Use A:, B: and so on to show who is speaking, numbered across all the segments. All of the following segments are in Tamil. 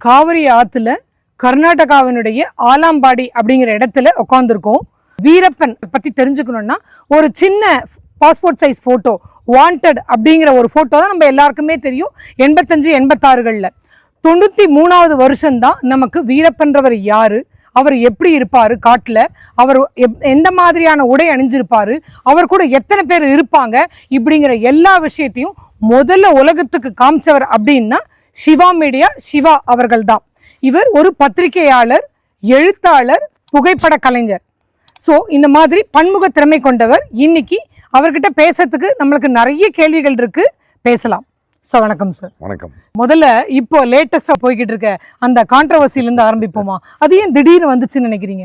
A: காவிரி ஆத்துல கர்நாடகாவினுடைய ஆலாம்பாடி அப்படிங்கிற இடத்துல உட்காந்துருக்கோம். வீரப்பன் பத்தி தெரிஞ்சுக்கணும்னா ஒரு சின்ன பாஸ்போர்ட் சைஸ் போட்டோ வாண்டட் அப்படிங்கிற ஒரு போட்டோ தான் நம்ம எல்லாருக்குமே தெரியும். 85-86களில் 93வது வருஷம்தான் நமக்கு வீரப்பன்றவர் யாரு, அவர் எப்படி இருப்பாரு, காட்டுல அவர் எந்த மாதிரியான உடை அணிஞ்சிருப்பாரு, அவர் கூட எத்தனை பேர் இருப்பாங்க, இப்படிங்கிற எல்லா விஷயத்தையும் முதல்ல உலகத்துக்கு காமிச்சவர் அப்படின்னா சிவா மீடியா சிவா அவர்கள் தான். இவர் ஒரு பத்திரிகையாளர், எழுத்தாளர், புகைப்பட கலைஞர். ஸோ இந்த மாதிரி பன்முக திறமை கொண்டவர். இன்னைக்கு அவர்கிட்ட பேசுறதுக்கு நம்மளுக்கு நிறைய கேள்விகள் இருக்கு, பேசலாம். சார் வணக்கம். சார்
B: வணக்கம்.
A: முதல்ல இப்போ லேட்டஸ்டா போய்கிட்டு இருக்க அந்த கான்ட்ரவர்சிலேருந்து ஆரம்பிப்போமா? அது ஏன் திடீர்னு வந்துச்சுன்னு நினைக்கிறீங்க?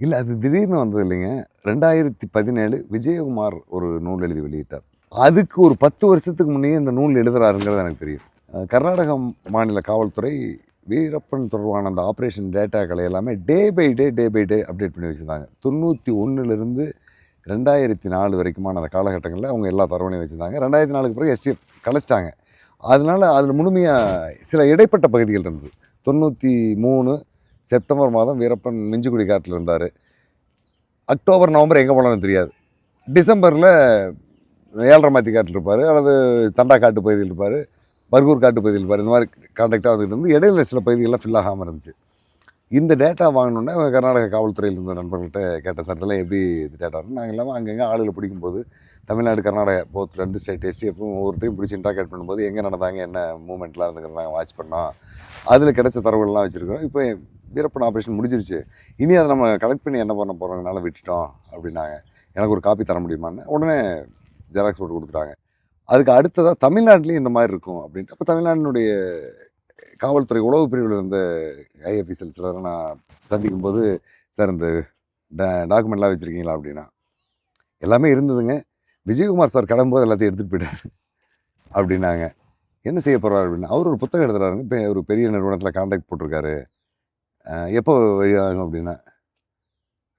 B: இல்லை, அது திடீர்னு வந்தது இல்லைங்க. 2017 விஜயகுமார் ஒரு நூல் எழுதி வெளியிட்டார். அதுக்கு ஒரு 10 வருஷத்துக்கு முன்னே இந்த நூல் எழுதுறாருங்கிறது எனக்கு தெரியும். கர்நாடக மாநில காவல்துறை வீரப்பன் தொடர்பான அந்த ஆப்ரேஷன் டேட்டாக்களை எல்லாமே டே பை டே அப்டேட் பண்ணி வச்சுருந்தாங்க. 91 2004 வரைக்குமான அந்த காலகட்டங்களில் அவங்க எல்லா தரவுனையும் வச்சுருந்தாங்க. 2004க்கு பிறகு எஸ்டிஎஃப் கலைச்சிட்டாங்க. அதனால் அதில் முழுமையாக சில இடைப்பட்ட பகுதிகள் இருந்தது. 93 செப்டம்பர் மாதம் வீரப்பன் மிஞ்சுக்குடி காட்டில் இருந்தார். அக்டோபர் நவம்பர் எங்கே போனாலும் தெரியாது. டிசம்பரில் ஏழரமாத்தி காட்டில் இருப்பார், அல்லது தண்டா காட்டு பகுதியில் இருப்பார், பர்கூர் காட்டு பகுதியில் இருப்பார். இந்த மாதிரி கான்டாக்டாக வந்துட்டு இருந்து இடையில சில பகுதிகளெலாம் ஃபில் ஆகாமல் இருந்துச்சு. இந்த டேட்டா வாங்கினோன்னே கர்நாடக காவல்துறையில் இருந்த நண்பர்கள்ட்ட கேட்ட சட்டத்தில் எப்படி இது டேட்டா வரும். நாங்கள் இல்லாமல் அங்கங்கே ஆளுகளை பிடிக்கும்போது தமிழ்நாடு கர்நாடகா போத் 2 ஸ்டேட் எப்பவும் ஒவ்வொரு டைம் பிடிச்சி இன்ட்ராக்ட் பண்ணும்போது எங்கே நடந்தாங்க, என்ன மூமெண்ட்லாம் இருந்துங்கிறது நாங்கள் வாட்ச் பண்ணோம். அதில் கிடைச்ச தரவுகள்லாம் வச்சுருக்கோம். இப்போ வீரப்பன் ஆப்ரேஷன் முடிஞ்சிருச்சு, இனி அதை நம்ம கலெக்ட் பண்ணி என்ன பண்ண போகிறோங்கனால விட்டுட்டோம் அப்படின்னாங்க. எனக்கு ஒரு காப்பி தர முடியுமான்னு உடனே ஜெராக்ஸ் போட்டு கொடுத்துட்டாங்க. அதுக்கு அடுத்ததாக தமிழ்நாட்டிலையும் இந்த மாதிரி இருக்கும் அப்படின்ட்டு அப்போ தமிழ்நாட்டினுடைய காவல்துறை உளவு பிரிவில் இருந்த ஐஎஃப்எஸ்எல் சிலரை நான் சந்திக்கும் போது, சார் இந்த டாக்குமெண்ட்லாம் வச்சுருக்கீங்களா அப்படின்னா, எல்லாமே இருந்ததுங்க, விஜயகுமார் சார் கிளம்பும்போது எல்லாத்தையும் எடுத்துகிட்டு போயிட்டார் அப்படின்னாங்க. என்ன செய்ய போகிறார் அப்படின்னா, அவர் ஒரு புத்தகம் எழுதுறாருங்க, இப்போ ஒரு பெரிய நிறுவனத்தில் கான்டாக்ட் போட்டிருக்காரு, எப்போ வெளியாகும் அப்படின்னா,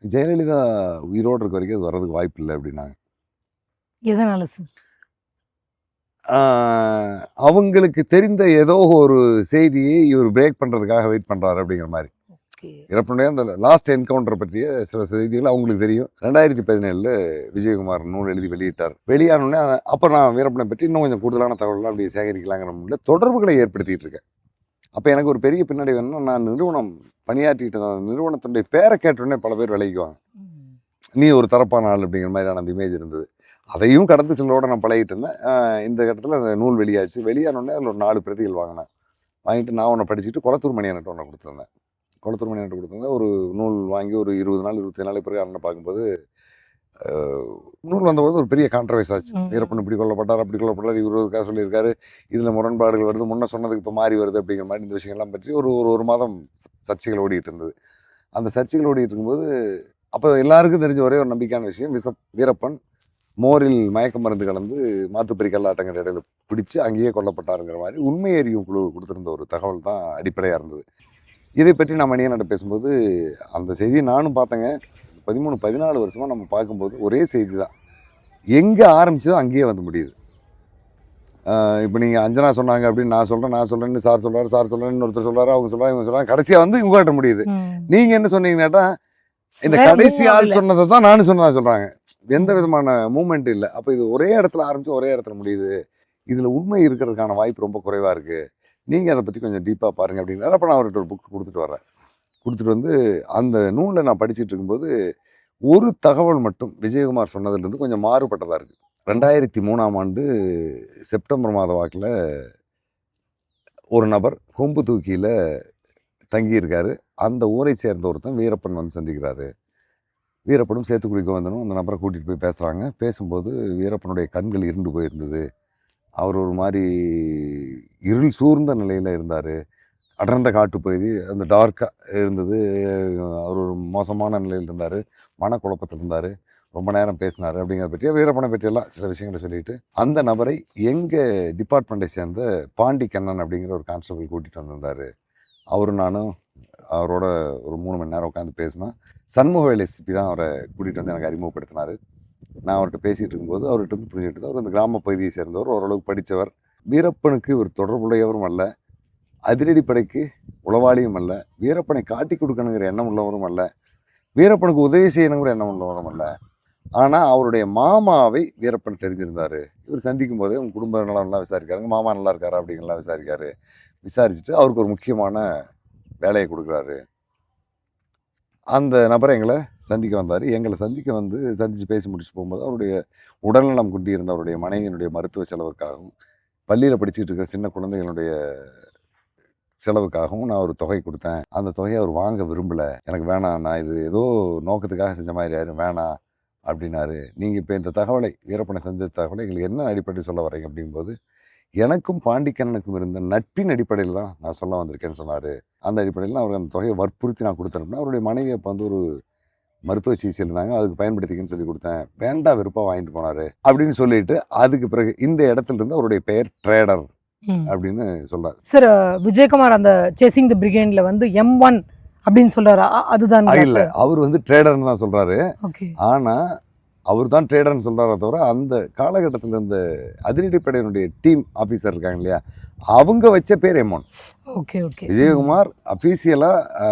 B: ஜெயலலிதா உயிரோடு இருக்க வரைக்கும் அது வர்றதுக்கு வாய்ப்பு இல்லை அப்படின்னாங்க.
A: எதனால சார்?
B: அவங்களுக்கு தெரிந்த ஏதோ ஒரு செய்தியை இவர் பிரேக் பண்ணுறதுக்காக வெயிட் பண்ணுறாரு அப்படிங்கிற மாதிரி. இறப்புடைய அந்த லாஸ்ட் என்கவுண்டர் பற்றிய சில செய்திகள் அவங்களுக்கு தெரியும். 2017 விஜயகுமார் நூல் எழுதி வெளியிட்டார். வெளியானோடனே அப்போ நான் வீரப்பனை பற்றி இன்னும் கொஞ்சம் கூடுதலான தகவலாம் அப்படி சேகரிக்கலாங்கிற முறையில் தொடர்புகளை ஏற்படுத்திகிட்டு இருக்கேன். அப்போ எனக்கு ஒரு பெரிய பின்னாடி வேணும்னா, நான் நிறுவனம் பணியாற்றிட்டு இருந்த நிறுவனத்தினுடைய பேரை கேட்டோடனே பல பேர் விளைவிக்குவாங்க, நீ ஒரு தரப்பான ஆள் அப்படிங்கிற மாதிரியான அந்த இமேஜ் இருந்தது. அதையும் கடந்து சிலரோட நான் பழகிட்டு இருந்தேன். இந்த கட்டத்தில் அந்த நூல் வெளியாச்சு. வெளியானோடனே அதில் ஒரு 4 பிரதிகள் வாங்கினேன். வாங்கிட்டு நான் ஒன்று படிச்சுட்டு குளத்தூர் மணியன்ட்ட ஒன்று கொடுத்துருந்தேன். குளத்தூர் மணியன்ட்ட கொடுத்துருந்தேன். ஒரு நூல் வாங்கி ஒரு 20 நாள் 25 நாள் பிறகு அண்ணன் பார்க்கும்போது நூல் வந்தபோது ஒரு பெரிய கான்ட்ரவர்ஸ் ஆச்சு. வீரப்பன் இப்படி கொல்லப்பட்டார், அப்படி கொல்லப்பட்டார், இவருக்காக சொல்லியிருக்காரு, இதில் முரண்பாடுகள் வருது, முன்ன சொன்னதுக்கு இப்போ மாறி வருது அப்படிங்கிற மாதிரி இந்த விஷயங்கள்லாம் பற்றி ஒரு மாதம் சர்ச்சைகள் ஓடிட்டு இருந்தது. அந்த சர்ச்சைகள் ஓடிட்டு இருக்கும்போது அப்போ எல்லாருக்கும் தெரிஞ்ச ஒரே ஒரு நம்பிக்கையான விஷயம், வீரப்பன் மோரில் மயக்க மருந்து கலந்து மாத்துப்பறி கல்லாட்டங்கிற இடையில பிடிச்சு அங்கேயே கொல்லப்பட்டாருங்கிற மாதிரி உண்மை அறியும் குழு கொடுத்துருந்த ஒரு தகவல் தான் அடிப்படையாக இருந்தது. இதை பற்றி நான் மணியன்கிட்ட பேசும்போது அந்த செய்தியை நானும் பார்த்தேங்க. 13-14 வருஷமாக நம்ம பார்க்கும்போது ஒரே செய்தி தான், எங்கே ஆரம்பிச்சதோ அங்கேயே வந்து முடியுது. இப்போ நீங்கள் அஞ்சனா சொன்னாங்க அப்படின்னு நான் சொல்கிறேன்னு சார் சொல்கிறேன்னு ஒருத்தர் சொல்கிறாரு, அவங்க சொல்கிறாங்க, இவங்க சொல்கிறாங்க, கடைசியாக வந்து இவங்ககிட்ட முடியுது. நீங்கள் என்ன சொன்னீங்கன்னாட்டா, இந்த கடைசி ஆள் சொன்னதை தான் நானும் சொன்னதா சொல்கிறாங்க. எந்த விதமான மூமெண்ட் இல்லை. அப்போ இது ஒரே இடத்துல ஆரம்பித்து ஒரே இடத்துல முடியுது, இதில் உண்மை இருக்கிறதுக்கான வாய்ப்பு ரொம்ப குறைவாக இருக்குது, நீங்கள் அதை பற்றி கொஞ்சம் டீப்பாக பாருங்கள் அப்படிங்கிறத. அப்போ நான் அவர்கிட்ட ஒரு புக் கொடுத்துட்டு வந்து அந்த நூலை நான் படிச்சுட்டு இருக்கும்போது ஒரு தகவல் மட்டும் விஜயகுமார் சொன்னதுலேருந்து கொஞ்சம் மாறுபட்டதாக இருக்குது. 2003 செப்டம்பர் மாத வாக்கில் ஒரு நபர் கொம்பு தூக்கியில் தங்கியிருக்காரு. அந்த ஊரை சேர்ந்த ஒருத்தன் வீரப்பன் வந்து சந்திக்கிறாரு. வீரப்பனும் சேத்துக்குடி கோவிந்தனும் அந்த நபரை கூட்டிகிட்டு போய் பேசுகிறாங்க. பேசும்போது வீரப்பனுடைய கண்கள் இருண்டு போயிருந்தது, அவர் ஒரு மாதிரி இருள் சூழ்ந்த நிலையில் இருந்தார், அடர்ந்த காட்டு பகுதி அந்த டார்க்காக இருந்தது, அவர் ஒரு மோசமான நிலையில் இருந்தார், மனக்குழப்பத்தில் இருந்தார், ரொம்ப நேரம் பேசினார் அப்படிங்கிறத பற்றிய வீரப்பனை பற்றியெல்லாம் சில விஷயங்களை சொல்லிட்டு அந்த நபரை எங்கள் டிபார்ட்மெண்ட்டை சேர்ந்த பாண்டி கண்ணன் அப்படிங்கிற ஒரு கான்ஸ்டபிள் கூட்டிகிட்டு வந்திருந்தார். அவரும் நானும் அவரோட ஒரு 3 மணி நேரம் உட்காந்து பேசினோம். சண்முகவேல் எஸ்பி தான் அவரை கூட்டிகிட்டு வந்து எனக்கு அறிமுகப்படுத்தினார். நான் அவர்கிட்ட பேசிகிட்டு இருக்கும்போது அவர்கிட்ட வந்து புரிஞ்சுட்டு, அவர் அந்த கிராம பகுதியை சேர்ந்தவர், ஓரளவுக்கு படித்தவர், வீரப்பனுக்கு இவர் தொடர்புடையவரும் அல்ல, அதிரடிப்படைக்கு உளவாளியும் அல்ல, வீரப்பனை காட்டி கொடுக்கணுங்கிற எண்ணம் உள்ளவரும் அல்ல, வீரப்பனுக்கு உதவி செய்யணுங்கிற எண்ணம் உள்ளவரும் அல்ல. ஆனால் அவருடைய மாமாவை வீரப்பன் தெரிஞ்சிருந்தாரு. இவர் சந்திக்கும் போதே உங்கள் குடும்ப நலம்லாம் விசாரிக்காருங்க, மாமா நல்லா இருக்காரா அப்படிங்கலாம் விசாரிக்காரு. விசாரிச்சுட்டு அவருக்கு ஒரு முக்கியமான வேலையை கொடுக்குறாரு. அந்த நபரை எங்களை சந்திக்க வந்தார். எங்களை சந்தித்து பேசி முடிச்சு போகும்போது அவருடைய உடல்நலம் குன்றியிருந்த அவருடைய மனைவியினுடைய மருத்துவ செலவுக்காகவும், பள்ளியில் படிச்சுட்டு இருக்கிற சின்ன குழந்தைகளுடைய செலவுக்காகவும் நான் ஒரு தொகை கொடுத்தேன். அந்த தொகையை அவர் வாங்க விரும்பலை. எனக்கு வேணாம், நான் இது ஏதோ நோக்கத்துக்காக செஞ்ச மாதிரி யாரும் வேணாம் அப்படின்னாரு. நீங்கள் இப்போ இந்த தகவலை, வீரப்பனை சந்தித்த தகவலை எங்களுக்கு என்ன அடிப்படையில் சொல்ல வரீங்க அப்படிங்கும்போது, எனக்கும் பாண்டிக்கண்ணனுக்கும் இருந்த நட்பின் அடிப்படையில் தான் நான் சொல்ல வந்திருக்கேன்னு சொன்னார். அந்த அடிப்படையில் அவருக்கு அந்த தொகையை வற்புறுத்தி நான் கொடுத்தேன். அவருடைய மனைவி அப்போ வந்து ஒரு மருத்துவ சிகிச்சை இருந்தாங்க, அதுக்கு பயன்படுத்திக்கன்னு சொல்லி கொடுத்தேன். வேண்டா விருப்பம் வாங்கிட்டு போனார் அப்படின்னு சொல்லிட்டு, அதுக்கு பிறகு இந்த இடத்துல இருந்து அவருடைய பெயர் ட்ரேடர் அப்படின்னு சொல்றாரு.
A: சார் விஜயகுமார் அந்த சேசிங் தி பிரிகேண்ட்ல வந்து M1 அப்படின்னு சொல்றாரு, அதுதான்
B: இல்ல, அவர் வந்து ட்ரேடர்னு தான் சொல்றாரு.
A: ஓகே.
B: ஆனா அவர் தான் ட்ரேடர்னு சொல்றாரே தவிர, அந்த காலகட்டத்தில் இந்த அதிரடிப்படையினுடைய டீம் ஆஃபீஸர் இருக்காங்க இல்லையா, அவங்க வச்ச பேர் M1.
A: Okay okay.
B: விஜயகுமார் அஃபீஷியலாக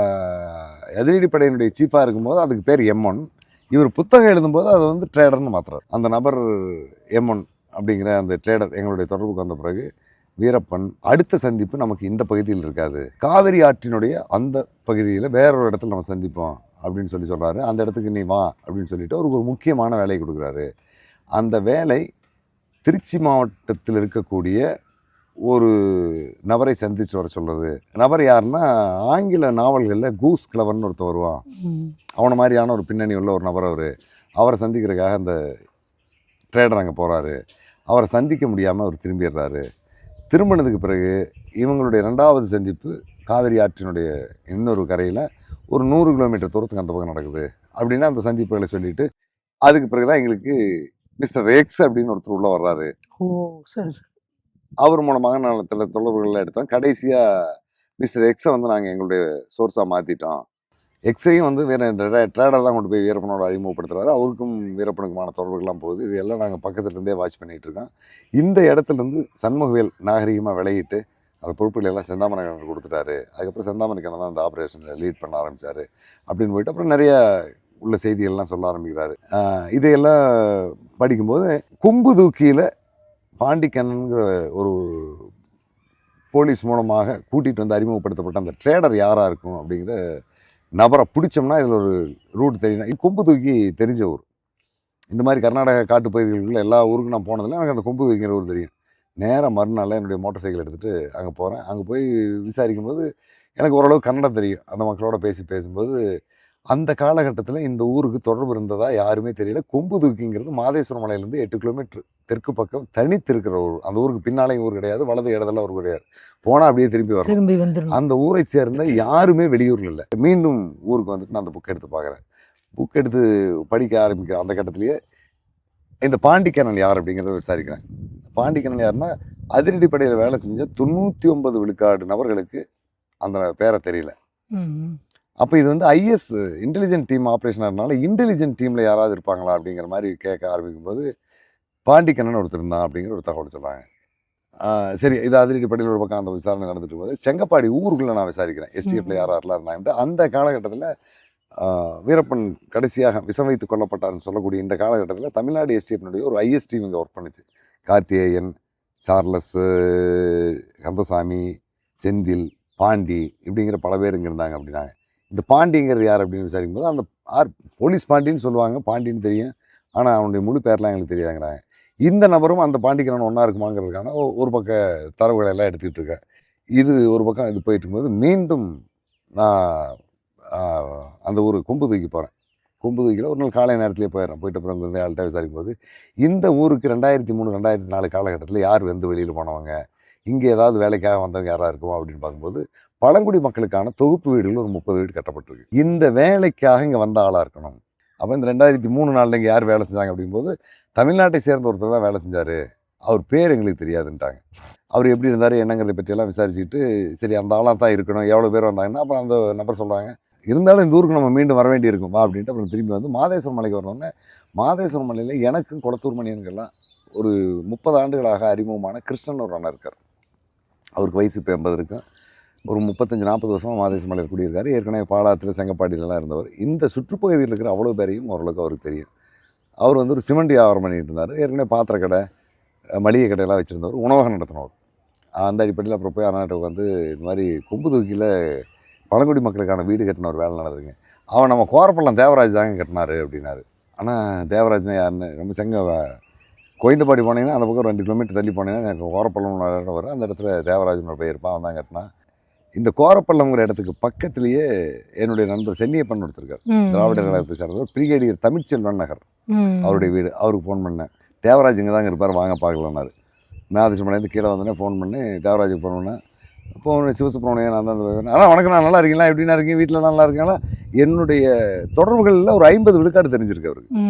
B: அதிரடிப்படையினுடைய சீஃபாக இருக்கும்போது அதுக்கு பேர் M1. இவர் புத்தகம் எழுதும்போது அதை வந்து ட்ரேடர்னு மாத்துறாரு. அந்த நபர் M1 அப்படிங்கிற அந்த ட்ரேடர் எங்களுடைய தொடர்புக்கு வந்த பிறகு, வீரப்பன் அடுத்த சந்திப்பு நமக்கு இந்த பகுதியில் இருக்காது, காவிரி ஆற்றினுடைய அந்த பகுதியில் வேறொரு இடத்துல நம்ம சந்திப்போம் அப்படின்னு சொல்கிறாரு. அந்த இடத்துக்கு நீ வா அப்படின்னு சொல்லிட்டு அவருக்கு ஒரு முக்கியமான வேலையை கொடுக்குறாரு. அந்த வேலை திருச்சி மாவட்டத்தில் இருக்கக்கூடிய ஒரு நபரை சந்தித்து வர சொல்கிறது. நபர் யாருன்னா, ஆங்கில நாவல்களில் கூஸ் கிளவர்னு ஒருத்தர் வருவான், அவனை மாதிரியான ஒரு பின்னணி உள்ள ஒரு நபர். அவரை சந்திக்கிறதுக்காக அந்த ட்ரேடர் அங்கே போகிறாரு. அவரை சந்திக்க முடியாமல் அவர் திரும்பிடுறாரு. திரும்பினதுக்கு பிறகு இவங்களுடைய 2வது சந்திப்பு காவிரி ஆற்றினுடைய இன்னொரு கரையில் ஒரு 100 கிலோமீட்டர் தூரத்துக்கு அந்த பக்கம் நடக்குது. அப்படின்னா அந்த சந்திப்புகளை சொல்லிட்டு, அதுக்கு பிறகு தான் எங்களுக்கு மிஸ்டர் எக்ஸ் அப்படின்னு ஒருத்தர் உள்ள வர்றாரு.
A: ஓ சரி சார்.
B: அவர் மூலமாக நலத்தில் தொடர்புகள்லாம் எடுத்தோம். கடைசியாக மிஸ்டர் எக்ஸை வந்து நாங்கள் எங்களுடைய சோர்ஸாக மாற்றிட்டோம். எக்ஸையும் வந்து வேறு ட்ரேடர் தான் கொண்டு போய் வீரப்பனோட அறிமுகப்படுத்துறாரு. அவருக்கும் வீரப்பனுக்குமான தொடர்புகள்லாம் போகுது. இது எல்லாம் நாங்கள் பக்கத்துல இருந்தே வாட்ச் பண்ணிகிட்டு இருக்கோம். இந்த இடத்துலேருந்து சண்முகவேல் நாகரிகமாக விளையிட்டு அந்த பொறுப்புகள் எல்லாம் செந்தாமரைக்கண்ணன் கொடுத்துட்டாரு. அதுக்கப்புறம் செந்தாமரைக்கண்ணன் தான் அந்த ஆப்ரேஷனில் லீட் பண்ண ஆரம்பித்தார் அப்படின்னு போயிட்டு அப்புறம் நிறைய உள்ள செய்திகள்லாம் சொல்ல ஆரம்பிக்கிறாரு. இதையெல்லாம் படிக்கும்போது கொம்பு தூக்கியில் பாண்டிக்கண்ணனுங்கிற ஒரு போலீஸ் மூலமாக கூட்டிகிட்டு வந்து அறிமுகப்படுத்தப்பட்ட அந்த ட்ரேடர் யாராக இருக்கும் அப்படிங்கிற நபரை பிடிச்சோம்னா இதில் ஒரு ரூட் தெரியும். கொம்பு தூக்கி தெரிஞ்ச ஊர். இந்த மாதிரி கர்நாடகா காட்டு பகுதிகளுக்குள்ள எல்லா ஊருக்கும் நான் போனதில்லை, எனக்கு அந்த கொம்பு தூக்கிங்கிற ஊர் தெரியும். நேராக மறுநாள் என்னுடைய மோட்டார் சைக்கிள் எடுத்துகிட்டு அங்கே போகிறேன். அங்கே போய் விசாரிக்கும்போது எனக்கு ஓரளவு கன்னடம் தெரியும். அந்த மக்களோட பேசும்போது அந்த காலகட்டத்தில் இந்த ஊருக்கு தொடர்பு இருந்ததா யாருமே தெரியல. கொம்பு தூக்கிங்கிறது மாதேஸ்வரம் மலையிலேருந்து 8 கிலோமீட்டர் தெற்கு பக்கம் தனித்து இருக்கிற ஊர். அந்த ஊருக்கு பின்னாலேயும் ஊர் கிடையாது, வலது இடத்துல ஒரு கிடையாது. போனால் அப்படியே திரும்பி வரும். அந்த ஊரை சேர்ந்த யாருமே வெளியூரில் இல்லை. மீண்டும் ஊருக்கு வந்துட்டு நான் அந்த புக் எடுத்து பார்க்குறேன். புக் எடுத்து படிக்க ஆரம்பிக்கிறேன். அந்த கட்டத்திலேயே இந்த பாண்டிக்கண்ணன் யார் அப்படிங்கிறத விசாரிக்கிறேன். பாண்டிக்கண்ணன் யாருன்னா, அதிரடிப்படையில் வேலை செஞ்ச 99 விழுக்காடு நபர்களுக்கு அந்த பேரை தெரியல. அப்போ இது வந்து IS இன்டெலிஜென்ட் டீம் ஆப்ரேஷனாக இன்டெலிஜென்ட் டீமில் யாராவது இருப்பாங்களா அப்படிங்கிற மாதிரி கேட்க ஆரம்பிக்கும்போது பாண்டிக்கண்ணன் ஒருத்தர் இருந்தான் அப்படிங்கிற ஒரு தகவல் சொல்கிறாங்க. சரி, இது அதிரடிப்படையில் ஒரு பக்கம் அந்த விசாரணை நடந்துட்டு போது செங்கப்பாடி ஊருக்குள்ளே நான் விசாரிக்கிறேன். STFல யாரெல்லாம் இருந்தாங்க. அந்த காலகட்டத்தில் வீரப்பன் கடைசியாக விஷம் வைத்து கொல்லப்பட்டார்னு சொல்லக்கூடிய இந்த காலகட்டத்தில் தமிழ்நாடு STFனுடைய ஒரு IS டீம் இங்கே ஒர்க் பண்ணுச்சு. கார்த்திகேயன், சார்லஸ், கந்தசாமி, செந்தில், பாண்டி இப்படிங்கிற பல பேர் இங்கே இருந்தாங்க அப்படின்னாங்க. இந்த பாண்டிங்கிறது யார் அப்படின்னு விசாரிக்கும்போது அந்த போலீஸ் பாண்டின்னு சொல்லுவாங்க, பாண்டின்னு தெரியும், ஆனால் அவனுடைய முழு பேர்லாம் எங்களுக்கு தெரியாதுங்கிறாங்க. இந்த நபரும் அந்த பாண்டிக்கண்ணன் ஒன்றா இருக்குமாங்கிறதுக்கான ஒரு பக்க தரவுகளை எல்லாம் எடுத்துக்கிட்டு இருக்கேன். இது ஒரு பக்கம் இது போயிட்டு இருக்கும்போது மீண்டும் நான் அந்த ஊர் கொம்பு தூக்கி போகிறேன். கொம்பு தூக்கியில் ஒரு நாள் காலை நேரத்துலேயே போயிடுறேன். போயிட்டு அப்புறம் வந்து ஆள்கிட்ட விசாரிக்கும் போது இந்த ஊருக்கு 2003, 2004 காலகட்டத்தில் யார் வந்து வெளியில் போனவங்க, இங்கே ஏதாவது வேலைக்காக வந்தவங்க யாராக இருக்குமா அப்படின்னு பார்க்கும்போது பழங்குடி மக்களுக்கான தொகுப்பு வீடுகள் ஒரு 30 வீடு கட்டப்பட்டிருக்கு. இந்த வேலைக்காக இங்கே வந்த ஆளாக இருக்கணும். அப்போ இந்த 2003-4 இங்கே யார் வேலை செஞ்சாங்க அப்படிங்கும்போது தமிழ்நாட்டை சேர்ந்த ஒருத்தர் தான் வேலை செஞ்சார். அவர் பேர் எங்களுக்கு தெரியாதுன்ட்டாங்க. அவர் எப்படி இருந்தார் என்னங்கிறத பற்றியெல்லாம் விசாரிச்சுக்கிட்டு சரி அந்த ஆளாக தான் இருக்கணும், எவ்வளோ பேர் வந்தாங்கன்னா அப்புறம் அந்த நபர் சொல்கிறாங்க, இருந்தாலும் இந்த ஊருக்கு நம்ம மீண்டும் வர வேண்டி இருக்கும் வா அப்படின்ட்டு அப்புறம் திரும்பி வந்து மாதேஸ்வரம் மலைக்கு வரணுன்னே மாதேஸ்வரம் மலையில் எனக்கும் குளத்தூர் மணியனுக்கெல்லாம் ஒரு 30 ஆண்டுகளாக அறிமுகமான கிருஷ்ணன் ஒரு அண்ணன் இருக்கார். அவருக்கு வயசு இப்போ 80 இருக்கும். ஒரு 35-40 வருஷமாக மாதேஷ் மலையில் குடியிருக்காரு. ஏற்கனவே பாலாத்தில் செங்கப்பாடியிலலாம் இருந்தவர். இந்த சுற்றுப்பகுதியில் இருக்கிற அவ்வளோ பேரையும் ஓரளவுக்கு அவருக்கு தெரியும். அவர் வந்து ஒரு சிமெண்ட் வியாபாரம் பண்ணிட்டு இருந்தார். ஏற்கனவே பாத்திர கடை, மளிகை கடையெல்லாம் வச்சுருந்தவர், உணவகம் நடத்தினவர். அந்த அடிப்படையில் அப்புறம் போய் அண்ணாட்ட வந்து இந்த மாதிரி கொம்பு தூக்கியில் பழங்குடி மக்களுக்கான வீடு கட்டின ஒரு வேலை நடக்குதுங்க. அவன் நம்ம கோரப்பள்ளம் தேவராஜ் தாங்க கட்டினாரு அப்படின்னாரு. ஆனால் தேவராஜ்னா யாருன்னு நம்ம கோயந்தபாடி போனீங்கன்னா அந்த பக்கம் 2 கிலோமீட்டர் தள்ளி போனீங்கன்னா எனக்கு கோரப்பள்ளம்னு ஒரு இடம் வரும். அந்த இடத்துல தேவராஜன் போய் இருப்பான், அவன் தான் கட்டினான். இந்த கோரப்பள்ளம்ங்கிற இடத்துக்கு பக்கத்துலேயே என்னுடைய நண்பர் சென்னியப்பன் ஒருத்தருக்கார், திராவிடர் கழகத்தை சார்ந்தவர், பிரிகேடியர் தமிழ்ச்செல்வன் நகர் அவருடைய வீடு. அவருக்கு ஃபோன் பண்ணேன், தேவராஜ் இங்கே தாங்க இருப்பார், வாங்க பார்க்கலான்னாரு. மேதேஷ்மலேருந்து கீழே வந்தோடனே ஃபோன் பண்ணி தேவராஜுக்கு ஃபோன் பண்ணேன். இப்போ சிவசுப்ரமணியன் நான் தான் ஆனால் வணக்கம், நான் நல்லா இருக்கீங்களா, எப்படின்னா இருக்கீங்க, வீட்டில் நல்லா இருக்கீங்களா. என்னுடைய தொடர்புகளில் ஒரு 50 விழுக்காடு தெரிஞ்சிருக்கு அவருக்கு.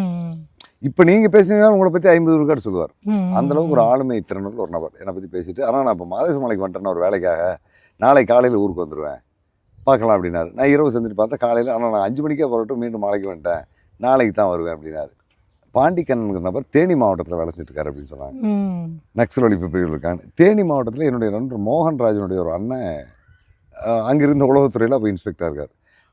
B: இப்போ நீங்கள் பேசுனீங்கன்னா உங்களை பற்றி 50 விழுக்காடு சொல்லுவார். அந்தளவுக்கு ஒரு ஆளுமை திறனுள்ள ஒரு நபர் என்னை பற்றி பேசிட்டு, ஆனால் நான் இப்போ மாதேஷ் மலைக்கு வந்துட்டேன் ஒரு வேலைக்காக, நாளை காலையில் ஊருக்கு வந்துடுவேன், பார்க்கலாம் அப்படின்னாரு. நான் இரவு செஞ்சுட்டு பார்த்தா காலையில், ஆனால் நான் 5 மணிக்கே புறப்பட்டு மீண்டும் மாலைக்கு வந்துட்டேன், நாளைக்கு தான் வருவேன் அப்படின்னாரு. பாண்டிக்கண்ணன் நபர் தேனி மாவட்டத்தில் வேலை செஞ்சுட்டு இருக்காரு அப்படின்னு சொன்னாங்க. நக்சல் ஒழிப்பு பிரிவில் இருக்காங்க. தேனி மாவட்டத்தில் என்னுடைய நண்பர் மோகன்ராஜனுடைய ஒரு அண்ணன் அங்கிருந்த உளவுத்துறையில் அப்போ இன்ஸ்பெக்டர் இருக்கார்.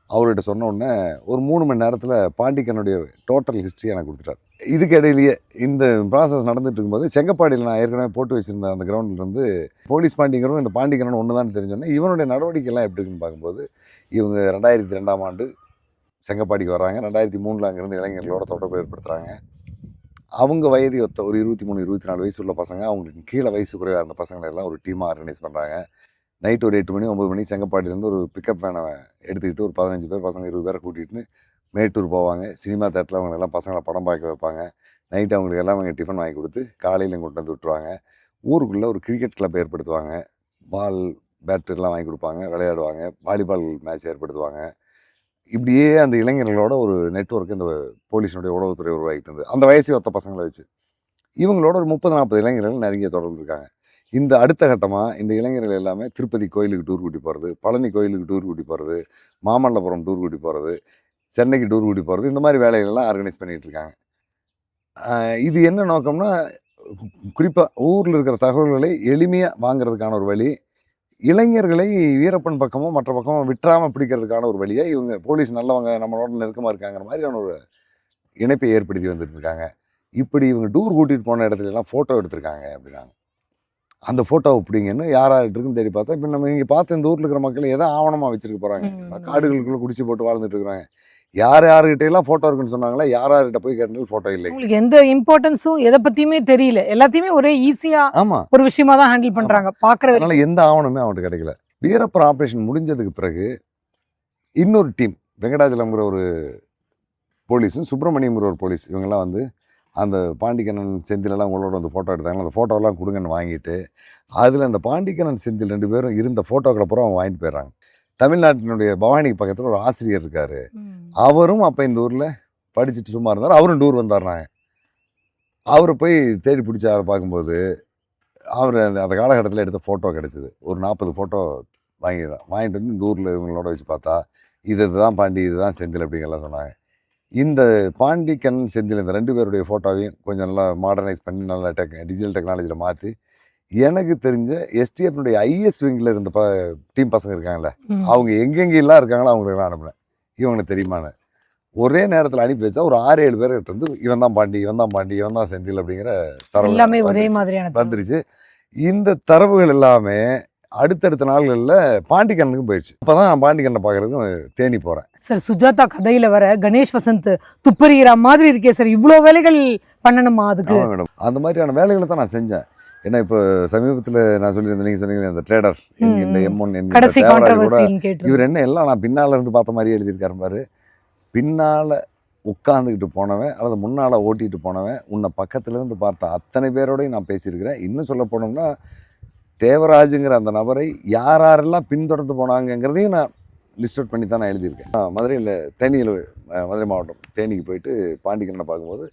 B: அவர்கிட்ட சொன்ன உடனே ஒரு 3 மணி நேரத்தில் பாண்டிக்கனுடைய டோட்டல் ஹிஸ்ட்ரி எனக்கு கொடுத்துட்டார். இதுக்கு இடையிலேயே இந்த ப்ராசஸ் நடந்துட்டு இருக்கும்போது செங்கப்பாடியில் நான் ஏற்கனவே போட்டு வச்சுருந்த அந்த கிரவுண்டில் போலீஸ் பாண்டிங்கிறவங்க இந்த பாண்டிக்கண்ணன் ஒன்று தான் தெரிஞ்சோன்னே இவனுடைய நடவடிக்கைலாம் எப்படி இருக்குன்னு பார்க்கும்போது, இவங்க 2002ஆம் ஆண்டு செங்கப்பாடிக்கு வர்றாங்க. 2003 அங்கேருந்து இளைஞர்களோட தொடர்பு ஏற்படுத்துகிறாங்க. அவங்க வயது ஒத்த ஒரு 23-24 வயசு உள்ள பசங்க, அவங்களுக்கு கீழே வயசு குறைவாக இருந்த பசங்களை எல்லாம் ஒரு டீமாக ஆர்கனைஸ் பண்ணுறாங்க. நைட்டு ஒரு 8 மணி 9 மணி செங்கப்பாடியிலேருந்து ஒரு பிக்கப் வேனை எடுத்துக்கிட்டு ஒரு 15 பேர் பசங்க 20 பேரை கூட்டிகிட்டு மேட்டூர் போவாங்க. சினிமா தேட்டரில் அவங்க எல்லாம் பசங்களை படம் பார்க்க வைப்பாங்க. நைட்டு அவங்களுக்கு எல்லாம் அவங்க டிஃபன் வாங்கி கொடுத்து காலையில் கொண்டு வந்து விட்டுருவாங்க. ஊருக்குள்ளே ஒரு கிரிக்கெட் கிளப் ஏற்படுத்துவாங்க. பால் பேட்டெல்லாம் வாங்கி கொடுப்பாங்க, விளையாடுவாங்க. வாலிபால் மேட்ச் ஏற்படுத்துவாங்க. இப்படியே அந்த இளைஞர்களோட ஒரு நெட்வொர்க் இந்த போலீஸினுடைய உளவுத்துறை உருவாகிட்டு இருந்தது. அந்த வயசை ஒத்த பசங்களை வச்சு இவங்களோட ஒரு 30-40 இளைஞர்கள் நெருங்கிய தொடர்பு இருக்காங்க. இந்த அடுத்த கட்டமாக இந்த இளைஞர்கள் எல்லாமே திருப்பதி கோயிலுக்கு டூர் கூட்டி போகிறது, பழனி கோயிலுக்கு டூர் கூட்டி போகிறது, மாமல்லபுரம் டூர் கூட்டி போகிறது, சென்னைக்கு டூர் கூட்டி போகிறது, இந்த மாதிரி வேலைகள்லாம் ஆர்கனைஸ் பண்ணிகிட்டு இருக்காங்க. இது என்ன நோக்கம்னா, குறிப்பாக ஊரில் இருக்கிற தகவல்களை எளிமையாக வாங்கிறதுக்கான ஒரு வழி, இளைஞர்களை வீரப்பன் பக்கமோ மற்ற பக்கமோ விட்டுறாமல் பிடிக்கிறதுக்கான ஒரு வழியை இவங்க போலீஸ் நல்லவங்க நம்மளோட நெருக்கமாக இருக்காங்கிற மாதிரியான ஒரு இணைப்பை ஏற்படுத்தி வந்துட்டு இருக்காங்க. இப்படி இவங்க டூர் கூட்டிகிட்டு போன இடத்துலலாம் ஃபோட்டோ எடுத்திருக்காங்க அப்படின்னாங்க. அந்த ஃபோட்டோ அப்படிங்கன்னு யாராகிட்டு இருக்குன்னு தேடி பார்த்தா, இப்போ நம்ம இங்கே பார்த்த இந்த ஊரில் இருக்கிற மக்கள் எதை ஆவணமாக வச்சுருக்க போகிறாங்க, காடுகளுக்குள்ளே குடிச்சு போட்டு வாழ்ந்துட்டு இருக்கிறாங்க. யார்கிட்டையெல்லாம் ஃபோட்டோ இருக்குன்னு சொன்னாங்களா, யார்கிட்ட போய் கேட்டாலும் ஃபோட்டோ இல்லை.
A: உங்களுக்கு எந்த இம்பார்ட்டன்ஸும் எதை பற்றியுமே தெரியல, எல்லாத்தையுமே ஒரே ஈஸியாக
B: ஆமாம்
A: ஒரு விஷயமா தான் ஹேண்டில் பண்ணுறாங்க பார்க்குறது.
B: அதனால் எந்த ஆவணமே அவன்கிட்ட கிடைக்கல. வீரப்பன் ஆப்ரேஷன் முடிஞ்சதுக்கு பிறகு இன்னொரு டீம், வெங்கடாஜலம்ங்கிற ஒரு போலீஸும் சுப்பிரமணியம்ங்கிற ஒரு போலீஸ், இவங்கெல்லாம் வந்து அந்த பாண்டிக்கண்ணன் செந்திலெல்லாம் உங்களோட வந்து ஃபோட்டோ எடுத்தாங்க. அந்த ஃபோட்டோலாம் கொடுங்கன்னு வாங்கிட்டு, அதில் அந்த பாண்டிக்கண்ணன் செந்தில் 2 பேரும் இருந்த ஃபோட்டோக்களை பூரா அவங்க வாங்கிட்டு போயிடுறாங்க. தமிழ்நாட்டினுடைய பவானிக்கு பக்கத்தில் ஒரு ஆசிரியர் இருக்கார், அவரும் அப்போ இந்த ஊரில் படிச்சுட்டு சும்மா இருந்தார், அவரும் டூர் வந்தார்னாங்க. அவரை போய் தேடி பிடிச்ச ஆளை பார்க்கும்போது அவர் அந்த காலகட்டத்தில் எடுத்த ஃபோட்டோ கிடச்சிது. ஒரு 40 ஃபோட்டோ வாங்கிட்டு வந்து இந்த ஊரில் இவங்களோட வச்சு பார்த்தா, இதுதான் பாண்டி, இதுதான் செந்தில் அப்படிங்கலாம் சொன்னாங்க. இந்த பாண்டிக்கண்ணன் செந்தில் இந்த 2 பேருடைய ஃபோட்டோவையும் கொஞ்சம் நல்லா மாடர்னைஸ் பண்ணி நல்லா டிஜிட்டல் டெக்னாலஜியில் மாற்றி, எனக்கு தெரிஞ்ச எஸ்டிஎஃப்னுடைய ஐஎஸ் விங்கில் இருந்த டீம் பசங்க இருக்காங்கல்ல, அவங்க எங்கெங்கெல்லாம் இருக்காங்களோ அவங்களுக்குலாம் அனுப்புனேன். இவங்களுக்கு தெரியுமான்னு ஒரே நேரத்தில் அனுப்பி வச்சா ஒரு 6-7 பேர்கிட்ட இருந்து இவன் தான் பாண்டி, இவன் தான் பாண்டி, இவன் தான் செந்தில் அப்படிங்கிற தரவு
A: எல்லாமே ஒரே மாதிரியான
B: வந்துருச்சு. இந்த தரவுகள் எல்லாமே அடுத்தடுத்த நாள்களில் பாண்டிக்கண்ணுக்கும் போயிடுச்சு. அப்போ தான் பாண்டிக்கண்ணை பார்க்குறதுக்கும் தேனி போகிறேன்.
A: சார், சுஜாதா கதையில் வர கணேஷ் வசந்த் துப்பறிகிற மாதிரி இருக்கே சார், இவ்வளோ வேலைகள் பண்ணணுமா அதுக்கு?
B: மேடம், அந்த மாதிரியான வேலைகளை தான் நான் செஞ்சேன். ஏன்னா இப்போ சமீபத்தில் நான் சொல்லியிருந்தேன், நீங்கள் சொன்னீங்க அந்த ட்ரேடர் என்கின்ற M1 கூட இவர் என்ன எல்லாம் நான் பின்னால் இருந்து பார்த்த மாதிரி எழுதியிருக்காரு பாரு. பின்னால் உட்காந்துக்கிட்டு போனவன் அல்லது முன்னால் ஓட்டிகிட்டு போனவன் உன்னை பக்கத்துலேருந்து பார்த்த அத்தனை பேரோடையும் நான் பேசியிருக்கிறேன். இன்னும் சொல்ல போனோம்னா தேவராஜுங்கிற அந்த நபரை யாரெல்லாம் பின்தொடர்ந்து போனாங்கங்கிறதையும் நான் லிஸ்ட் அவுட் பண்ணி தான் நான் எழுதியிருக்கேன். மதுரையில் தேனியில் மதுரை மாவட்டம் தேனிக்கு போயிட்டு பாண்டிக்கண்ணனை பார்க்கும்போது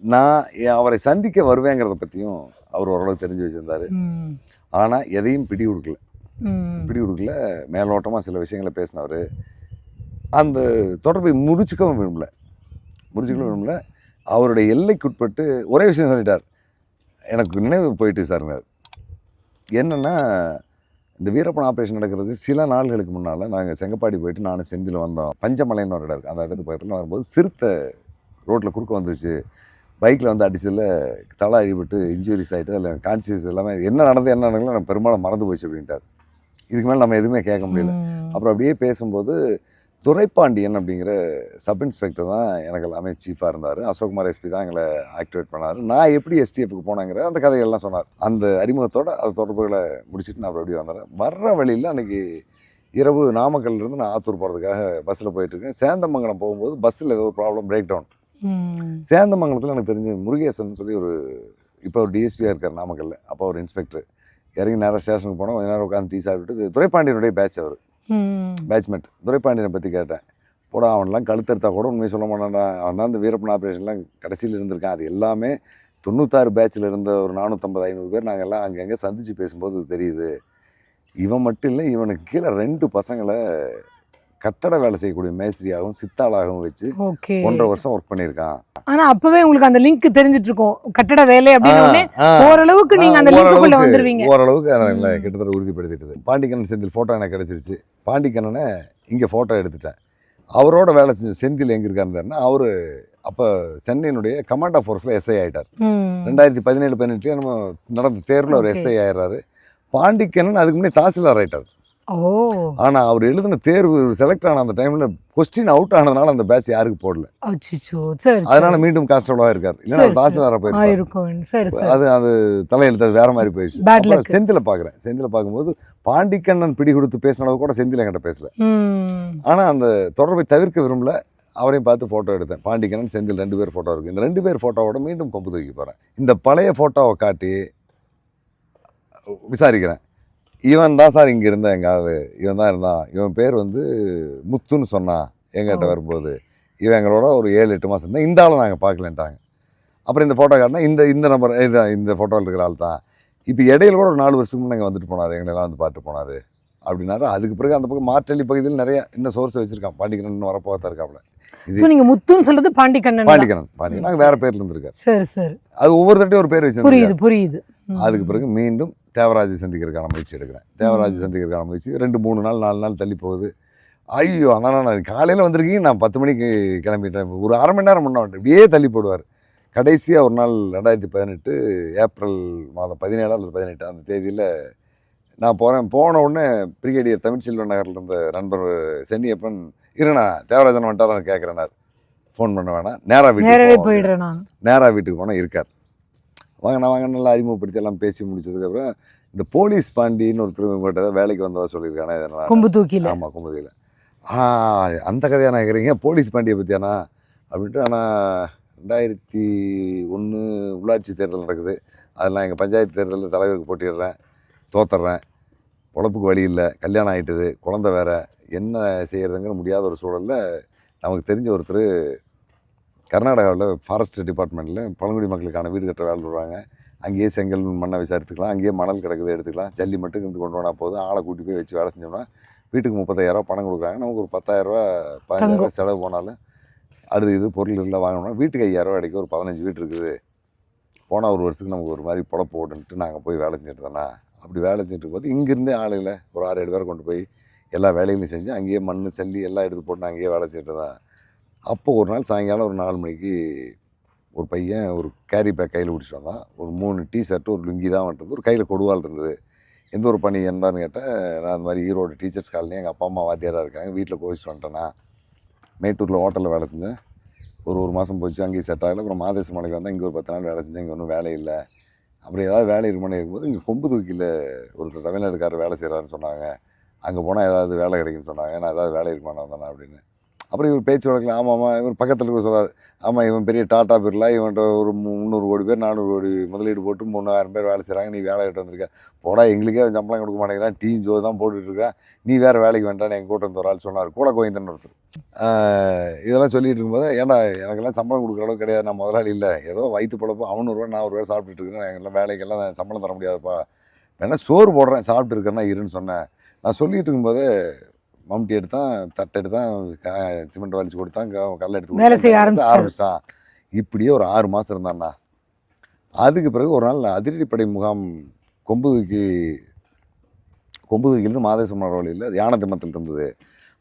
B: நான் அவரை சந்திக்க வருவேங்கிறத பற்றியும் அவர் ஓரளவுக்கு தெரிஞ்சு வச்சுருந்தார். ஆனால் எதையும் பிடி கொடுக்கல, மேலோட்டமாக சில விஷயங்களை பேசினவர். அந்த தொடர்பை முடிச்சுக்கவும் விரும்பல. அவருடைய எல்லைக்குட்பட்டு ஒரே விஷயம் சொல்லிட்டார், எனக்கு நினைவு போயிட்டு சார்னார். என்னென்னா, இந்த வீரப்பன் ஆப்ரேஷன் நடக்கிறதுக்கு சில நாள்களுக்கு முன்னால் நாங்கள் செங்கப்பாடி போயிட்டு நானும் செந்தில் வந்தோம். பஞ்சமலைன்னு ஒரு இடம் இருக்குது, அந்த இடத்துக்கு பக்கத்தில் வரும்போது சிறுத்தை ரோட்டில் குறுக்க வந்துச்சு. பைக்கில் வந்து அடிச்சதில் தலை அழிபட்டு இன்ஜுரிஸ் ஆகிட்டு அதில் கான்சியஸ் எல்லாமே என்ன நடந்தது எனக்கு பெரும்பாலும் மறந்து போச்சு அப்படின்ட்டார். இதுக்கு மேலே நம்ம எதுவுமே கேட்க முடியல. அப்புறம் அப்படியே பேசும்போது துரைப்பாண்டியன் அப்படிங்கிற சப் இன்ஸ்பெக்டர் தான் எனக்கு எல்லாமே சீஃபாக இருந்தார். அசோக்குமார் எஸ்பி தான் எங்களை ஆக்டிவேட் பண்ணார். நான் எப்படி எஸ்டிஎஃப்க்கு போனேங்கிற அந்த கதைகள்லாம் சொன்னார். அந்த அறிமுகத்தோடு அது தொடர்புகளை முடிச்சுட்டு நான் அப்புறம் அப்படியே வந்துடுறேன். வர்ற வழியில் அன்றைக்கி இரவு நாமக்கல்லேருந்து நான் ஆத்தூர் போகிறதுக்காக பஸ்ஸில் போயிட்டுருக்கேன். சேந்தமங்கலம் போகும்போது பஸ்ஸில் ஏதோ ஒரு ப்ராப்ளம், பிரேக் டவுன். சேந்தமங்கலத்தில் எனக்கு தெரிஞ்ச முருகேசன் சொல்லி இப்போ ஒரு டிஎஸ்பியாக இருக்கார் நாமக்கல்லில். அப்போ ஒரு இன்ஸ்பெக்டர் இறங்கி நேரம் ஸ்டேஷனுக்கு போனால் கொஞ்ச நேரம் உட்காந்து டீ சாப்பிட்டுட்டு துரைப்பாண்டியனுடைய பேட்ச் அவர் பேட்ச்மெண்ட். துரைப்பாண்டியனை பற்றி கேட்டேன். போட அவன்லாம் கழுத்தெடுத்தா கூட உண்மையை சொல்ல மாட்டான்டா, அவன் தான் இந்த வீரப்பன் ஆப்ரேஷன்லாம் கடைசியில் இருந்திருக்கான். அது எல்லாமே 96 பேட்சில் இருந்த ஒரு 450-500 பேர் நாங்கள் எல்லாம் அங்கங்கே சந்தித்து பேசும்போது தெரியுது. இவன் மட்டும் இல்லை, இவனுக்கு கீழே 2 பசங்களை கட்டட வேலை செய்யக்கூடிய மேஸ்திரியாகவும் சித்தாளாகவும் வச்சு 1.5 வருஷம் ஒர்க் பண்ணியிருக்கான்.
A: ஆனா அப்பவே உங்களுக்கு அந்த லிங்க் தெரிஞ்சிட்டு இருக்கும், கட்டட வேலை அப்படின்னு ஓரளவுக்கு நீங்க அந்த லிங்க்குள்ள வந்துருவீங்க.
B: ஓரளவுக்கு கிட்டத்தட்ட உறுதிப்படுத்திட்டது. பாண்டிக்கண்ணன் செந்தில் ஃபோட்டோ எனக்கு கிடைச்சிருச்சு. பாண்டிக்கண்ணனை இங்கே ஃபோட்டோ எடுத்துட்டேன். அவரோட வேலை செஞ்ச செந்தில் எங்கே இருக்காருன்னா அவர் அப்போ சென்னையினுடைய கமாண்டோ ஃபோர்ஸில் எஸ்ஐ ஆகிட்டார். 2017-18 நம்ம நடந்த தேர்வில் அவர் எஸ்ஐ ஆயிடுறாரு. பாண்டிக்கண்ணன் அதுக்கு முன்னாடி தாசில்தார் ஆகிட்டார். ஆனால் அவர் எழுதின தேர்வு செலக்ட் ஆன அந்த டைமில் கொஸ்டின் அவுட் ஆனதுனால அந்த பேட்ச் யாருக்கு போடல. அதனால மீண்டும் கான்ஸ்டபிளாக இருக்கார். இல்லைன்னா தாசில்தாராக போயிருக்காரு. அது தலையெழுத்து வேற மாதிரி போயிடுச்சு. செந்தில பார்க்குறேன். செந்தில பார்க்கும்போது பாண்டிக்கண்ணன் பிடி கொடுத்து பேசின அளவு கூட செந்தில் என்கிட்ட பேசல. ஆனால் அந்த தொடர்பை தவிர்க்க விரும்பல. அவரையும் பார்த்து ஃபோட்டோ எடுத்தேன். பாண்டிக்கண்ணன் செந்தில் 2 பேர் ஃபோட்டோ இருக்குது. இந்த 2 பேர் ஃபோட்டோவோட மீண்டும் கொம்பு தூக்கி போகிறேன். இந்த பழைய ஃபோட்டோவை காட்டி விசாரிக்கிறேன். இவன் தான் சார் இங்கே இருந்தான், எங்கள் ஆள் இவன் தான் இருந்தான். இவன் பேர் முத்துன்னு சொன்னான் எங்கிட்ட வரும்போது. இவன் எங்களோட ஒரு 7-8 மாதம் இருந்தால். இந்த ஆளை நாங்கள் பார்க்கலன்ட்டாங்க. அப்புறம் இந்த ஃபோட்டோ காட்டினா இந்த நம்பர் இதுதான், இந்த ஃபோட்டோவில் இருக்கிற ஆள் தான். இப்போ இடையில கூட ஒரு 4 வருஷத்துக்கு முன்னே இங்கே வந்துட்டு போனார், எங்களெல்லாம் வந்து பார்த்து போனார் அப்படின்னாரு. அதுக்கு பிறகு அந்த பக்கம் மாற்றளி பகுதியில் நிறைய இன்னும் சோர்ஸ் வச்சுருக்கான். பாண்டிக்கண்ணன் வரப்போதான் இருக்காப்புல.
A: நீங்க முத்துன்னு சொல்றது பாண்டிக்கண்ணன்
B: நாங்கள் வேற பேர்ல இருந்திருக்காரு.
A: சரி சரி.
B: அது ஒவ்வொரு தட்டையும் ஒரு பேர் வச்சு
A: புரியுது.
B: அதுக்கு பிறகு மீண்டும் தேவராஜை சந்திக்கிறதுக்கான முயற்சி எடுக்கிறேன். தேவராஜை சந்திக்கிறதுக்கான முயற்சி 2-3 நாள் 4 நாள் தள்ளி போகுது. ஐயோ அதனால் நான் காலையில் வந்திருக்கீங்க, நான் 10 மணிக்கு கிளம்பிட்டேன், ஒரு அரை மணி நேரம் முன்னாடி இப்படியே தள்ளி போடுவார். கடைசியாக ஒரு நாள் 2018 ஏப்ரல் மாதம் 17 அல்லது 18 அந்த தேதியில் நான் போன உடனே பிரிகேடியர் தமிழ்ச்செல்வன் நகரில் இருந்த நண்பர் சென்னியப்பன், இருண்ணா தேவராஜன் வந்துட்டாரான்னு கேட்குறேன்னார். ஃபோன் பண்ண வேணாம், நேராக வீட்டுக்கு போனால் இருக்கார். வாங்க நல்லா அறிமுகப்படுத்தி எல்லாம் பேசி முடிச்சதுக்கப்புறம் இந்த போலீஸ் பாண்டின்னு ஒருத்தர் உங்கள்கிட்ட ஏதாவது வேலைக்கு வந்ததாக சொல்லியிருக்கானே,
A: கொம்பு தூக்கியில்.
B: ஆமாம், கொம்பு தூக்கியில். அந்த கதையாக நான் கேட்குறீங்க, போலீஸ் பாண்டியை பற்றியானா அப்படின்ட்டு. ஆனால் 2001 உள்ளாட்சி தேர்தல் நடக்குது. அதெல்லாம் எங்கள் பஞ்சாயத்து தேர்தலில் தலைவருக்கு போட்டிடுறேன், தோத்துறேன். பொழப்புக்கு வழி இல்லை, கல்யாணம் ஆகிட்டுது, குழந்தை வேறு, என்ன செய்கிறதுங்கிற முடியாத ஒரு சூழலில் நமக்கு தெரிஞ்ச ஒருத்தர் கர்நாடகாவில் ஃபாரஸ்ட் டிபார்ட்மெண்ட்டில் பழங்குடி மக்களுக்கான வீடு கட்டுற வேலை விடுவாங்க. அங்கேயே செங்கல் மண்ணை விசாரித்துக்கலாம், அங்கேயே மணல் கிடக்குது எடுத்துக்கலாம், ஜல்லி மட்டும் இருந்து கொண்டு போனால் போதும். ஆளை கூட்டி போய் வச்சு வேலை செஞ்சோம்னா வீட்டுக்கு 30,000 பணம் கொடுக்குறாங்க. நமக்கு ஒரு 10,000 15,000 செலவு போனாலும் அடுத்து இது பொருள் இல்லை வாங்கணும்னா வீட்டுக்கு 5,000 கிடைக்கும். ஒரு 15 வீடு இருக்குது, போனால் ஒரு வருஷத்துக்கு நமக்கு ஒரு மாதிரி பொழப்பு ஓடுன்ட்டு நாங்கள் போய் வேலை செஞ்சுட்டு தானே. அப்படி வேலை செஞ்சுட்டு இருக்கும்போது இங்கேருந்தே ஆளுகளை ஒரு 6-7 பேரை கொண்டு போய் எல்லா வேலைகளையும் செஞ்சு அங்கேயே மண் சல்லி எல்லாம் எடுத்து போட்டு அங்கேயே வேலை செஞ்சுட்டு தான். அப்போ ஒரு நாள் சாயங்காலம் ஒரு 4 மணிக்கு ஒரு பையன் ஒரு கேரி பேக் கையில் பிடிச்சிட்டு வந்தான். ஒரு 3 டிஷர்ட்டு ஒரு லுங்கி தான் வந்துட்டு, ஒரு கையில் கொடுவால் இருந்தது. எந்த ஒரு பணி என்னன்னு கேட்டேன். நான் அந்த மாதிரி ஈரோடு டீச்சர்ஸ் காலனி, எங்கள் அப்பா அம்மா வாத்தியாராக இருக்காங்க, வீட்டில் கோச்சிட்டு வந்துட்டேன்னா. மேட்டூரில் ஹோட்டலில் வேலை செஞ்சேன். ஒரு மாதம் போச்சு, அங்கேயும் செட் ஆகலை. அப்புறம் மாதேச மலைக்கு வந்தால் இங்கே ஒரு 10 நாள் வேலை செஞ்சேன், இங்கே ஒன்றும் வேலை இல்லை. அப்புறம் ஏதாவது வேலை இருக்குமான்னு இருக்கும்போது இங்கே கொம்பு தூக்கியில் ஒருத்தர் தமிழ்நாடுக்காரர் வேலை செய்கிறாருன்னு சொன்னாங்க. அங்கே போனால் ஏதாவது வேலை கிடைக்குன்னு சொன்னாங்க. நான் ஏதாவது வேலை இருக்குமான்னு வந்தானே அப்படின்னு. அப்புறம் இவர் பேச்சு வழக்கில் ஆமாம்மா, இவர் பக்கத்தில் இருக்க சொல்கிறார், ஆமாம் இவன் பெரிய டாட்டா பிர்லா, இவன்ட்ட ஒரு 300 கோடி பேர் 400 கோடி முதலீடு போட்டு 3000 பேர் வேலை செய்கிறாங்க, நீ வேலை கிட்ட வந்திருக்க, போடா எங்களுக்கே சம்பளம் கொடுக்க மாட்டேங்கிறான், டீ ஜோ தான் போட்டுட்ருக்கேன், நீ வேறு வேலைக்கு வேண்டான்னு எங்கள் கூட்டம் வந்து ஒரு ஆள் சொன்னார், கூட கோயந்தன் ஒருத்தர். இதெல்லாம் சொல்லிட்டு இருக்கும்போது, ஏன்டா எனக்கெல்லாம் சம்பளம் கொடுக்குற அளவுக்கு கிடையாது, நான் முதலாளி இல்லை, ஏதோ வயிற்று பொழப்பு, அவனு ரூபா நான் ஒரு ரூபா சாப்பிட்டுட்டு இருக்கிறேன், எங்கெல்லாம் வேலைக்கெல்லாம் சம்பளம் தர முடியாதுப்பா, வேணா சோறு போடுறேன் சாப்பிட்டு இருக்கிறேன்னா இருன்னு சொன்னேன். நான் சொல்லிட்டு இருக்கும்போது மம்டி எடுத்தான், தட்டை எடுத்தான், சிமெண்ட் வலிச்சு கொடுத்தான், கல்லை எடுத்து
A: வேலை செய்ய ஆரம்பிச்சிட்டான்.
B: இப்படியே ஒரு 6 மாதம் இருந்தான்னா. அதுக்கு பிறகு ஒரு நாள் அதிரடிப்படை முகாம் கொம்பு தூக்கி கொம்புதுக்கிலேருந்து மாதேஸ்வரம் வழியில் யானை திம்மத்தில் இருந்தது.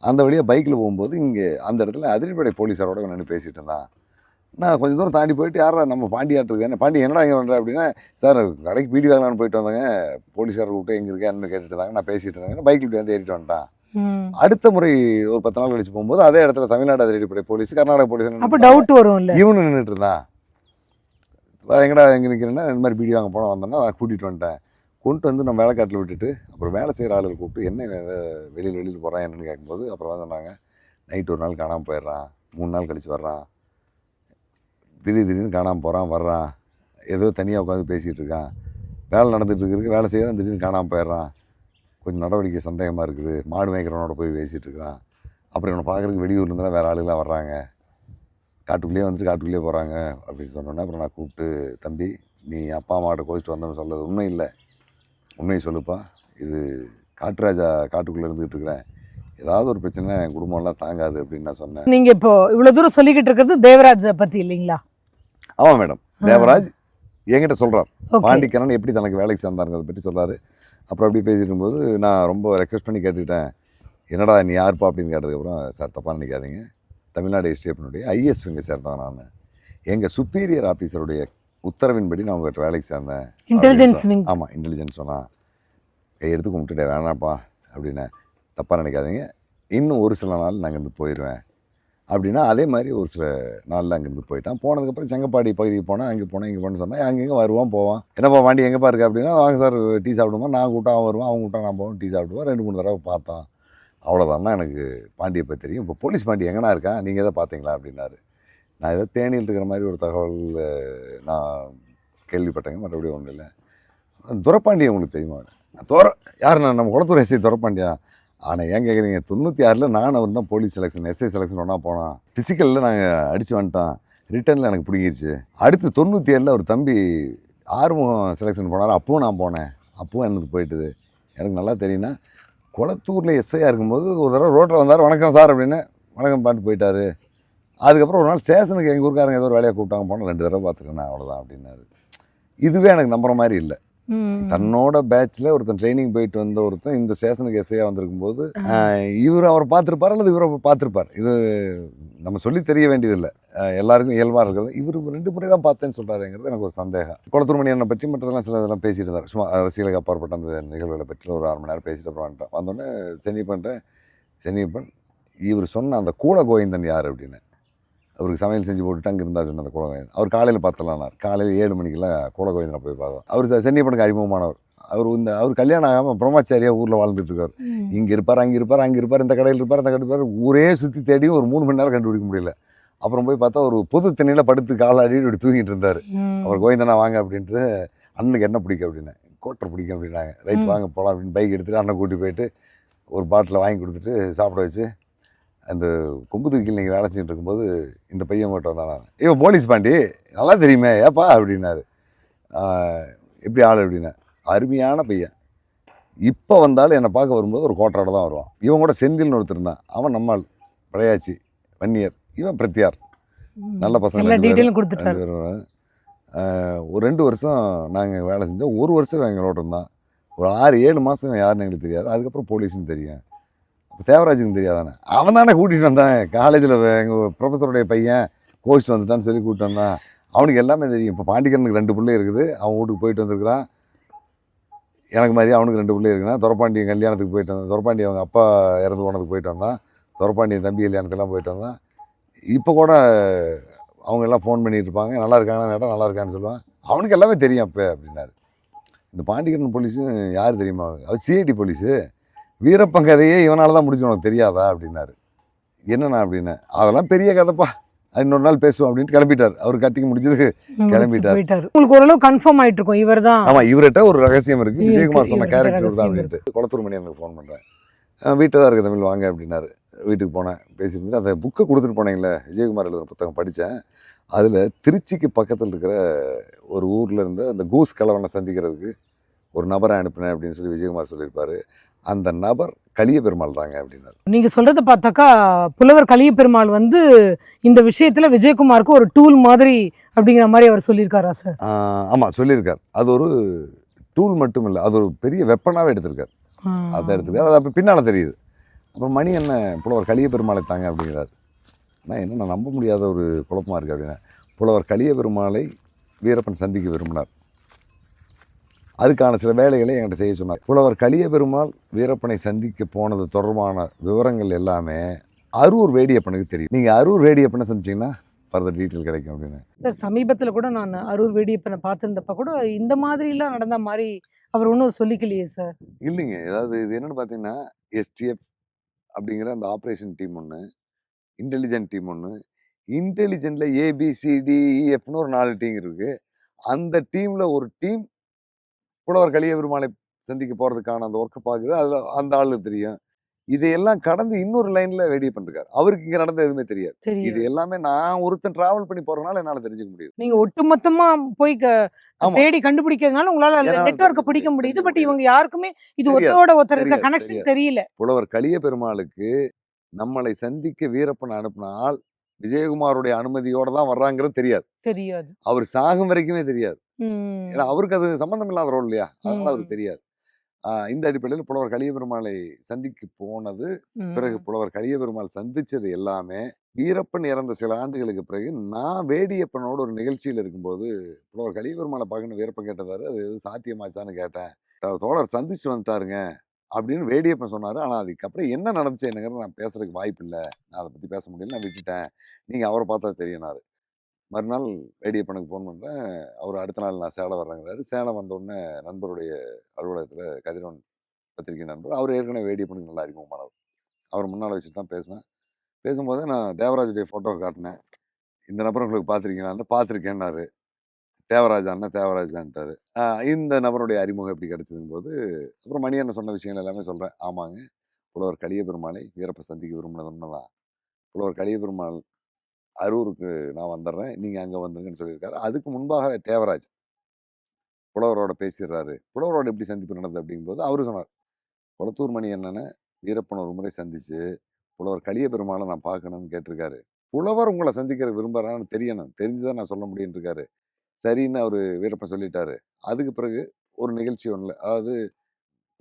B: அந்த வழியாக பைக்கில் போகும்போது இங்கே அந்த இடத்துல அதிரடிப்படை போலீஸாரோட நின்று பேசிகிட்டு இருந்தான். நான் கொஞ்சம் தூரம் தாண்டி போயிட்டு யாரா நம்ம பாண்டியாட்டிருக்கேன், பாண்டி என்னடா இங்கே பண்ணுறேன் அப்படின்னா, சார் கடைக்கு பீடி வாங்கலான்னு போயிட்டு வந்தாங்க, போலீஸார் கூப்பிட்டு எங்கே இருக்கேன்னு கேட்டுட்டு இருந்தாங்க, நான் பேசிகிட்டு இருந்தாங்க, பைக்கில் இப்படி வந்து ஏறிட்டு வந்துட்டான். அடுத்த முறை ஒரு 10 நாள் கழிச்சு போகும்போது அதே இடத்துல தமிழ்நாடு அதிரடிப்படை போலீஸ், கர்நாடக போலீஸ்
A: அப்போ டவுட் வரும்ல,
B: இவனு நின்றுட்டு இருந்தான். எங்கடா எங்கே நிற்கிறேன்னா இந்த மாதிரி பீடி வாங்க போனால் வந்தேன்னா கூட்டிகிட்டு வந்துட்டேன். கொண்டு வந்து நம்ம வேலைக்காட்டில் விட்டுட்டு அப்புறம் வேலை செய்கிற ஆளுகள் கூப்பிட்டு என்ன வெளியில் போகிறான் என்னன்னு கேட்கும்போது அப்புறம் தான் சொன்னாங்க, நைட்டு ஒரு நாள் காணாமல் போயிடுறான், 3 நாள் கழிச்சு வர்றான், திடீர்னு காணாமல் போகிறான் வர்றான், ஏதோ தனியாக உட்காந்து பேசிகிட்டு இருக்கான், வேலை நடந்துகிட்டு இருக்கு, வேலை செய்யறான், திடீர்னு காணாமல் போயிடுறான், கொஞ்சம் நடவடிக்கை சந்தேகமாக இருக்குது, மாடு மேய்க்கிறவனோட போய் பேசிகிட்டு இருக்கிறான், அப்புறம் இவனை பார்க்குறதுக்கு வெளியூர்ல இருந்தாலும் வேறு ஆளுகளாக வர்றாங்க, காட்டுக்குள்ளேயே வந்துட்டு காட்டுக்குள்ளேயே போகிறாங்க அப்படின்னு சொன்னோன்னே அப்புறம் நான் கூப்பிட்டு, தம்பி நீ அப்பா அம்மாட்ட கோச்சிட்டு வந்தோன்னு சொல்கிறது உண்மை இல்லை, உண்மையை சொல்லுப்பா, இது காட்டுராஜா காட்டுக்குள்ளே இருந்துகிட்டு இருக்கிறேன், ஏதாவது ஒரு பிரச்சனை என் குடும்பம்லாம் தாங்காது அப்படின்னு நான் சொன்னேன்.
A: நீங்கள் இப்போ இவ்வளோ தூரம் சொல்லிக்கிட்டு இருக்கிறது தேவராஜை பற்றி இல்லைங்களா?
B: ஆமாம் மேடம், தேவராஜ் என்கிட்ட சொல்கிறார் பாண்டிக்கரன் எப்படி தனக்கு வேலைக்கு சேர்ந்தாருங்கிறத பற்றி சொல்கிறாரு. அப்புறம் அப்படி பேசிட்டு இருக்கும்போது நான் ரொம்ப ரெக்வஸ்ட் பண்ணி கேட்டுக்கிட்டேன், என்னடா நீ யாருப்பா அப்படின்னு கேட்டதுக்கப்புறம், சார் தப்பாக நினைக்காதீங்க, தமிழ்நாடு எஸ்டிஎஃப்னுடைய ஐஎஸ் விங்கை சேர்ந்தேன் நான், எங்கள் சுப்பீரியர் ஆஃபீஸருடைய உத்தரவின்படி நான் உங்கள்கிட்ட வேலைக்கு சேர்ந்தேன்.
A: Intelligence wing.
B: ஆமாம், இன்டெலிஜென்ஸ் சொன்னால் கையெடுத்து கும்பிட்டுட்டேன், வேணாப்பா அப்படின்னு, தப்பாக நினைக்காதீங்க, இன்னும் ஒரு சில நாள் நான் இங்கேருந்து போயிடுவேன் அப்படின்னா, அதே மாதிரி ஒரு சில நாளில் அங்கேருந்து போயிட்டான். போனதுக்கப்புறம் செங்கப்பாடி பகுதிக்கு போனால் அங்கே போனேன் இங்கே போனேன்னு சொன்னால் அங்கங்கே வருவான் போவான். என்னப்பா வண்டி எங்கேப்பா இருக்குது அப்படின்னா, வாங்க சார் டீ சாப்பிடுவோம், நான் கூப்பிட்டா அவன் வருவான், அவங்க கூப்பிட்டா நான் போவோம், டீ சாப்பிடுவோம், 2-3 தடவை பார்த்தான், அவ்வளோதான் எனக்கு பாண்டியை பற்றி தெரியும். இப்போ போலீஸ் பாண்டி எங்கேனா இருக்கான், நீங்கள் எதை பார்த்தீங்களா அப்படின்னாரு. நான் ஏதோ தேனியில் இருக்கிற மாதிரி ஒரு தகவல் நான் கேள்விப்பட்டேங்க, மற்றபடி ஒன்றும் இல்லை. துரப்பாண்டியை உங்களுக்கு தெரியுமா? யார் நான் நம்ம குளத்தூர் எஸ்ஐ துரப்பாண்டியா? ஆனால் ஏன் கேட்குறீங்க, 96ல் நான் அவர் தான் போலீஸ் செலெக்ஷன் எஸ்ஐ செலெக்ஷன் ஒன்றா போனோம், ஃபிசிக்கலில் நாங்கள் அடித்து வந்துட்டோம், ரிட்டர்னில் எனக்கு பிடிங்கிருச்சு. அடுத்து 97ல் ஒரு தம்பி ஆறுமுகம் செலெக்ஷன் போனார், அப்பவும் நான் போனேன், அப்பவும் எனக்கு போயிட்டுது. எனக்கு நல்லா தெரியும்னா, குளத்தூரில் எஸ்ஐயாக இருக்கும்போது ஒரு தடவை ரோட்டில் வந்தார், வணக்கம் சார் அப்படின்னு வணக்கம் பாட்டு போயிட்டார். அதுக்கப்புறம் ஒரு நாள் ஸ்டேஷனுக்கு எங்கள் ஊருக்காரங்க ஏதோ ஒரு வேலையை கூப்பிட்டாங்க, போனால் 2 தடவை பார்த்துருக்கேன், அவ்வளோதான் அப்படின்னாரு. இதுவே எனக்கு நம்புற மாதிரி இல்லை. தன்னோட பேட்சில் ஒருத்தன் ட்ரைனிங் போயிட்டு வந்த ஒருத்தன் இந்த ஸ்டேஷனுக்கு எஸ்ஐயாக வந்திருக்கும் போது இவர் அவரை பார்த்துருப்பார் அல்லது இவரை பார்த்துருப்பார், இது நம்ம சொல்லி தெரிய வேண்டியதில்லை, எல்லாருக்கும் இயல்பாக இருக்கிறது. இவர் 2 முறை தான் பார்த்தேன்னு சொல்கிறாருங்கிறது எனக்கு ஒரு சந்தேகம். குளத்தூர் மணி என்னை பற்றி மற்றதெல்லாம் சில இதெல்லாம் பேசிட்டு இருந்தார், சும்மா அரசியலுக்கு அப்பாற்பட்ட அந்த நிகழ்வுகளை பற்றி ஒரு 1/2 மணி நேரம் பேசிட்டு அப்புறம் வந்துட்டேன். வந்தோடனே சென்னியப்பன் இவர் சொன்ன அந்த கூல கோவிந்தன் யார் அப்படின்னு, அவருக்கு சமையல் செஞ்சு போட்டுட்டு அங்கே இருந்தால் சொன்ன அந்த கூலகோவிந்தன், அவர் காலையில் பார்த்தலான்னார், காலையில் 7 மணிக்கெல்லாம் கூலகோவிந்தனை போய் பார்த்தோம். அவர் சென்னியப்பனுக்கு அறிமுகமானவர், அவர் கல்யாணம் ஆகாமல் பிரம்மச்சாரியாக ஊரில் வாழ்ந்துட்டு இருக்கார், இங்கே இருப்பார் அங்கே இருப்பார் அங்கே இருப்பார், இந்த கடையில் இருப்பார் அந்த கடையில் இருப்பார், ஊரே சுற்றி தேடி ஒரு 3 மணி நேரம் கண்டுபிடிக்க முடியல. அப்புறம் போய் பார்த்தா ஒரு பொது தண்ணியில் படுத்து காலாடி இப்படி தூங்கிட்டு இருந்தார். அவர் கோவிந்தனா வாங்க அப்படின்ட்டு, அண்ணனுக்கு என்ன பிடிக்கும் அப்படின்னு, கோட்டை பிடிக்கும் அப்படின்னாங்க, ரைட் வாங்க போகலாம் அப்படின்னு பைக் எடுத்துகிட்டு அண்ணன் கூட்டி போயிட்டு ஒரு பாட்டில் வாங்கி கொடுத்துட்டு சாப்பிட வச்சு, அந்த கொம்பு தூக்கில் நீங்கள் வேலை செஞ்சுட்டு இருக்கும்போது இந்த பையன் மட்டும் வந்தான், நான் இவன் போலீஸ் பாண்டி நல்லா தெரியுமே ஏப்பா அப்படின்னாரு. எப்படி ஆள் அப்படின்னா, அருமையான பையன், இப்போ வந்தாலும் என்னை பார்க்க வரும்போது ஒரு கோட்டரோட தான் வருவான். இவன் கூட செந்தில்னு ஒருத்தர் இருந்தான், அவன் நம்மால் பழையாச்சி வன்னியர், இவன் பிரத்தியார், நல்ல பசங்க. ஒரு 2 வருஷம் நாங்கள் வேலை செஞ்சோம், 1 வருஷம் எங்களோட இருந்தான், ஒரு 6-7 மாதம் யாருன்னு எங்களுக்கு தெரியாது, அதுக்கப்புறம் போலீஸ்னு தெரியும். தேவராஜுக்கு தெரியாதானே, அவன் தானே கூட்டிகிட்டு வந்தான், காலேஜில் எங்கள் ப்ரொஃபஸருடைய பையன் கோச்சிட்டு வந்துட்டான்னு சொல்லி கூப்பிட்டு வந்தான், அவனுக்கு எல்லாமே தெரியும். இப்போ பாண்டிக்கரனுக்கு 2 பிள்ளை இருக்குது, அவன் வீட்டுக்கு போயிட்டு வந்துருக்கிறான், எனக்கு மாதிரி அவனுக்கு 2 பிள்ளை இருக்குன்னா, துரப்பாண்டி கல்யாணத்துக்கு போயிட்டு வந்தான், துரப்பாண்டி அவங்க அப்பா இறந்து போனதுக்கு போயிட்டு வந்தான், துரப்பாண்டி தம்பி கல்யாணத்துக்கெல்லாம் போயிட்டு வந்தான். இப்போ கூட அவங்க எல்லாம் ஃபோன் பண்ணிகிட்டு இருப்பாங்க, நல்லா இருக்காங்க கேட்டால் நல்லா இருக்கான்னு சொல்லுவான், அவனுக்கு எல்லாமே தெரியும் அப்போ அப்படின்னாரு. இந்த பாண்டிக்கரன் போலீஸும் யார் தெரியுமா, அவர் சிஐடி போலீஸு, வீரப்பன் கதையே இவனால தான் முடிச்சு, உனக்கு தெரியாதா அப்படின்னாரு. என்னண்ணா அப்படின்னு, அதெல்லாம் பெரிய கதைப்பா, அது இன்னொரு நாள் பேசுவோம் அப்படின்ட்டு கிளம்பிட்டார். அவர் கட்டிக்கு முடிச்சதுக்கு கிளம்பிட்டார்.
A: உங்களுக்கு ஓரளவு கன்ஃபார்ம் ஆயிட்டு இருக்கும் இவர் தான்.
B: ஆமாம், இவர்கிட்ட ஒரு ரகசியம் இருக்குது, விஜயகுமார் சொன்ன கேரக்டர் தான் அப்படின்ட்டு. குளத்தூர் மணி எனக்கு ஃபோன் பண்ணுறேன், வீட்டில் தான் இருக்க தமிழ் வாங்க அப்படின்னாரு. வீட்டுக்கு போனேன், பேசியிருந்தேன். அந்த புக்கை கொடுத்துட்டு போனீங்களே விஜயகுமார் எழுதுன புத்தகம் படித்தேன். அதில் திருச்சிக்கு பக்கத்தில் இருக்கிற ஒரு ஊரில் இருந்து அந்த கூஸ் கிழவனை சந்திக்கிறதுக்கு ஒரு நபரை அனுப்பினேன் அப்படின்னு சொல்லி விஜயகுமார் சொல்லியிருப்பார். அந்த நபர் கலிய பெருமாள் தாங்க அப்படின்னாரு.
A: நீங்கள் சொல்கிறத பார்த்தாக்கா புலவர் கலிய பெருமாள் வந்து இந்த விஷயத்தில் விஜயகுமாருக்கு ஒரு டூல் மாதிரி அப்படிங்கிற மாதிரி அவர் சொல்லியிருக்காரா சார்?
B: ஆமாம் சொல்லியிருக்கார். அது ஒரு டூல் மட்டும் இல்லை, அது ஒரு பெரிய வெப்பனாகவே எடுத்திருக்கார். அதை எடுத்துக்காரு. அது அப்போ பின்னால் தெரியுது. அப்புறம் மணி என்ன புலவர் கலிய பெருமாளை தாங்க அப்படிங்கிறாரு. நான் என்ன நான் நம்ப முடியாத ஒரு குழப்பமாக இருக்குது அப்படின்னா, புலவர் கலிய பெருமாளை வீரப்பன் சந்திக்க விரும்பினார். அதுக்கான சில வேலைகளை என்கிட்ட செய்ய சொன்னார். புலவர் கலிய பெருமாள் வீரப்பனை சந்திக்க போனது தொடர்பான விவரங்கள் எல்லாமே அரூர் வேடியப்பனுக்கு தெரியும். நீங்கள் அரூர் வேடியப்பனை சந்திச்சிங்கன்னா ஃபர்தர் டீட்டெயில் கிடைக்கும் அப்படின்னு.
A: சார் சமீபத்தில் கூட நான் அரூர் வேடியப்பனை பார்த்துருந்தப்ப கூட இந்த மாதிரிலாம் நடந்த மாதிரி அவர் ஒன்றும் சொல்லிக்கலையே சார்.
B: இல்லைங்க, ஏதாவது இது என்னென்னு பார்த்தீங்கன்னா, எஸ்டிஎஃப் அப்படிங்கிற அந்த ஆப்ரேஷன் டீம் ஒன்று, இன்டெலிஜென்ட் டீம் ஒன்று, இன்டெலிஜென்ட்டில் ஏபிசிடிஇஎஃப்னு ஒரு 4 டீம் இருக்குது. அந்த டீமில் ஒரு டீம் புலவர் கலிய பெருமாளை சந்திக்க போகிறதுக்கான அந்த ஒர்க்கை பார்க்குது. அதில் அந்த ஆளுக்கு தெரியும். இதையெல்லாம் கடந்து இன்னொரு லைனில் வேடியப்பன் இருக்கார். அவருக்கு இங்கே நடந்த எதுவுமே தெரியாது. இது எல்லாமே நான் ஒருத்தன் டிராவல் பண்ணி போகிறதுனால என்னால் தெரிஞ்சுக்க முடியுது.
A: நீங்கள் ஒட்டுமொத்தமாக போய் தேடி கண்டுபிடிக்கிறதுனால உங்களால் அந்த நெட்வொர்க்கை பிடிக்க முடியுது. பட் இவங்க யாருக்குமே இது ஒருத்தரோட ஒருத்தர் இருக்க கனெக்ஷன் தெரியல.
B: புலவர் கலிய பெருமாளுக்கு நம்மளை சந்திக்க வீரப்பன் அனுப்பினால் விஜயகுமாருடைய அனுமதியோட தான் வர்றாங்கிறது தெரியாது. அவர் சாகும் வரைக்குமே தெரியாது. ஏன்னா அவருக்கு அது சம்பந்தம் இல்லாத ரோல் இல்லையா, அதனால அவருக்கு தெரியாது. இந்த அடிப்படையில் புலவர் கலிய பெருமாளை சந்திக்க போனது, பிறகு புலவர் கலிய பெருமாள் சந்திச்சது எல்லாமே வீரப்பன் இறந்த சில ஆண்டுகளுக்கு பிறகு நான் வேடியப்பனோட ஒரு நிகழ்ச்சியில் இருக்கும்போது புலவர் கலிய பெருமாளை பார்க்கணும் வீரப்பன் கேட்டதாரு. அது எது சாத்தியமாச்சான்னு கேட்டேன். தோழர் சந்திச்சு வந்துட்டாருங்க அப்படின்னு வேடியப்பன் சொன்னாரு. ஆனால் அதுக்கப்புறம் என்ன நடந்துச்சு என்னங்கிறது நான் பேசுறதுக்கு வாய்ப்பு இல்லை, நான் அதை பற்றி பேச முடியல, நான் விட்டுட்டேன், நீங்கள் அவரை பார்த்தா தெரியும்னாரு. மறுநாள் வேடியப்பனுக்கு ஃபோன் பண்ணுறேன். அவர் அடுத்த நாள் நான் சேலம் வர்றேங்கிறாரு. சேலம் வந்தோடனே நண்பருடைய அலுவலகத்தில் கதிரவன் பத்திரிகை நண்பர், அவர் ஏற்கனவே வேடியப்பனுக்கு நல்லா அறிமுகமானவர். அவர் முன்னால் வச்சுட்டு தான் பேசினேன். பேசும்போது நான் தேவராஜுடைய ஃபோட்டோவை காட்டினேன். இந்த நபர் உங்களுக்கு பார்த்துருக்கீங்களா? பார்த்துருக்கேன்னாரு. தேவராஜ் அண்ணன் தேவராஜான்ட்டாரு. இந்த நபருடைய அறிமுகம் எப்படி கிடைச்சதுங்கும் போது அப்புறம் மணி அண்ணன் சொன்ன விஷயங்கள் எல்லாமே சொல்கிறேன். ஆமாங்க, புலவர் கலிய பெருமாளை வீரப்ப சந்திக்க விரும்பினது உண்மைதான். புலவர் கலிய பெருமாள் அரூருக்கு நான் வந்துடுறேன், நீங்கள் அங்கே வந்துருங்கன்னு சொல்லியிருக்காரு. அதுக்கு முன்பாக தேவராஜ் புலவரோட பேசிடுறாரு. புலவரோட எப்படி சந்திப்பு நடந்தது அப்படிங்கும்போது அவரு சொன்னார், குளத்தூர் மணி அண்ணனை வீரப்பன் ஒரு முறை சந்திச்சு புலவர் கலிய பெருமாளை நான் பார்க்கணும்னு கேட்டிருக்காரு. புலவர் உங்களை சந்திக்கிற விரும்புறான்னு தெரியணும், தெரிஞ்சுதான் நான் சொல்ல முடியும்னு இருக்காரு. சரின்னு அவர் வீரப்பன் சொல்லிட்டாரு. அதுக்கு பிறகு ஒரு நிகழ்ச்சி ஒன்றில், அதாவது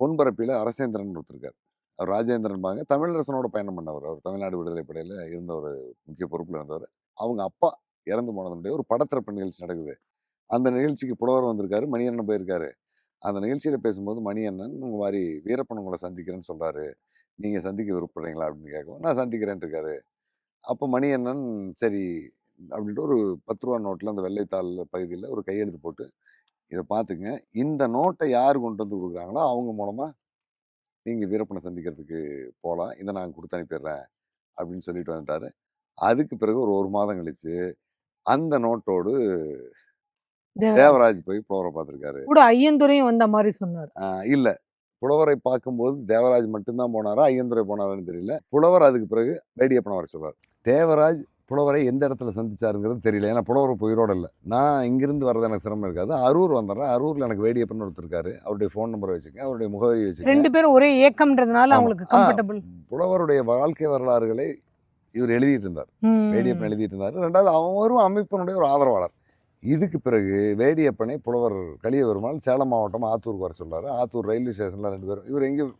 B: பொன்பரப்பில் அரசேந்திரன் ஒருத்தருக்கார். அவர் ராஜேந்திரன்பாங்க, தமிழரசனோட பயணம் பண்ணவர். அவர் தமிழ்நாடு விடுதலை படையில் இருந்த ஒரு முக்கிய பொறுப்பில் இருந்தவர். அவங்க அப்பா இறந்து போனதுடைய ஒரு படத்திறப்பு நிகழ்ச்சி நடக்குது. அந்த நிகழ்ச்சிக்கு புலவர் வந்திருக்காரு, மணியண்ணன் போயிருக்காரு. அந்த நிகழ்ச்சியில் பேசும்போது மணியண்ணன் உங்கள் மாதிரி வீரப்பன் உங்களை சந்திக்கிறேன்னு சொல்கிறாரு, நீங்கள் சந்திக்க விருப்பப்படுறீங்களா அப்படின்னு கேட்கவும் நான் சந்திக்கிறேன்ட்டு இருக்காரு. அப்போ மணியண்ணன் சரி அப்படின்ட்டு ஒரு 10 ரூபா நோட்டில் அந்த வெள்ளைத்தாள் பகுதியில் ஒரு கையெழுத்து போட்டு, இதை பார்த்துங்க, இந்த நோட்டை யார் கொண்டு வந்து கொடுக்குறாங்களோ அவங்க மூலமாக நீங்கள் வீரப்பனை சந்திக்கிறதுக்கு போகலாம், இதை நான் கொடுத்து அனுப்பிடுறேன் அப்படின்னு சொல்லிட்டு வந்துட்டாரு. அதுக்கு பிறகு ஒரு மாதம் கழிச்சு அந்த நோட்டோடு தேவராஜ் போய் புலவரை பார்த்துருக்காரு.
A: கூட ஐயந்துரையும் வந்த மாதிரி சொன்னார்.
B: இல்லை, புலவரை பார்க்கும்போது தேவராஜ் மட்டும்தான் போனாரா, ஐயந்துரை போனாரான்னு தெரியல. புலவர் அதுக்கு பிறகு வேடியப்பனை வர சொல்றார். தேவராஜ் புலவரை எந்த இடத்துல சந்திச்சாருங்கிறது தெரியல, ஏன்னா புலவர் உயிரோட இல்லை. நான் இங்கிருந்து வர்றது எனக்கு சிரமம் இருக்காது, அரூர் வந்துடுறேன். அரூரில் எனக்கு வேடியப்பன் ஒருத்தர் இருக்காரு, அவருடைய ஃபோன் நம்பரை வச்சுக்கேன், அவருடைய முகவரி வச்சுக்கேன்.
A: 2 பேரும் ஒரே ஏக்கம்ன்றதுனால அவங்களுக்கு கம்ஃபர்டபுள்.
B: புலவருடைய வாழ்க்கை வரலாறுகளை இவர் எழுதிட்டு இருந்தார், வேடியப்பன் எழுதிட்டு இருந்தார். ரெண்டாவது அவரும் அமைப்பினுடைய ஒரு ஆதரவாளர். இதுக்கு பிறகு வேடியப்பனை புலவர் கலிய பெருமாள் சேலம் மாவட்டம் ஆத்தூருக்கு வர சொல்கிறார். ஆத்தூர் ரயில்வே ஸ்டேஷனில் 2 பேரும், இவர் எங்கேயும்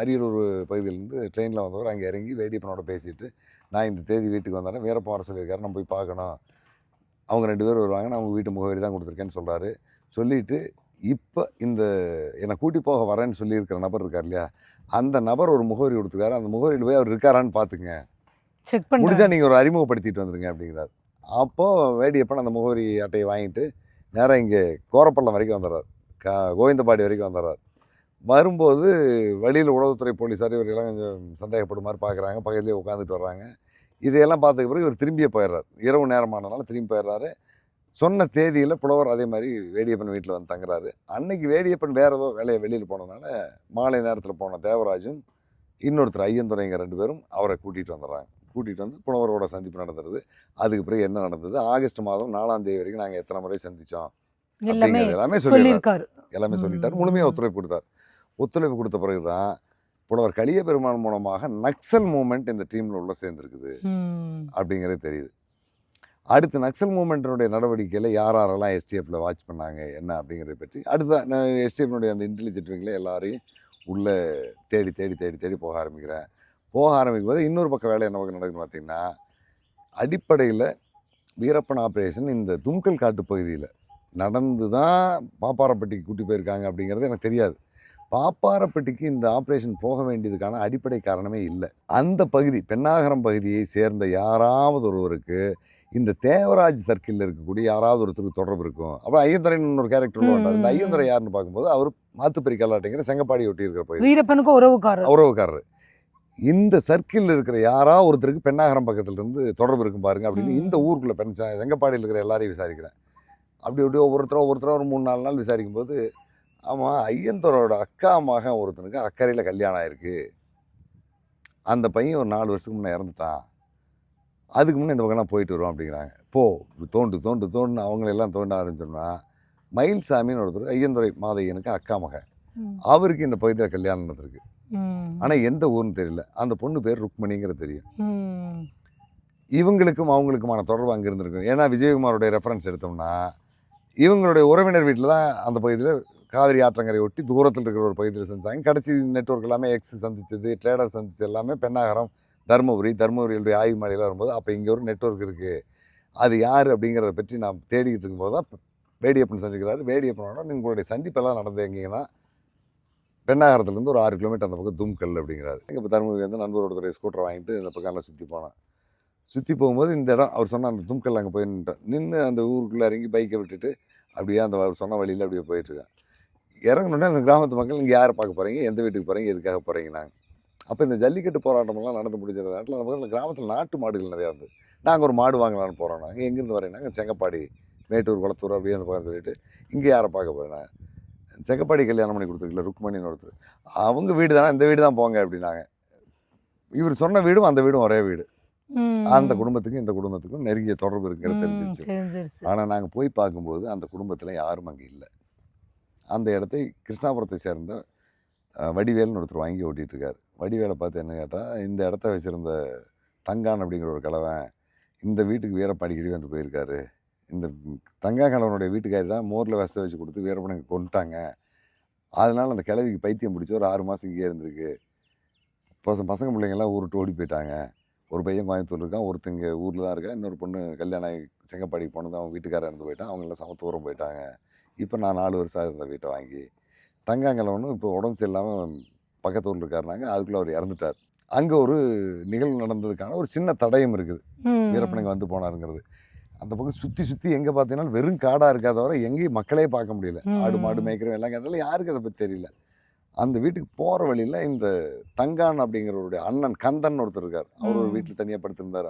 B: அரியலூர் பகுதியிலேருந்து ட்ரெயினில் வந்தவர், அங்கே இறங்கி வேடியப்பனோட பேசிட்டு நான் இந்த தேதி வீட்டுக்கு வந்தேன், வீரப்பன் வர சொல்லியிருக்காரு, நான் போய் பார்க்கணும், அவங்க 2 பேர் வருவாங்க, நான் அவங்க வீட்டு முகவரி தான் கொடுத்துருக்கேன்னு சொல்கிறாரு. சொல்லிவிட்டு இப்போ இந்த என்னை கூட்டி போக வரேன்னு சொல்லியிருக்கிற நபர் இருக்கார் இல்லையா, அந்த நபர் ஒரு முகவரி கொடுத்துருக்காரு, அந்த முகவரியில் போய் அவர் இருக்காரான்னு பார்த்துங்க,
A: செக் பண்ணி
B: முடிஞ்சால் நீங்கள் ஒரு அறிமுகப்படுத்திட்டு வந்துருங்க அப்படிங்கிறார். அப்போது வேடியப்பன் அந்த முகவரி அட்டையை வாங்கிட்டு நேராக இங்கே கோரப்பள்ளம் வரைக்கும் வந்துடுறார், கோவிந்தபாடி வரைக்கும் வந்துடுறார். வரும்போது வழியில் உளவுத்துறை போலீஸார் இவரெல்லாம் கொஞ்சம் சந்தேகப்படும் மாதிரி பார்க்குறாங்க, பக்கத்துலேயே உட்காந்துட்டு வர்றாங்க. இதையெல்லாம் பார்த்துக்க பிறகு இவர் திரும்பியே போயிடுறார். இரவு நேரமானதுனால திரும்பி போயிடுறாரு. சொன்ன தேதியில் புலவர் அதே மாதிரி வேடியப்பன் வீட்டில் வந்து தங்குறாரு. அன்னைக்கு வேடியப்பன் வேறு ஏதோ வேலையை வெளியில் போனதுனால மாலை நேரத்தில் போன தேவராஜும் இன்னொருத்தர் ஐயந்துரைங்க 2 பேரும் அவரை கூட்டிகிட்டு வந்துடுறாங்க. கூட்டிகிட்டு வந்து புலவரோட சந்திப்பு நடந்துருது. அதுக்கு பிறகு என்ன நடந்தது, ஆகஸ்ட் மாதம் 4ஆம் தேதி வரைக்கும் நாங்கள் எத்தனை முறை சந்தித்தோம் அப்படிங்கிறது எல்லாமே சொல்லியிருக்காரு. எல்லாமே சொல்லிட்டார், முழுமையாக ஒத்துழைப்பு கொடுத்தார். ஒத்துழைப்பு கொடுத்த பிறகு தான் புலவர் கலிய பெருமாள் மூலமாக நக்சல் மூமெண்ட் இந்த டீமில் உள்ள சேர்ந்துருக்குது அப்படிங்கிறது தெரியுது. அடுத்து நக்சல் மூமெண்ட்டினுடைய நடவடிக்கையில் யாரெல்லாம் எஸ்டிஎஃப்பில் வாட்ச் பண்ணாங்க என்ன அப்படிங்கிறத பற்றி அடுத்த எஸ்டிஎஃப்னுடைய அந்த இன்டெலிஜென்ட் விங்கில் எல்லாரையும் உள்ளே தேடி தேடி தேடி தேடி போக ஆரம்பிக்கிறேன். போக ஆரம்பிக்கும் போது இன்னொரு பக்கம் வேலை என்ன பக்கம் நடக்குதுன்னு பார்த்தீங்கன்னா, அடிப்படையில் வீரப்பன் ஆப்ரேஷன் இந்த தும்கல் காட்டு பகுதியில் நடந்து தான் பாப்பாரப்பட்டிக்கு கூட்டி போயிருக்காங்க அப்படிங்கிறது எனக்கு தெரியாது. பாப்பாரப்பட்டிக்கு இந்த ஆப்ரேஷன் போக வேண்டியதுக்கான அடிப்படை காரணமே இல்லை. அந்த பகுதி பென்னாகரம் பகுதியை சேர்ந்த யாராவது ஒருவருக்கு இந்த தேவராஜ் சர்க்கிளில் இருக்கக்கூடிய யாராவது ஒருத்தருக்கு தொடர்பு இருக்கும். அப்போ ஐயந்துரைன்னு ஒரு கேரக்டர் வந்தார். இந்த ஐயந்துரை யாருன்னு பார்க்கும்போது அவர் மாத்துப்பரி கல்லாட்டைங்கிற செங்கப்பாடி ஒட்டி இருக்கிற பகுதி
A: வீரப்பனுக்கு
B: உறவுக்காரர். இந்த சர்க்கிளில் இருக்கிற யாராவது ஒருத்தருக்கு பென்னாகரம் பக்கத்துல இருந்து தொடர்பு இருக்கும் பாருங்க அப்படின்னு இந்த ஊருக்குள்ள செங்கப்பாடியில் இருக்கிற எல்லாரையும் விசாரிக்கிறேன். அப்படி ஒவ்வொருத்தரும் ஒரு 3-4 நாள் விசாரிக்கும் போது, ஆமாம் ஐயந்தரோட அக்கா மகன் ஒருத்தனுக்கு அக்கறையில் கல்யாணம் ஆயிருக்கு. அந்த பையன் ஒரு 4 வருஷத்துக்கு முன்னே இறந்துட்டான். அதுக்கு முன்னே இந்த பக்கம்லாம் போயிட்டு வருவான் அப்படிங்கிறாங்க. தோண்டு அவங்களெல்லாம் தோண்ட ஆரம்பிச்சோம்னா, மயில்சாமின்னு ஒருத்தர் ஐயந்துரை மாதையனுக்கு அக்கா மகன். அவருக்கு இந்த பகுதியில் கல்யாணம் நடந்திருக்கு. ஆனால் எந்த ஊர்னு தெரியல. அந்த பொண்ணு பேர் ருக்மணிங்கிறது தெரியும். இவங்களுக்கும் அவங்களுக்குமான தொடர்பு அங்கே இருந்திருக்கு. ஏன்னா விஜயகுமாரோடைய ரெஃபரன்ஸ் எடுத்தோம்னா, இவங்களுடைய உறவினர் வீட்டில் தான் அந்த பகுதியில் காவிரி ஆற்றங்கரை ஒட்டி தூரத்தில் இருக்கிற ஒரு பகுதியில் செஞ்சாங்க. கடைசி நெட்வொர்க் எல்லாமே எக்ஸ் சந்திச்சது, ட்ரேடர் சந்திச்சது எல்லாமே பென்னாகரம், தருமபுரியுடைய ஆய்வு மலையில் வரும்போது அப்போ இங்கே ஒரு நெட்வொர்க் இருக்குது. அது யார் அப்படிங்கிறத பற்றி நான் தேடிக்கிட்டு இருக்கும்போது தான் வேடியப்பன் சந்திக்கிறாரு. வேடியப்பனோட உங்களுடைய சந்திப்பெல்லாம் நடந்து எங்கேங்கன்னா பென்னாகரத்துலேருந்து ஒரு 6 கிலோமீட்டர் அந்த பக்கம் தும்கல் அப்படிங்கிறாரு. இப்போ தருமபுரி வந்து நண்பர் ஒருத்தர் ஸ்கூட்டரை வாங்கிட்டு இந்த பக்கம்லாம் சுற்றி போனேன். சுற்றி போகும்போது இந்த இடம் அவர் சொன்ன அந்த தும்கல் அங்கே போய் நின்று அந்த ஊருக்குள்ளே இறங்கி பைக்கை விட்டுட்டு அப்படியே அந்த அவர் சொன்ன வழியில் அப்படியே போயிட்டுருக்கேன். இறங்கணுன்னே அந்த கிராமத்து மக்கள் இங்கே யாரை பார்க்க போகிறீங்க, எந்த வீட்டுக்கு போகிறீங்க, எதுக்காக போகிறீங்க நாங்கள். அப்போ இந்த ஜல்லிக்கட்டு போராட்டமெல்லாம் நடந்து முடிஞ்ச நேரத்தில் அந்த பக்கத்தில் கிராமத்தில் நாட்டு மாடுகள் நிறையா இருந்தது. நாங்கள் ஒரு மாடு வாங்கலான்னு போகிறோம். நாங்கள் எங்கேருந்து வரேன்னாங்க செங்கப்பாடி, மேட்டூர், குளத்தூர் அப்படியே அந்த பக்கம் சொல்லிட்டு இங்கே யாரை பார்க்க போகிறேன், செங்கப்பாடி கல்யாணம் பண்ணி கொடுத்துருக்கல ருக்மணின்னு ஒருத்தர், அவங்க வீடு தானே, இந்த வீடு தான் போங்க அப்படின்னாங்க. இவர் சொன்ன வீடும் அந்த வீடும் ஒரே வீடு. அந்த குடும்பத்துக்கும் இந்த குடும்பத்துக்கும் நெருங்கிய தொடர்பு இருக்கிறது தெரிஞ்சிருச்சு. ஆனால் நாங்கள் போய் பார்க்கும்போது அந்த குடும்பத்தில் யாரும் அங்கே இல்லை. அந்த இடத்தை கிருஷ்ணாபுரத்தை சேர்ந்த வடிவேல்னு ஒருத்தர் வாங்கி ஓட்டிகிட்டு இருக்காரு. வடிவேலை பார்த்து என்ன கேட்டால், இந்த இடத்த வச்சுருந்த தங்கான் அப்படிங்கிற ஒரு கிழவன் இந்த வீட்டுக்கு வீரப்பன் அடிக்கடி வந்து போயிருக்காரு. இந்த தங்கா கிழவனுடைய வீட்டுக்காரி தான் மோரில் விஷ வச்சு கொடுத்து வீரப்பனுக்கு கொண்டுட்டாங்க. அதனால் அந்த கிழவிக்கு பைத்தியம் பிடிச்சி ஒரு 6 மாதம் இங்கே இருந்திருக்கு. பசங்க பிள்ளைங்கள்லாம் ஊருட்டு ஓடி போயிட்டாங்க. ஒரு பையன் கோயம்புத்தூர் இருக்கான், ஒருத்தங்க ஊரில் தான் இருக்கா, இன்னொரு பொண்ணு கல்யாணம் ஆகி செங்கப்பாடிக்கு போனது அவன் வீட்டுக்காரர் இறந்து போயிட்டான். அவங்களாம் சமத்தூரம் போயிட்டாங்க. இப்போ நான் 4 வருஷம் இருந்த வீட்டை வாங்கி தங்காங்கிழவனும் இப்போ உடம்பு சரியில்லாமல் பக்கத்து ஊரில் இருக்காருனாங்க. அதுக்குள்ளே அவர் இறந்துட்டார். அங்கே ஒரு நிகழ்வு நடந்ததுக்கான ஒரு சின்ன தடயம் இருக்குது. வீரப்பனுக்கு வந்து போனாருங்கிறது. அந்த பக்கம் சுற்றி எங்கே பார்த்தீங்கன்னா வெறும் காடாக இருக்காத வர எங்கேயும் மக்களே பார்க்க முடியல. ஆடு மாடு மேய்க்கிறவங்க எல்லாம் கேட்டாலும் யாருக்கு அதை பற்றி தெரியல. அந்த வீட்டுக்கு போகிற வழியில் இந்த தங்கான் அப்படிங்கிறவருடைய அண்ணன் கந்தன் ஒருத்தர் இருக்கார். அவர் ஒரு வீட்டில் தனியாக படுத்திருந்தார்.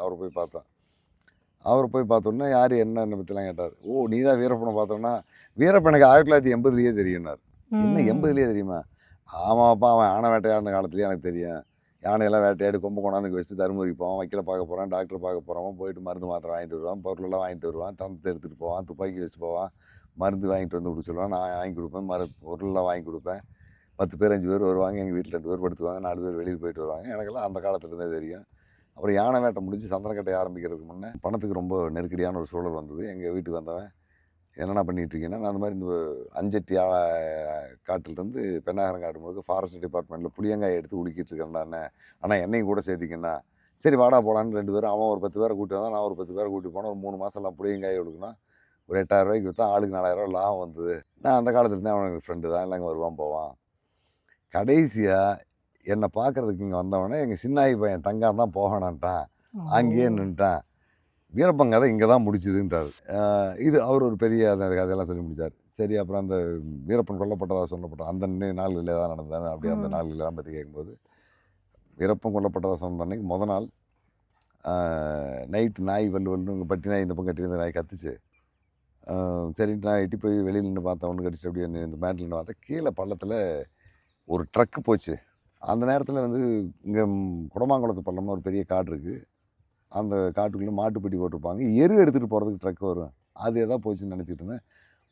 B: அவரை போய் பார்த்தோன்னா யார் என்னன்னு பற்றிலாம் கேட்டார். ஓ, நீ தான் வீரப்பனை பார்த்தோன்னா, வீரப்பனுக்கு 1980 தெரியும்னார். என்ன 80 தெரியுமா? ஆமாப்பா, அவன் யானை வேட்டையாடின காலத்துலேயே எனக்கு தெரியும். யானையெல்லாம் வேட்டையாடி கொம்பு கொண்டாந்து வச்சுட்டு தருமபுரிக்கு போவான், வக்கீலை பார்க்க போகிறான், டாக்டர் பார்க்க போகிறவன், போயிட்டு மருந்து மாத்திரை வாங்கிட்டு வருவான், பொருளெல்லாம் வாங்கிட்டு வருவான், தந்தத்தை எடுத்துகிட்டு போவான், துப்பாக்கி வச்சு போவான், மருந்து வாங்கிட்டு வந்து கொடுக்க சொல்லுவான், நான் வாங்கி கொடுப்பேன், பொருளெல்லாம் வாங்கி கொடுப்பேன். 10 பேர் 5 பேர் வருவாங்க, எங்கள் வீட்டில் 2 பேர் படுத்துவாங்க, 4 பேர் வெளியில் போயிட்டு வருவாங்க. எனக்கெல்லாம் அந்த காலத்துலேருந்தே தெரியும். அப்புறம் யானை வேட்டை முடிஞ்சு சந்தனக்கட்டை ஆரம்பிக்கிறதுக்கு முன்னே பணத்துக்கு ரொம்ப நெருக்கடியான ஒரு சூழல் வந்தது. எங்கள் வீட்டுக்கு வந்தவன் என்னென்ன பண்ணிகிட்டு இருக்கீங்கன்னா, நான் அந்த மாதிரி இந்த அஞ்சட்டி காட்டிலேருந்து பெண்ணாகரம் காட்டு முழுக்க ஃபாரஸ்ட் டிபார்ட்மெண்ட்டில் புளியங்காயை எடுத்து உடுக்கிட்டு இருக்கேன்டாண்ணே, ஆனால் என்னையும் கூட சேர்த்திக்கண்ணா. சரி வாடா போகலான்னு 2 பேரும், அவன் ஒரு 10 பேரை கூட்டி வந்தான், நான் ஒரு 10 பேரை கூட்டி போனேன். ஒரு 3 மாதம்லாம் புளியங்காயை எடுக்கணும். ஒரு 8000 ரூபாய்க்கு விற்றா ஆளுக்கு 4000 லாபம் வந்தது. நான் அந்த காலத்துலேருந்தே அவனுக்கு ஃப்ரெண்டு தான், இல்லைங்க வருவான் போவான். கடைசியாக என்னை பார்க்குறதுக்கு இங்கே வந்தவொடனே எங்கள் சின்னாயி பையன் தங்கான் தான் போகணான்ட்டான், அங்கேயே நின்ட்டான். வீரப்பன் கதை இங்கே தான் முடிச்சுதுன்றார். இது அவர் ஒரு பெரிய அந்த கதையெல்லாம் சொல்லி முடித்தார். சரி, அப்புறம் அந்த வீரப்பன் கொல்லப்பட்டதாக சொல்லப்பட்ட அந்த நாள்களில் தான் நடந்தார். அப்படியே அந்த நாள்களெல்லாம் பற்றி கேட்கும்போது, வீரப்பன் கொல்லப்பட்டதாக சொன்ன அன்றைக்கி முத நாள் நைட்டு நாய் வல்லுன்னு பட்டி நாய் இந்த பக்கம் கட்டியிருந்த நாய் கத்துச்சு. சரின்ட்டு நான் எட்டி போய் வெளியில் நின்று பார்த்தேன். ஒன்று கடிச்சு அப்படியே இந்த மேட்டில் நின்று பார்த்தேன். கீழே பள்ளத்தில் ஒரு ட்ரக்கு போச்சு. அந்த நேரத்தில் வந்து இங்கே குடமாங்குளத்து பள்ளம்னு ஒரு பெரிய காடு இருக்குது. அந்த காட்டுக்குள்ளே மாட்டுப்பட்டி போட்டிருப்பாங்க. எரு எடுத்துகிட்டு போகிறதுக்கு ட்ரக் வரும். அது எதாவது போச்சுன்னு நினச்சிட்டு இருந்தேன்.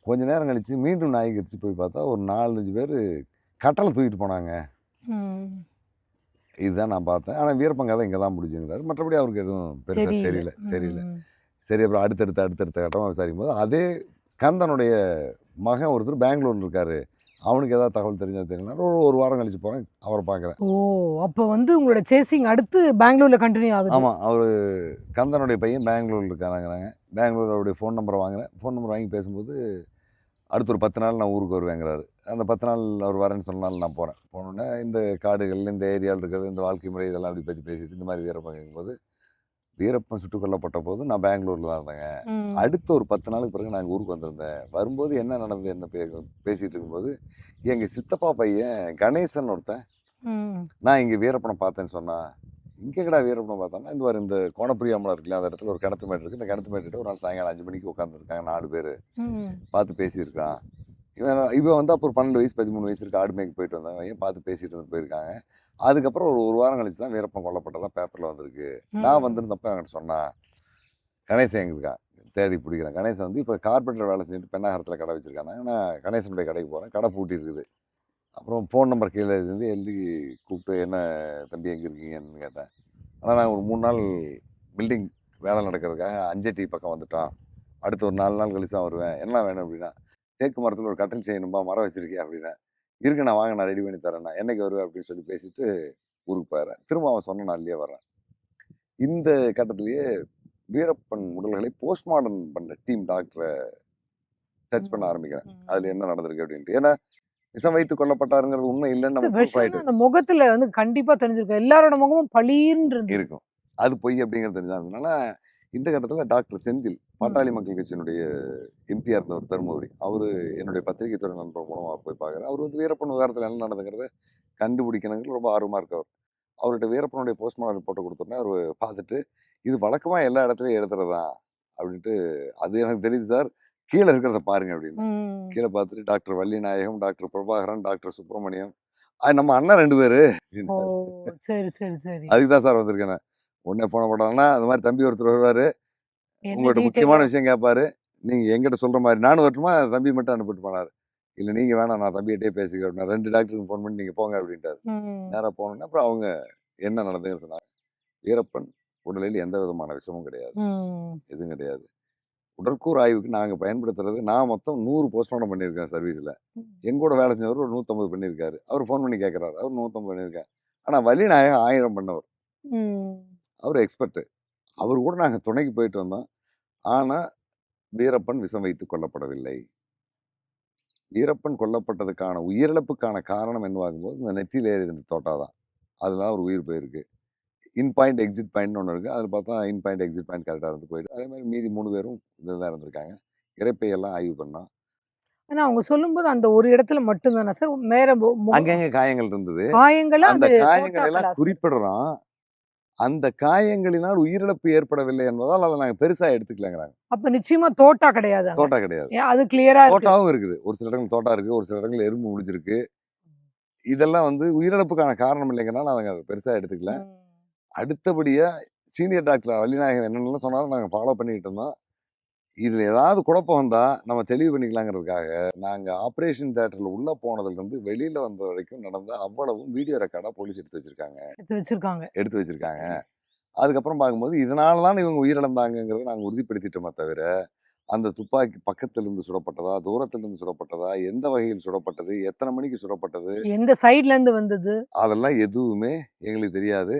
B: கொஞ்சம் நேரம் கழித்து மீண்டும் நாய் கடிச்சு போய் பார்த்தா ஒரு 4-5 பேர் கட்டளை தூக்கிட்டு போனாங்க. இதுதான் நான் பார்த்தேன். ஆனால் வீரப்பன் கதை இங்கே தான் முடிஞ்சுங்கிறாரு. மற்றபடி அவருக்கு எதுவும் பெருசாக தெரியல. சரி, அப்புறம் அடுத்தடுத்த கட்டமாக விசாரிக்கும் போது அதே கந்தனுடைய மகன் ஒருத்தர் பெங்களூரில் இருக்கார், அவனுக்கு ஏதாவது தகவல் தெரிஞ்சா தெரியல, ஒரு வாரம் கழிச்சு போகிறேன், அவரை பார்க்குறேன்.
A: ஓ! அப்போ வந்து உங்களோட சேசிங் அடுத்து பெங்களூர்ல கண்டினியூ ஆகுது.
B: ஆமாம், அவர் கந்தனுடைய பையன் பெங்களூரில் இருக்காங்கிறாங்க. பெங்களூர் அவருடைய ஃபோன் நம்பரை வாங்குறேன். ஃபோன் நம்பர் வாங்கி பேசும்போது அடுத்த ஒரு 10 நாள் நான் ஊருக்கு வருவேங்கிறாரு. அந்த 10 நாள் அவர் வரேன்னு சொன்னாலும் நான் போகிறேன். போனோன்னே இந்த காடுகள், இந்த ஏரியாவில் இருக்கிறது, இந்த வாழ்க்கை முறை இதெல்லாம் அப்படி பற்றி பேசிட்டு இந்த மாதிரி வீரப்பன் கேட்கும்போது, வீரப்பன் சுட்டுக் கொல்லப்பட்ட போது நான் பெங்களூரில் தான் இருந்தேங்க. அடுத்த ஒரு 10 நாளுக்கு பிறகு நான் ஊருக்கு வந்திருந்தேன். வரும்போது என்ன நடந்தது என்ன பேசிகிட்டு இருக்கும்போது, எங்கள் சித்தப்பா பையன் கணேசன் ஒருத்தன், நான் இங்கே வீரப்பனை பார்த்தேன்னு சொன்னான். இங்கேக்கடா வீரப்பனை பார்த்தான்னா, இந்த மாதிரி இந்த கோணப்பிரியாமலாம் இருக்குல்ல, அந்த இடத்துல ஒரு கிணத்து மேடு இருக்குது. இந்த கிணத்து மேட்டுக்கிட்ட ஒரு நாள் சாயங்காலம் 5 மணிக்கு உட்காந்துருக்காங்க 4 பேர், பார்த்து பேசியிருக்கான். இவன் வந்து அப்போ ஒரு 12 வயசு 13 வயசு இருக்கு, ஆடு மேய்க்கு போயிட்டு வந்தவன் பார்த்து பேசிட்டு வந்து போயிருக்காங்க. அதுக்கப்புறம் ஒரு வாரம் கழிச்சு தான் வீரப்பன் கொல்லப்பட்டதா பேப்பரில் வந்திருக்கு. நான் வந்திருந்தப்ப என்கிட்ட சொன்னான். கணேசன் எங்க இருக்கான், தேடி பிடிக்கிறேன். கணேசன் வந்து இப்போ கார்பெண்டர் வேலை செஞ்சுட்டு பெண்ணாகரத்தில் கடை வச்சிருக்காங்க. நான் கணேசனுடைய கடைக்கு போகிறேன், கடை பூட்டி இருக்குது. அப்புறம் ஃபோன் நம்பர் கீழே இருந்து எழுதி கூப்பிட்டு, என்ன தம்பி எங்கே இருக்கீங்கன்னு கேட்டேன். ஆனால் நாங்கள் ஒரு 3 நாள் பில்டிங் வேலை நடக்கிறதுக்காக அஞ்சட்டி பக்கம் வந்துட்டோம், அடுத்து ஒரு 4 நாள் கழிச்சு தான் வருவேன். என்ன வேணும் அப்படின்னா, தேக்கு மரத்தில் ஒரு கட்டில் செய்யணும்பா, மரம் வச்சிருக்கேன் அப்படின்னா. இருக்கு, நான் வாங்க, நான் ரெடி பண்ணி தரேன், என்னைக்கு வருவேன் அப்படின்னு சொல்லி பேசிட்டு ஊருக்கு போயிடுறேன். திரும்ப அவன் சொன்ன நாள்லயே வர்றேன். இந்த கட்டத்திலேயே வீரப்பன் உடல்களை போஸ்ட்மார்டம் பண்ண டீம் டாக்டரை சர்ச் பண்ண ஆரம்பிக்கிறேன், அதுல என்ன நடந்திருக்கு அப்படின்ட்டு. ஏன்னா விஷம் வைத்து கொல்லப்பட்டாருங்கிறது உண்மை இல்லைன்னு நம்ம proof ஆயிட்டு
A: அந்த முகத்துல வந்து கண்டிப்பா தெரிஞ்சிருக்கும், எல்லாரோட முகமும் பளீர்னு
B: இருக்கும், அது பொய் அப்படிங்கிறது தெரிஞ்சதுனால இந்த கட்டத்தில் டாக்டர் செந்தில், பாட்டாளி மக்கள் கட்சியினுடைய எம்பியா இருந்தவர் தருமபுரி, அவரு என்னுடைய பத்திரிகை துறை நண்பர் மூலமா அவர் போய் பார்க்குறாரு. அவர் வந்து வீரப்பன் விவகாரத்தில் என்ன நடந்துங்கிறத கண்டுபிடிக்கணுங்கிறது ரொம்ப ஆர்வமா இருக்கவர். அவர்கிட்ட வீரப்பனுடைய போஸ்ட்மார்டம் ரிப்போர்ட்டை கொடுத்தோன்னே அவர் பார்த்துட்டு, இது வழக்கமா எல்லா இடத்துலையும் எழுதுறதுதான் அப்படின்ட்டு, அது எனக்கு தெரியுது சார், கீழே இருக்கிறத பாருங்க அப்படின்னு. கீழே பார்த்துட்டு doctor Vallinayagam, doctor Prabhakaran, doctor Subramaniam, நம்ம அண்ணன் 2 பேரு,
A: சரி சரி சரி,
B: அதுக்கு தான் சார் வந்திருக்கேன். உடனே போன போட்டோம்னா அந்த மாதிரி தம்பி ஒருத்தர் வருவாரு, உங்கள்கிட்ட முக்கியமான விஷயம் கேட்பாரு, நீங்க எங்கிட்ட சொல்ற மாதிரி நானும் வரட்டுமா, தம்பி மட்டும் அனுப்பிட்டு போனாரு. இல்ல நீங்க வேணாம், நான் தம்பிகிட்டே பேசிக்கிறேன், 2 டாக்டருக்கு ஃபோன் பண்ணி நீங்க போங்க அப்படின்ட்டாரு. நேராக போனோன்னே அப்புறம் அவங்க என்ன நடந்ததுன்னு சொன்னாங்க. வீரப்பன் உடலில் எந்த விதமான விஷமும் கிடையாது, எதுவும் கிடையாது. உடற்கூறு ஆய்வுக்கு நாங்கள் பயன்படுத்துறது, நான் மொத்தம் 100 போஸ்ட்மார்டம் பண்ணியிருக்கேன் சர்வீஸில். எங்கூட வேலை செஞ்சவர் ஒரு 150 பண்ணியிருக்காரு. அவர் ஃபோன் பண்ணி கேட்குறாரு, அவர் 150 பண்ணியிருக்கேன். ஆனால் வள்ளிநாயகம் 1000 பண்ணவர், அவர் எக்ஸ்பர்ட்டு. அவர் கூட நாங்கள் துணைக்கு போயிட்டு வந்தோம். ஆனால் வீரப்பன் விஷம் வைத்து கொல்லப்படவில்லை. வீரப்பன் கொல்லப்பட்டதுக்கான உயிரிழப்புக்கான காரணம் என்னவாகும்போது, இந்த நெற்றியில் ஏறி இருந்த தோட்டா தான், அதுதான் அவர் உயிர் போயிருக்கு. இன் பாயிண்ட் எக்ஸிட் பாயிண்ட்னு ஒன்று இருக்குது, அதில் பார்த்தா இன் பாயிண்ட் எக்ஸிட் பாயிண்ட் கரெக்டாக இருந்து போயிடுது. அதே மாதிரி மீதி 3 பேரும் இதுதான் இருந்திருக்காங்க. இறைப்பையெல்லாம் ஆய்வு பண்ணோம்.
A: ஆனா அவங்க சொல்லும்போது அந்த ஒரு இடத்துல மட்டும் தானே சார் வேற
B: அங்கங்க காயங்கள் இருந்தது.
A: காயங்கள
B: அந்த காயங்களை எல்லாம் குறிப்பிடுறோம். அந்த காயங்களினால் உயிரிழப்பு ஏற்படவில்லை என்பதால் அதை நாங்கள் பெருசா எடுத்துக்கலங்கிறாங்க.
A: அப்ப நிச்சயமா தோட்டா கிடையாது,
B: தோட்டா கிடையாது,
A: அது கிளியரா இருக்கு.
B: தோட்டாவும் இருக்குது, ஒரு சில இடங்கள் தோட்டா இருக்கு, ஒரு சில இடங்கள் எறும்பு முடிஞ்சிருக்கு. இதெல்லாம் வந்து உயிரிழப்புக்கான காரணம் இல்லைங்கிறனால அவங்க அதை பெருசா எடுத்துக்கல. அடுத்தபடியா சீனியர் டாக்டர் வள்ளிநாயகம் என்னென்னலாம் சொன்னாலும் நாங்கள் ஃபாலோ பண்ணிக்கிட்டு இருந்தோம். இதில் ஏதாவது குழப்பம் வந்தால் நம்ம தெளிவு பண்ணிக்கலாங்கிறதுக்காக நாங்கள் ஆப்ரேஷன் தியேட்டரில் உள்ளே போனதுலேருந்து வெளியில் வந்த வரைக்கும் நடந்த அவ்வளவும் வீடியோ ரெக்கார்டாக போலீஸ் எடுத்து வச்சுருக்காங்க. அதுக்கப்புறம் பார்க்கும்போது இதனால தான் இவங்க உயிரிழந்தாங்கிறத நாங்கள் உறுதிப்படுத்திட்டோமே தவிர, அந்த துப்பாக்கி பக்கத்திலிருந்து சுடப்பட்டதா, தூரத்திலிருந்து சுடப்பட்டதா, எந்த வகையில் சுடப்பட்டது, எத்தனை மணிக்கு சுடப்பட்டது,
A: எந்த சைட்லேருந்து வந்தது,
B: அதெல்லாம் எதுவுமே எங்களுக்கு தெரியாது.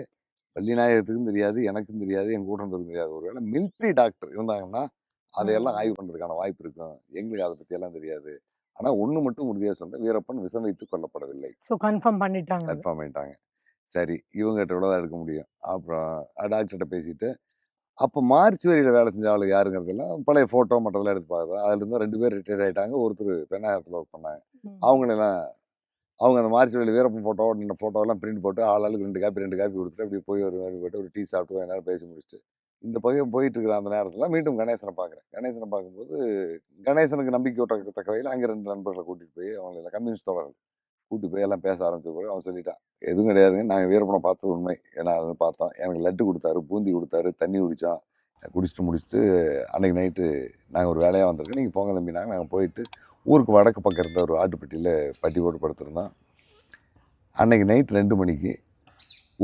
B: வள்ளிநாயகத்துக்கும் தெரியாது, எனக்கும் தெரியாது, எங்கள் கூட இருந்ததுக்கும் தெரியாது. ஒருவேளை மிலிட்ரி டாக்டர் இருந்தாங்கன்னா அதையெல்லாம் ஆய்வு பண்ணுறதுக்கான வாய்ப்பு இருக்கும், எங்களுக்கு அதை பற்றியெல்லாம் தெரியாது. ஆனால் ஒன்று மட்டும் உறுதியாக சொன்னேன், வீரப்பன் விஷம் வைத்து கொல்லப்படவில்லை.
A: கன்ஃபார்ம் பண்ணிட்டாங்க.
B: சரி, இவங்ககிட்ட இவ்வளோதான் எடுக்க முடியும். அப்புறம் டாக்டர்கிட்ட பேசிட்டு, அப்போ மார்ச் வரியில் வேலை செஞ்ச ஆளு யாருங்கிறதெல்லாம் பழைய ஃபோட்டோ மற்றதெல்லாம் எடுத்து பார்த்தா, அதுலேருந்து 2 பேர் ரிட்டையர்ட் ஆகிட்டாங்க, ஒருத்தர் பெண்ணாகரத்தில் ஒர்க் பண்ணாங்க. அவங்களெல்லாம் அவங்க அந்த மார்ச் வரியில் வீரப்பன் ஃபோட்டோவெல்லாம் பிரிண்ட் போட்டு ஆளுக்கு 2 காப்பி கொடுத்துட்டு அப்படி போய் ஒரு மாதிரி போய்ட்டு ஒரு டீ சாப்பிட்டு கொஞ்ச நேரம் பேசி முடிச்சுட்டு இந்த பையன் போயிட்டு இருக்கிற அந்த நேரத்தில் மீண்டும் கணேசனை பார்க்குறேன். கணேசனை பார்க்கும்போது கணேசனுக்கு நம்பிக்கை ஊட்டத்தக்க வகையில் அங்கே 2 நண்பர்களை கூட்டிகிட்டு போய், அவங்கள கம்யூனிஸ்ட் தோழர்கள் கூட்டிட்டு போய் எல்லாம் பேச ஆரம்பிச்ச பிறகு அவன் சொல்லிட்டான், எதுவும் கிடையாதுங்க, நாங்கள் வீரப்பனை பார்த்தது உண்மை, ஏன்னா அதை பார்த்தோம், எனக்கு லட்டு கொடுத்தாரு, பூந்தி கொடுத்தாரு, தண்ணி குடித்தோம், குடிச்சிட்டு முடிச்சுட்டு அன்றைக்கி நைட்டு நாங்கள் ஒரு வேலையாக வந்திருக்கோம், நீங்கள் போங்க தம்பினாங்க. நாங்கள் போயிட்டு ஊருக்கு வடக்கு பக்கம் இருந்த ஒரு ஆட்டுப்பட்டியில் பட்டி போட்டு படுத்திருந்தோம். அன்றைக்கி நைட் 2 மணிக்கு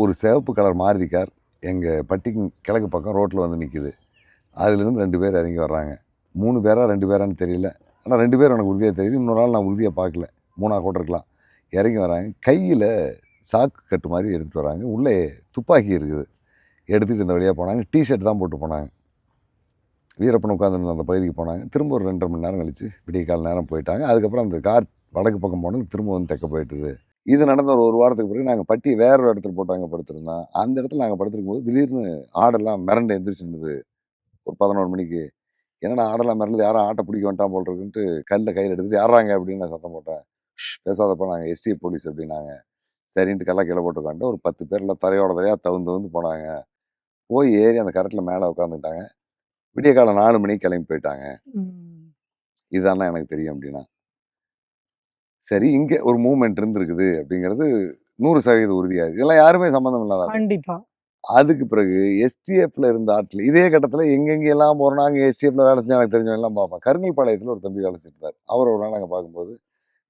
B: ஒரு சிவப்பு கலர் மாருதி கார் எங்கள் பட்டிக்கு கிழக்கு பக்கம் ரோட்டில் வந்து நிற்கிது. அதுலேருந்து 2 பேர் இறங்கி வர்றாங்க. 3 பேரா 2 பேரான்னு தெரியல, ஆனால் 2 பேர் எனக்கு உறுதியாக தெரியுது, இன்னொரு ஆள் நான் உறுதியாக பார்க்கல. 3 கூட இருக்கலாம். இறங்கி வராங்க. கையில் சாக்கு கட்டு மாதிரி எடுத்துகிட்டு வராங்க. உள்ளே துப்பாக்கி இருக்குது. எடுத்துகிட்டு இந்த வழியாக போனாங்க. டிஷர்ட் தான் போட்டு போனாங்க. வீரப்பன் உட்காந்துருந்த அந்த பகுதிக்கு போனாங்க. திரும்ப ஒரு 2.5 மணி நேரம் கழிச்சு விடிய கால நேரம் போயிட்டாங்க. அதுக்கப்புறம் அந்த கார் வடக்கு பக்கம் போனது திரும்ப வந்து தெற்க போயிட்டுது. இது நடந்த ஒரு வாரத்துக்கு பிறகு நாங்கள் பட்டி வேற ஒரு இடத்துல போட்டு அங்கே படுத்திருந்தோம். அந்த இடத்துல நாங்கள் படுத்திருக்கும் போது திடீர்னு ஆடெல்லாம் மிரண்டு எந்திரிச்சுருந்தது. ஒரு 11 மணிக்கு. என்னடா ஆடெல்லாம் மிரளுது, யாரும் ஆட்டை பிடிக்க வேண்டாம் போல் இருக்குன்ட்டு கல்லை கையில் எடுத்துகிட்டு யாராங்க அப்படின்னு நான் சத்தம் போட்டேன். பேசாதப்பா நாங்கள் எஸ்டிஎஃப் போலீஸ் அப்படின்னாங்க. சரின்ட்டு கல்லை கீழே போட்டு உட்காந்துட்டு ஒரு 10 பேரில் தரையோட தரையாக தவுந்து போனாங்க. போய் ஏறி அந்த கரெக்டில் மேலே உட்காந்துட்டாங்க. விடிய காலம் 4 மணிக்கு கிளம்பி போயிட்டாங்க. இதுதானே எனக்கு தெரியும் அப்படின்னா. சரி, இங்கே ஒரு மூவ்மெண்ட் இருந்திருக்குது அப்படிங்கிறது 100% உறுதியாகுது. இதெல்லாம் யாருமே சம்மந்தம் இல்லாத.
A: கண்டிப்பா.
B: அதுக்கு பிறகு எஸ்டிஎஃப்ல இருந்த ஆட்கள் இதே கட்டத்தில் எங்கெங்கெல்லாம் போகிறோம். நாங்கள் எஸ்டிஎஃப்ல வேலை செஞ்சு எனக்கு தெரிஞ்சவங்க எல்லாம் பார்ப்பேன். கருங்கல்பாளையத்தில் ஒரு தம்பி வேலை செஞ்சுருந்தார். அவர் ஒரு நாள் நாங்கள் பார்க்கும்போது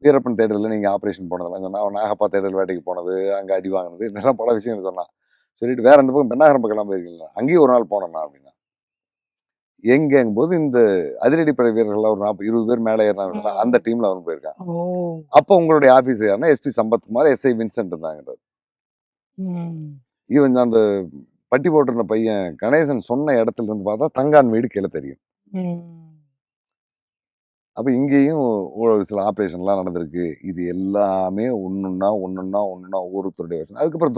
B: வீரப்பன் தேடுதலில் நீங்கள் ஆப்ரேஷன் போனதெல்லாம் சொன்னால், அவன் நாகப்பா தேடுதல் வேட்டைக்கு போனது, அங்கே அடி வாங்கினது, இதெல்லாம் பல விஷயங்கள் சொன்னான். சொல்லிட்டு வேற எந்த பக்கம் பெண்ணாகரம் பக்கம்லாம் போயிருக்கீங்களா, அங்கேயும் ஒரு நாள் போனேன்னா அப்படின்னா. எங்கங்கும் போது இந்த அதிரடிப்படை வீரர்கள்லாம் ஒரு 40-20 பேர் மேலே ஏறினாங்க. அந்த டீம்ல அவன் போயிருக்கான். அப்போ உங்களுடைய ஆபீஸ் யாருன்னா எஸ்பி சம்பத்குமார், எஸ்ஐ வின்சென்ட் இருந்தாங்க. இவன் அந்த பட்டி போட்டிருந்த பையன் கணேசன் சொன்ன இடத்துல இருந்து பார்த்தா தங்கான் வீடு கீழே தெரியும். அப்ப இங்கேயும் ஒரு சில ஆப்ரேஷன்லாம் நடந்திருக்கு. இது எல்லாமே ஒண்ணுன்னா ஒவ்வொருத்தருடைய வருஷம். அதுக்கப்புறம்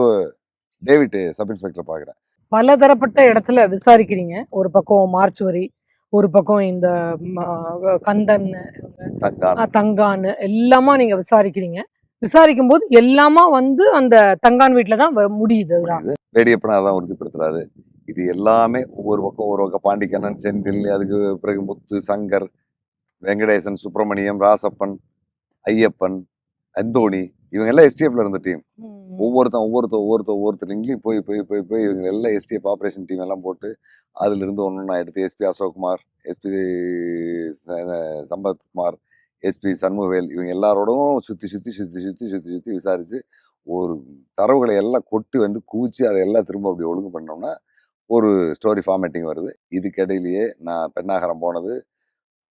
B: டேவிட் சப் இன்ஸ்பெக்டர் பார்க்குறேன்.
A: பலதரப்பட்ட இடத்துல விசாரிக்கிறீங்க. ஒரு பக்கம் மார்ச்சுவரி, ஒரு பக்கம் இந்த கந்தன், தங்கான் எல்லாமா நீங்க விசாரிக்கிறீங்க. விசாரிக்கும் போது எல்லாமா வந்து அந்த தங்கான் வீட்டுல தான் முடியுது.
B: வேடியப்பனா அதான் உறுதிப்படுத்துறாரு. இது எல்லாமே ஒவ்வொரு பக்கம் பாண்டிக்கண்ணன், செந்தில், அதுக்கு பிறகு முத்து, சங்கர், வெங்கடேசன், சுப்பிரமணியம், ராசப்பன், ஐயப்பன், அந்தோணி, இவங்க எல்லாம் எஸ்டிஎஃப்ல இருந்த டீம். ஒவ்வொருத்தருங்களையும் போய் இவங்க எல்லாம் எஸ்டிஎஃப் ஆப்ரேஷன் டீம் எல்லாம் போட்டு அதுல இருந்து ஒன்னொன்னா எடுத்து SP Ashokkumar, SP Sampathkumar, SP Shanmugavel, இவங்க எல்லாரோடும் சுத்தி விசாரிச்சு ஒரு தரவுகளை எல்லாம் கொட்டி வந்து குவிச்சு அதை எல்லாம் திரும்ப அப்படி ஒழுங்கு பண்ணோம்னா ஒரு ஸ்டோரி ஃபார்மேட்டிங் வருது. இதுக்கிடையிலேயே நான் பெண்ணாகரம் போனது,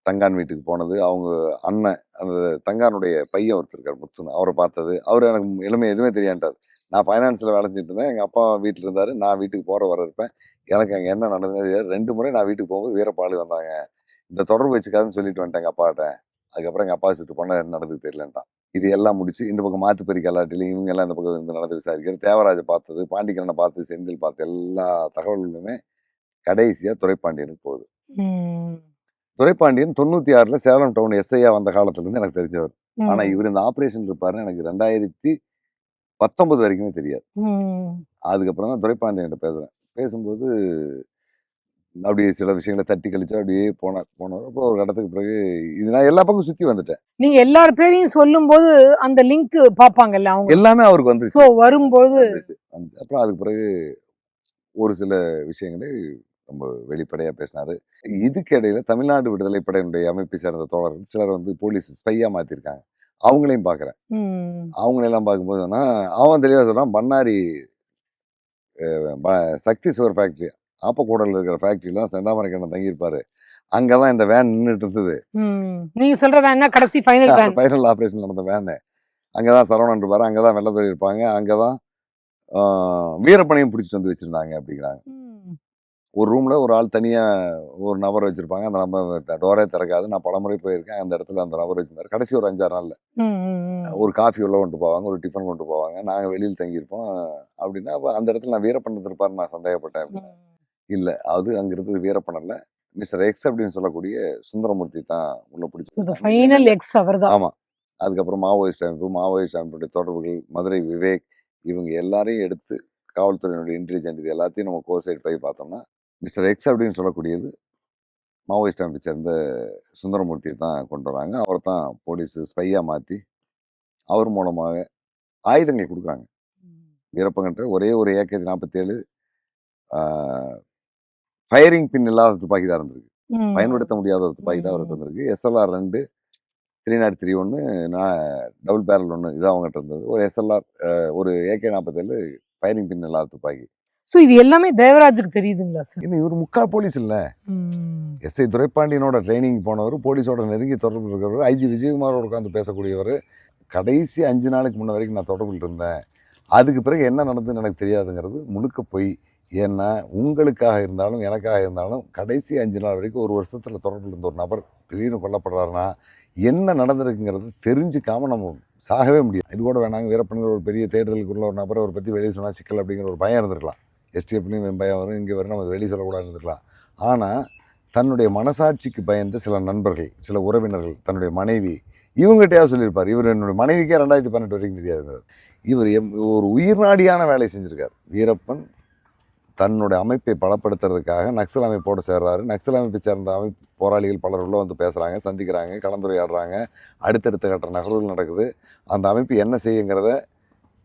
B: தங்கான் வீட்டுக்கு போனது, அவங்க அண்ணன் அந்த தங்கானுடைய பையன் ஒருத்தர் இருக்கார் முத்துன்னு, அவரை பார்த்தது. அவர் எனக்கு எளிமை எதுவுமே தெரியாண்டார். நான் ஃபைனான்ஸில் வேலை செஞ்சுட்டு இருந்தேன். எங்கள் அப்பா வீட்டில் இருந்தார். நான் வீட்டுக்கு போகிற வர இருப்பேன். எனக்கு அங்கே என்ன நடந்தது 2 முறை நான் வீட்டுக்கு போகும்போது வீரப்பாளு வந்தாங்க. இந்த தொடர்பு வச்சுக்காதுன்னு சொல்லிட்டு வந்துட்டேன் எங்கள் அப்பாட்ட. அதுக்கப்புறம் எங்கள் அப்பா செத்து போனால் என்ன நடந்தது தெரியலன்ட்டான். இது எல்லாம் முடிச்சு இந்த பக்கம் மாத்துப்பெரி கலாட்டிலையும் இவங்க எல்லாம் இந்த பக்கம் இருந்து நடந்து விசாரிக்கிறது, தேவராஜை பார்த்தது, பாண்டிக்கரனை பார்த்து, செந்தில் பார்த்து எல்லா தகவல்களுமே கடைசியாக துரைப்பாண்டியனுக்கு போகுது. துரைப்பாண்டியன் 96ல சேலம் டவுன் எஸ்ஐயா வந்த காலத்துல இருந்து எனக்கு தெரிஞ்சவர். ஆனா இவர் இந்த ஆபரேஷன் இருப்பாருன்னு எனக்கு 2019 வரைக்குமே தெரியாது. அதுக்கப்புறம் தான் துரைப்பாண்டியன் பேசுறேன். பேசும்போது அப்படியே சில விஷயங்களை தட்டி கழிச்சு அப்படியே போனார். அப்புறம் ஒரு இடத்துக்கு பிறகு இது நான் எல்லா பக்கம் சுத்தி வந்துட்டேன்.
A: நீங்க எல்லார் பேரையும் சொல்லும் போது அந்த லிங்க் பாப்பாங்கல்ல, அவங்க
B: எல்லாமே அவருக்கு வந்து
A: வரும்போது
B: அப்புறம் அதுக்கு பிறகு ஒரு சில விஷயங்களை ரொம்ப வெளிப்படையா பேசினாரு. இதுக்கு இடையில தமிழ்நாடு விடுதலை படையினுடைய அமைப்பை சேர்ந்த தோழர்கள் சிலர் வந்து போலீஸ் ஸ்பையா மாத்திருக்காங்க. அவங்களையும் பாக்குறேன். அவங்களெல்லாம் பார்க்கும்போது அவன் தெளிவா சொல்றான், பண்ணாரி சக்தி சுகர் ஃபேக்டரி ஆப்பக்கூடல இருக்கிற ஃபேக்டரியில தான் செந்தாமரைக்கண்ணன் தங்கியிருப்பாரு. அங்கதான் இந்த வேன் நின்றுட்டு இருந்தது.
A: நீங்க சொல்ற வேன் கடைசி
B: ஃபைனல் ஆபரேஷன் நடந்த வேன். அங்கதான் சரவணன் இருப்பாரு, அங்கதான் வெள்ளத்துறை இருப்பாங்க, அங்கதான் வீரப்பனையும் பிடிச்சிட்டு வந்து வச்சிருந்தாங்க அப்படிங்கிறாங்க. ஒரு ரூம்ல ஒரு ஆள் தனியா ஒரு நபர் வச்சிருப்பாங்க. அந்த நபர் டோரே திறக்காது. நான் பலமுறை போயிருக்கேன். அந்த இடத்துல அந்த நபர் வச்சிருந்தாரு. கடைசி ஒரு 5-6 நாள்ல ஒரு காஃபி உள்ள கொண்டு போவாங்க, ஒரு டிஃபன் கொண்டு போவாங்க. நாங்க வெளியில் தங்கியிருப்போம் அப்படின்னா அந்த இடத்துல நான் வீரப்பன் இருப்பாருன்னு நான் சந்தேகப்பட்டேன் அப்படின்னா. இல்ல, அது அங்க இருந்தது வீரப்பன் இல்ல, மிஸ்டர் எக்ஸ் அப்படின்னு சொல்லக்கூடிய சுந்தரமூர்த்தி தான் உள்ள பிடிச்சி. ஆமா. அதுக்கப்புறம் மாவோயிஸ்ட் அமைப்புடைய தொடர்புகள், மதுரை விவேக், இவங்க எல்லாரையும் எடுத்து காவல்துறையினுடைய இன்டெலிஜென்ட் இது எல்லாத்தையும் நம்ம கோசைட் போய் பார்த்தோம்னா மிஸ்டர் எக்ஸ் அப்படின்னு சொல்லக்கூடியது மாவோயிஸ்ட் அமைப்பை சேர்ந்த சுந்தரமூர்த்தியை தான் கொண்டு வராங்க. அவரை தான் போலீஸ் ஸ்பையா மாற்றி அவர் மூலமாக ஆயுதங்கள் கொடுக்குறாங்க. வீரப்பங்கிட்ட ஒரே ஒரு AK-47 ஃபயரிங் பின் இல்லாத துப்பாக்கி தான் இருந்திருக்கு. பயன்படுத்த முடியாத ஒரு துப்பாக்கி தான் அவர்கிட்ட இருந்திருக்கு. SLR 2 303 நான் டபுள் பேரல் 1 இதான் அவங்ககிட்ட இருந்தது. ஒரு SLR ஒரு AK-47 ஃபயரிங் பின் இல்லாத துப்பாக்கி.
A: சோ இது எல்லாமே தேவராஜுக்கு தெரியுதுங்களா சார்?
B: இன்னும் இவர் முக்கா போலீஸ் இல்ல, எஸ்ஐ துரைப்பாண்டியனோட ட்ரைனிங் போனவர், போலீஸோட நெருங்கி தொடர்பு இருக்கிறவர், IG விஜயகுமாரோட உட்காந்து பேசக்கூடியவர், கடைசி 5 நாளுக்கு முன்ன வரைக்கும் நான் தொடர்பில் இருந்தேன், அதுக்கு பிறகு என்ன நடந்ததுன்னு எனக்கு தெரியாதுங்கிறது முழுக்க பொய். ஏன்னா உங்களுக்காக இருந்தாலும் எனக்காக இருந்தாலும் கடைசி 5 நாள் வரைக்கும் ஒரு வருஷத்தில் தொடர்பில் இருந்த ஒரு நபர் திடீர்னு கொல்லப்படுறாருன்னா என்ன நடந்திருக்குங்கிறது தெரிஞ்சுக்காமல் நம்ம சாகவே முடியும். இது கூட வேணாங்க, வீரப்பன்கிற ஒரு பெரிய தேடுதலுக்குள்ள ஒரு நபரை ஒரு பற்றி வெளியே சொன்னால் சிக்கல் அப்படிங்கிற ஒரு பயம் இருந்திருக்கலாம். எஸ்டிஎஃப்லையும் பயம் வரும், இங்கே வரும், நம்ம வெளியே சொல்லக்கூடாது இருந்திருக்கலாம். ஆனால் தன்னுடைய மனசாட்சிக்கு பயந்த சில நண்பர்கள், சில உறவினர்கள், தன்னுடைய மனைவி, இவங்ககிட்டயாவது சொல்லியிருப்பார். இவர் என்னுடைய மனைவிக்கே 2018 வரைக்கும் தெரியாதுங்கிறார். இவர் ஒரு உயிர்நாடியான வேலையை செஞ்சுருக்கார். வீரப்பன் தன்னுடைய அமைப்பை பலப்படுத்துறதுக்காக நக்சல் அமைப்போடு சேர்றாரு. நக்சல் அமைப்பை சேர்ந்த போராளிகள் பலர் உள்ள வந்து பேசுகிறாங்க, சந்திக்கிறாங்க, கலந்துரையாடுறாங்க. அடுத்தடுத்த கட்ட நகர்வுகள் நடக்குது. அந்த அமைப்பு என்ன செய்யுங்கிறத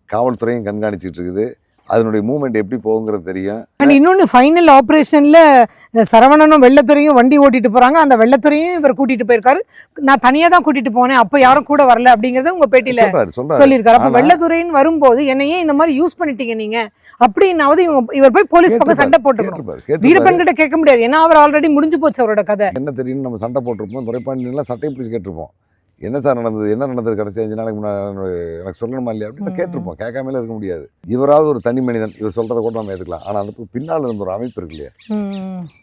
B: காவல்துறையும் கண்காணிச்சிட்டு இருக்குது. அதனுடைய மூவ்மெண்ட் எப்படி போகுங்கிறது தெரியும்.
A: அண்ட் இன்னொன்று, ஃபைனல் ஆப்ரேஷன்ல சரவணனும் வெள்ளத்துறையும் வண்டி ஓட்டிட்டு போறாங்க. அந்த வெள்ளத்துறையும் இவர் கூட்டிட்டு போயிருக்காரு. நான் தனியா தான் கூட்டிட்டு போனேன், அப்ப யாரும் கூட வரல அப்படிங்கறத உங்க பேட்டியில சொல்லியிருக்காரு. அப்ப வெள்ளத்துறைன்னு வரும்போது என்னையே இந்த மாதிரி யூஸ் பண்ணிட்டீங்க நீங்க அப்படின்னாவது இவர் போய் போலீஸ் பக்கம் சண்டை போட்டுக்கணும். வீரப்பன் கிட்ட கேட்க முடியாது, ஏன்னா அவர் ஆல்ரெடி முடிஞ்சு போச்சு அவரோட கதை.
B: என்ன தெரியும், நம்ம சண்டை போட்டிருப்போம், துறைப்பாண்டியெல்லாம் சட்டையை பிடிச்சி கேட்டிருப்போம். என்ன சார் நடந்தது, என்ன நடந்தது கடைசி 5 நாளைக்கு முன்னாடி எனக்கு சொல்லணுமா இல்லையா அப்படின்னு கேட்டிருப்போம். கேட்காமலே இருக்க முடியாது. இவராவது ஒரு தனி மனிதன், இவர் சொல்றதை கூட நம்ம ஏற்றுக்கலாம். ஆனால் அதுக்கு பின்னால் இருந்த ஒரு அமைப்பு இருக்கு இல்லையா,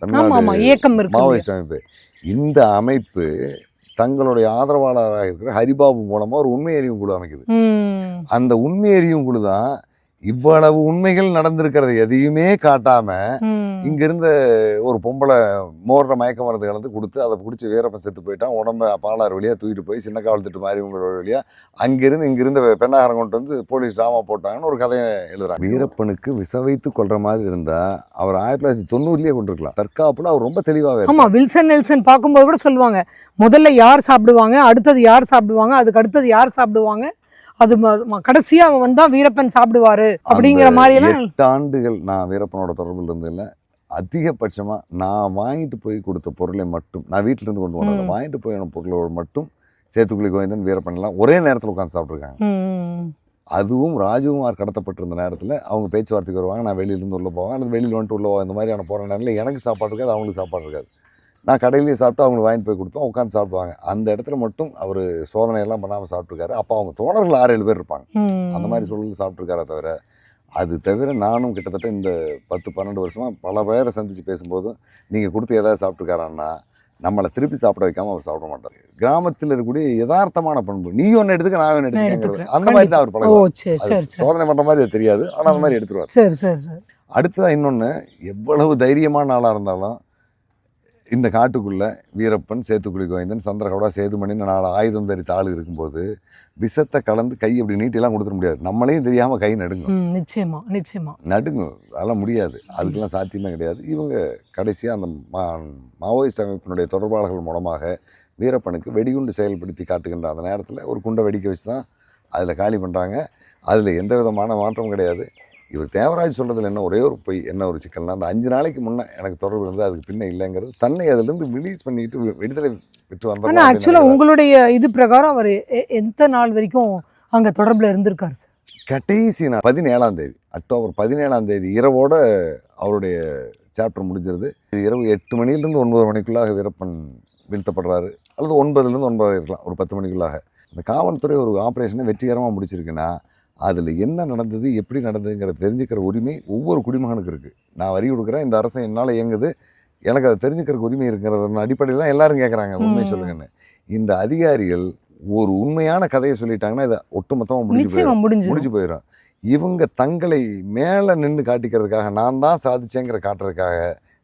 B: தமிழ்நாடு மாவோயிஸ்ட் அமைப்பு. இந்த அமைப்பு தங்களுடைய ஆதரவாளராக இருக்கிற ஹரிபாபு மூலமா ஒரு உண்மை அறியும் குழு அமைக்குது. அந்த உண்மை அறியும் குழு தான் இவ்வளவு உண்மைகள் நடந்திருக்கிறது எதையுமே காட்டாம இங்க இருந்த ஒரு பொம்பளை மோர்ற மயக்க மருந்து கலந்து கொடுத்து அதை குடிச்சு வீரப்பன் செத்து போயிட்டான். உடம்ப பாலாறு வழியா தூக்கிட்டு போய் சின்ன காவல் திட்டு மாதிரி உங்களோட வழியா அங்கிருந்து இங்கிருந்த பெண்ணாகரம் கொண்டு வந்து போலீஸ் டிராமா போட்டாங்கன்னு ஒரு கதையை எழுதுறாங்க. வீரப்பனுக்கு விச வைத்து கொள்ற மாதிரி இருந்தா அவர் 1990லயே கொண்டிருக்கலாம். தற்காப்புல அவர் ரொம்ப தெளிவாக.
A: ஆமா, வில்சன் நெல்சன் பார்க்கும்போது கூட சொல்லுவாங்க, முதல்ல யார் சாப்பிடுவாங்க, அடுத்தது யார் சாப்பிடுவாங்க, அதுக்கு அடுத்தது யார் சாப்பிடுவாங்க, அது கடைசியா அவன் வந்தா வீரப்பன் சாப்பிடுவாரு அப்படிங்கிற மாதிரி எல்லாம்.
B: 8 ஆண்டுகள் நான் வீரப்பனோட தொடர்பில் இருந்ததில்ல. அதிகபட்சமா நான் வாங்கிட்டு போய் கொடுத்த பொருளை மட்டும், நான் வீட்டுல இருந்து கொண்டு வந்ததை வாங்கிட்டு போய் பொருளோடு மட்டும் சேத்துக்குழி கோவிந்தன், வீரப்பன் எல்லாம் ஒரே நேரத்தில் உட்காந்து சாப்பிட்ருக்காங்க. அதுவும் ராஜகுமார் கடத்தப்பட்டிருந்த நேரத்தில் அவங்க பேச்சுவார்த்தைக்கு வருவாங்க. நான் வெளியிலேருந்து உள்ளே போவேன், அல்லது வெளியில் வந்துட்டு உள்ளே போவேன். இந்த மாதிரியான போகிற நேரத்தில் எனக்கு சாப்பாடு இருக்காது, அவங்களுக்கு சாப்பாடு இருக்காது. நான் கடையிலேயே சாப்பிட்டு அவங்களுக்கு வாங்கிட்டு போய் கொடுப்பேன், உட்காந்து சாப்பிடுவாங்க. அந்த இடத்துல மட்டும் அவர் சோதனையெல்லாம் பண்ணாமல் சாப்பிட்ருக்காரு. அப்போ அவங்க தோழர்கள் 6-7 பேர் இருப்பாங்க. அந்த மாதிரி சூழலில் சாப்பிட்ருக்காரே தவிர, அது தவிர நானும் கிட்டத்தட்ட இந்த 10-12 வருஷமாக பல பேரை சந்தித்து பேசும்போது நீங்கள் கொடுத்து ஏதாவது சாப்பிட்ருக்காரான்னா நம்மளை திருப்பி சாப்பிட வைக்காமல் அவர் சாப்பிட மாட்டார். கிராமத்தில் இருக்கக்கூடிய யதார்த்தமான பண்பு, நீ ஒன்று எடுத்துக்க நான் ஒன்று எடுத்துக்கிறது, அந்த மாதிரி தான் அவர் பழகுவார். சோதனை பண்ணுற மாதிரி அது தெரியாது, ஆனால் அந்த மாதிரி எடுத்துருவார். அடுத்ததான் இன்னொன்று, எவ்வளவு தைரியமான ஆளாக இருந்தாலும் இந்த காட்டுக்குள்ளே வீரப்பன், சேத்துக்குழி கோவிந்தன், சந்திரகவுடா, சேதுமணின்னு 4 ஆயுதம் தரித்த ஆள் இருக்கும்போது விஷத்தை கலந்து கை அப்படி நீட்டிலாம் கொடுத்துட முடியாது. நம்மளையும் தெரியாமல் கை நடுங்கும். நிச்சயமா நடுங்கும், அதெல்லாம் முடியாது, அதுக்கெல்லாம் சாத்தியமே கிடையாது. இவங்க கடைசியாக அந்த மாவோயிஸ்ட் அமைப்பினுடைய தொடர்பாளர்கள் மூலமாக வீரப்பனுக்கு வெடிகுண்டு செயல்படுத்தி காட்டுகின்ற அந்த நேரத்தில் ஒரு குண்டை வெடிக்க வச்சு தான் அதில் காலி பண்ணுறாங்க. அதில் எந்த விதமான மாற்றமும் கிடையாது. இவர் தேவராஜ் சொல்றதுல என்ன ஒரே ஒரு பொய், என்ன ஒரு சிக்கல்னா, அந்த 5 நாளைக்கு முன்னே எனக்கு தொடர்பு இருந்து அதுக்கு பின்ன இல்லைங்கிறது, தன்னை அதிலிருந்து ரிலீஸ் பண்ணிட்டு விடுதலை பெற்று வந்தார். ஆனால்
A: ஆக்சுவலாக உங்களுடைய இது பிரகாரம் அவர் எந்த நாள் வரைக்கும் அங்கே தொடர்பில் இருந்திருக்காரு சார்?
B: கடைசி நாள் 17ஆம் தேதி, அக்டோபர் 17ஆம் தேதி இரவோட அவருடைய சாப்டர் முடிஞ்சிருது. இரவு 8 மணிலேருந்து 9 மணிக்குள்ளாக வீரப்பன் வீழ்த்தப்படுறாரு, அல்லது 9லேருந்து 9 இருக்கலாம், ஒரு 10 மணிக்குள்ளாக. இந்த காவல்துறை ஒரு ஆப்ரேஷனை வெற்றிகரமாக முடிச்சிருக்குன்னா அதில் என்ன நடந்தது, எப்படி நடந்ததுங்கிறத தெரிஞ்சுக்கிற உரிமை ஒவ்வொரு குடிமகனுக்கு இருக்குது. நான் வரி கொடுக்குறேன், இந்த அரசு என்னால் இயங்குது, எனக்கு அதை தெரிஞ்சுக்கிறதுக்கு உரிமை இருக்கிறத அடிப்படையில் தான் எல்லாரும் கேட்குறாங்க, உண்மை சொல்லுங்கன்னு. இந்த அதிகாரிகள் ஒரு உண்மையான கதையை சொல்லிட்டாங்கன்னா இதை ஒட்டுமொத்தமாக முடிஞ்சு போயிடும். இவங்க தங்களை மேலே நின்று காட்டிக்கிறதுக்காக, நான் தான் சாதிச்சேங்கிற காட்டுறதுக்காக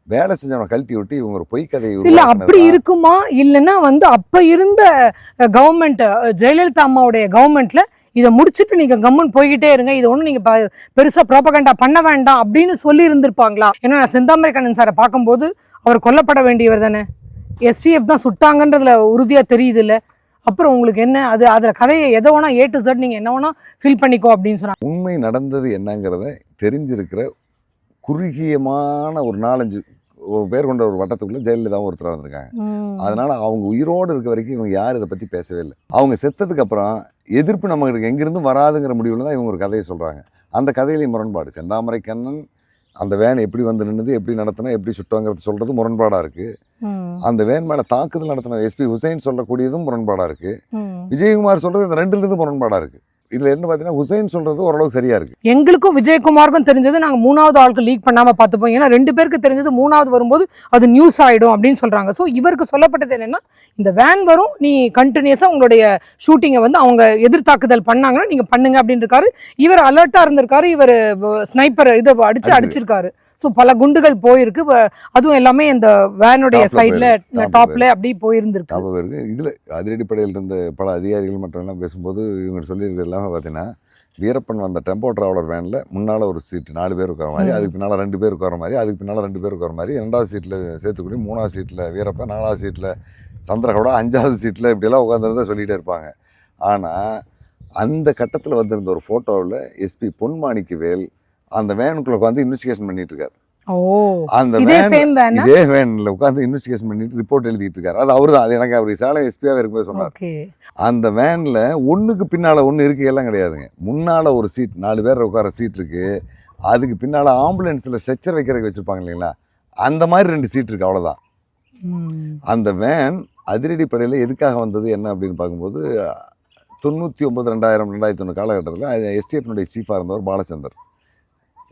B: வேலை செஞ்சவனை கழட்டி விட்டு இவங்க ஒரு பொய் கதையை
A: இல்ல அப்படி இருக்குமா? இல்லைன்னா அப்ப இருந்த கவர்மெண்ட், ஜெயலலிதா அம்மாவுடைய கவர்மெண்ட்ல இதை முடிச்சுட்டு நீங்க கம்மன் போய்கிட்டே இருங்க, இதை ஒண்ணு நீங்க பெருசா ப்ரோபகண்டா பண்ண வேண்டாம் அப்படின்னு சொல்லி இருந்திருப்பாங்களா? ஏன்னா நான் செந்தாமரை கண்ணன் சாரை பார்க்கும்போது அவர் கொல்லப்பட வேண்டியவர் தானே, எஸ்டிஎஃப் தான் சுட்டாங்கன்றதுல உறுதியா தெரியுது இல்ல. அப்புறம் உங்களுக்கு என்ன, அது அதுல கதையை எதை வேணா A to Z நீங்க என்ன வேணா ஃபில் பண்ணிக்கோ அப்படின்னு சொன்னாங்க.
B: உண்மை நடந்தது என்னங்கிறத தெரிஞ்சிருக்கிற குறுகியமான ஒரு 4-5 பேர் கொண்ட ஒரு வட்டத்துக்குள்ள ஜெயலலிதாவும் ஒருத்தர் வந்திருக்காங்க. அதனால அவங்க உயிரோடு இருக்க வரைக்கும் இவங்க யாரும் இதை பற்றி பேசவே இல்லை. அவங்க செத்ததுக்கு அப்புறம் எதிர்ப்பு நமக்கு எங்கிருந்து வராதுங்கிற முடிவில் தான் இவங்க ஒரு கதையை சொல்கிறாங்க. அந்த கதையிலேயும் முரண்பாடு. செந்தாமரை கண்ணன் அந்த வேன் எப்படி வந்து நின்னுது, எப்படி நடத்தினா, எப்படி சுட்டோங்கிறது சொல்கிறது முரண்பாடாக இருக்குது. அந்த வேன் மேலே தாக்குதல் நடத்தின எஸ்பி ஹுசைன் சொல்லக்கூடியதும் முரண்பாடாக இருக்குது. விஜயகுமார் சொல்கிறது இந்த ரெண்டுலேருந்து முரண்பாடாக இருக்குது. இதில் என்ன பார்த்தீங்கன்னா ஹுசைன் சொல்கிறது ஓரளவுக்கு சரியாக இருக்குது.
A: எங்களுக்கும் விஜயகுமாருக்கும் தெரிஞ்சது நாங்கள் 3வது ஆளுக்கு லீக் பண்ணாமல் பார்த்துப்போம். ஏன்னா 2 பேருக்கு தெரிஞ்சது 3வது வரும்போது அது நியூஸ் ஆகிடும் அப்படின்னு சொல்கிறாங்க. ஸோ இவருக்கு சொல்லப்பட்டது என்னென்னா, இந்த வேன் வரும், நீ கண்டினியூஸாக உங்களுடைய ஷூட்டிங்கை வந்து அவங்க எதிர்த்தாக்குதல் பண்ணாங்கன்னா நீங்கள் பண்ணுங்க அப்படின்னு இருக்காரு. இவர் அலர்ட்டாக இருந்திருக்காரு. இவர் ஸ்னைப்பர் இதை அடிச்சிருக்காரு. ஸோ பல குண்டுகள் போயிருக்கு. அதுவும் எல்லாமே இந்த வேனுடைய சைடில் டாப்ல அப்படி போயிருந்திருக்கு.
B: இதில் அதிரடிப்படையில் இருந்த பல அதிகாரிகள் மற்றும் எல்லாம் பேசும்போது இவங்க சொல்லியிருக்கிறது எல்லாமே பார்த்தீங்கன்னா, வீரப்பன் வந்த டெம்போ டிராவலர் வேனில் முன்னால் ஒரு சீட்டு 4 பேர் உட்கார மாதிரி, அதுக்கு பின்னால் 2 பேர் உட்கார மாதிரி, அதுக்கு பின்னால் 2 பேர் உட்கார மாதிரி, 2வது சீட்டில் சேர்த்துக்கூடி, 3வது சீட்டில் வீரப்பன், 4வது சீட்டில் சந்திரகவுடா, 5வது சீட்டில் இப்படியெல்லாம் உட்காந்துருந்தா சொல்லிகிட்டே இருப்பாங்க. ஆனால் அந்த கட்டத்தில் வந்திருந்த ஒரு ஃபோட்டோவில் எஸ்பி பொன்மாணிக்கவேல் அந்த வேனுக்குள்ள உட்காந்து இன்வெஸ்டிகேஷன் பண்ணிட்டு இருக்காரு. அந்த இதே வேன்ல உட்காந்து இன்வெஸ்டிகேஷன் பண்ணிட்டு ரிப்போர்ட் எழுதிட்டு இருக்காரு. அது அவரு தான். அது எனக்கு அவர் சேலம் எஸ்பியாவே இருக்கும்போது சொன்னார். அந்த வேன்ல ஒண்ணுக்கு பின்னால ஒண்ணு இருக்கு எல்லாம் கிடையாதுங்க. முன்னால ஒரு சீட் 4 பேர் உட்கார சீட் இருக்கு. அதுக்கு பின்னால ஆம்புலன்ஸ்ல ஸ்ட்ரெச்சர் வைக்கிறதுக்கு வச்சிருப்பாங்க இல்லைங்களா, அந்த மாதிரி 2 சீட் இருக்கு, அவ்வளவுதான். அந்த வேன் அதிரடிப்படையில் எதுக்காக வந்தது என்ன அப்படின்னு பார்க்கும்போது 99 2000 2001 காலகட்டத்தில் எஸ்டிஎஃப்னுடைய சீஃபாக இருந்தவர் பாலச்சந்தர்,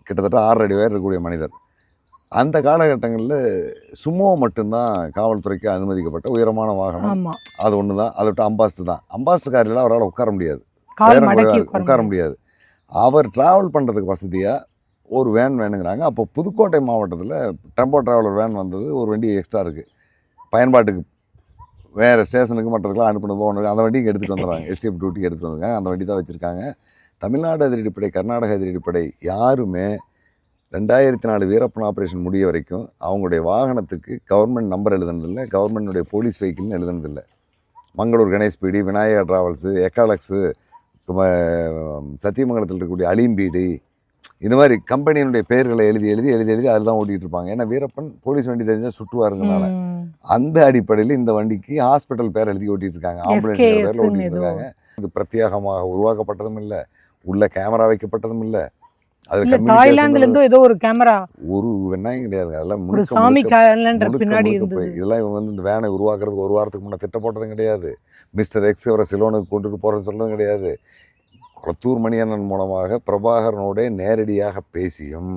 B: கிட்டத்தட்ட 6 அடி உயரம் இருக்கக்கூடிய மனிதர். அந்த காலகட்டங்களில் சுமோ மட்டும்தான் காவல்துறைக்கு அனுமதிக்கப்பட்ட உயரமான வாகனம். அது ஒன்று தான். அதை விட்டு அம்பாஸ்டர் தான். அம்பாஸ்டர் காரில் அவரால் உட்கார முடியாது, உட்கார முடியாது. அவர் ட்ராவல் பண்ணுறதுக்கு வசதியாக ஒரு வேன் வேணுங்கிறாங்க. அப்போ புதுக்கோட்டை மாவட்டத்தில் டெம்போ ட்ராவலர் வேன் வந்தது. ஒரு வண்டி எக்ஸ்ட்ரா இருக்குது பயன்பாட்டுக்கு, வேறு ஸ்டேஷனுக்கு மற்றதுக்கெலாம் அனுப்பணும் போகணும். அந்த வண்டிக்கு எடுத்துகிட்டு வந்துடுறாங்க, எஸ்டிஎஃப் டியூட்டிக்கு எடுத்துகிட்டு வந்துருக்காங்க. அந்த வண்டி தான் வச்சுருக்காங்க. தமிழ்நாடு அதிரடிப்படை, கர்நாடக அதிரடிப்படை யாருமே 2004 வீரப்பன் ஆப்ரேஷன் முடிய வரைக்கும் அவங்களுடைய வாகனத்துக்கு கவர்மெண்ட் நம்பர் எழுதுனதில்லை, கவர்மெண்ட்டுடைய போலீஸ் வெஹிக்கிள்னு எழுதுனதில்லை. மங்களூர் கணேஷ் பீடி, விநாயகா ட்ராவல்ஸு, எக்காலக்ஸு, சத்தியமங்கலத்தில் இருக்கக்கூடிய அலீம்பீடி, இந்த மாதிரி கம்பெனியினுடைய பெயர்களை எழுதி அதில் தான் ஓட்டிகிட்டு இருப்பாங்க. ஏன்னா வீரப்பன் போலீஸ் வண்டி தெரிஞ்சால் சுட்டுவாருங்கனால அந்த அடிப்படையில் இந்த வண்டிக்கு ஹாஸ்பிட்டல் பேர் எழுதி ஓட்டிகிட்டு இருக்காங்க, ஆம்புலன்ஸ் பேரில் ஓட்டிகிட்டு இருக்காங்க. இது பிரத்யேகமாக உருவாக்கப்பட்டதும் இல்லை, உள்ள கேமரா வைக்கப்பட்டதும் இல்லை.
A: அதுல தாய்லாந்துல இருந்து ஏதோ ஒரு கேமரா
B: ஒரு வெண்ணாயும் கிடையாது. அதெல்லாம்
A: பின்னாடி
B: இதெல்லாம் இவங்க வந்து இந்த வேனை உருவாக்குறதுக்கு 1 வாரத்துக்கு முன்னே திட்டம் போட்டதும் கிடையாது. மிஸ்டர் எக்ஸ் அவரை சிலோனுக்கு கொண்டுட்டு போகிறேன்னு சொல்றதும் கிடையாது. கொளத்தூர் மணியண்ணன் மூலமாக பிரபாகரனோட நேரடியாக பேசியும்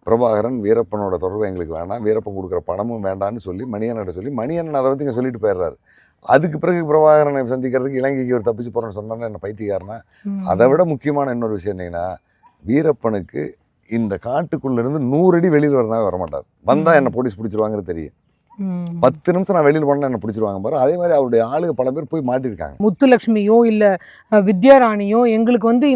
B: பிரபாகரன் வீரப்பனோட தொடர்பு எங்களுக்கு வேணாம், வீரப்பன் கொடுக்குற பணமும் வேண்டான்னு சொல்லி மணியண்ணோட சொல்லி மணியண்ணன் அதை வந்து இங்கே சொல்லிட்டு போயிடுறாரு. அதுக்கு பிறகு பிரபாகரனை சந்திக்கிறதுக்கு இலங்கைக்கு ஒரு தப்பிச்சு போகிறேன்னு சொன்னாலும் என்ன பைத்தியக்காரனா? அதை விட முக்கியமான இன்னொரு விஷயம் என்னன்னா, வீரப்பனுக்கு இந்த காட்டுக்குள்ள இருந்து 100 அடி வெளியில் வரனாவே வரமாட்டார். வந்தா என்ன போலீஸ் பிடிச்சிருவாங்கிறது தெரியும். 10 நிமிஷம் நான் வெளியில் போனா என்ன பிடிச்சிருவாங்க பாரு. அதே மாதிரி அவருடைய ஆளுங்க பல பேர் போய் மாட்டிருக்காங்க.
A: முத்துலட்சுமியோ இல்ல வித்யாராணியோ எங்களுக்கு வந்து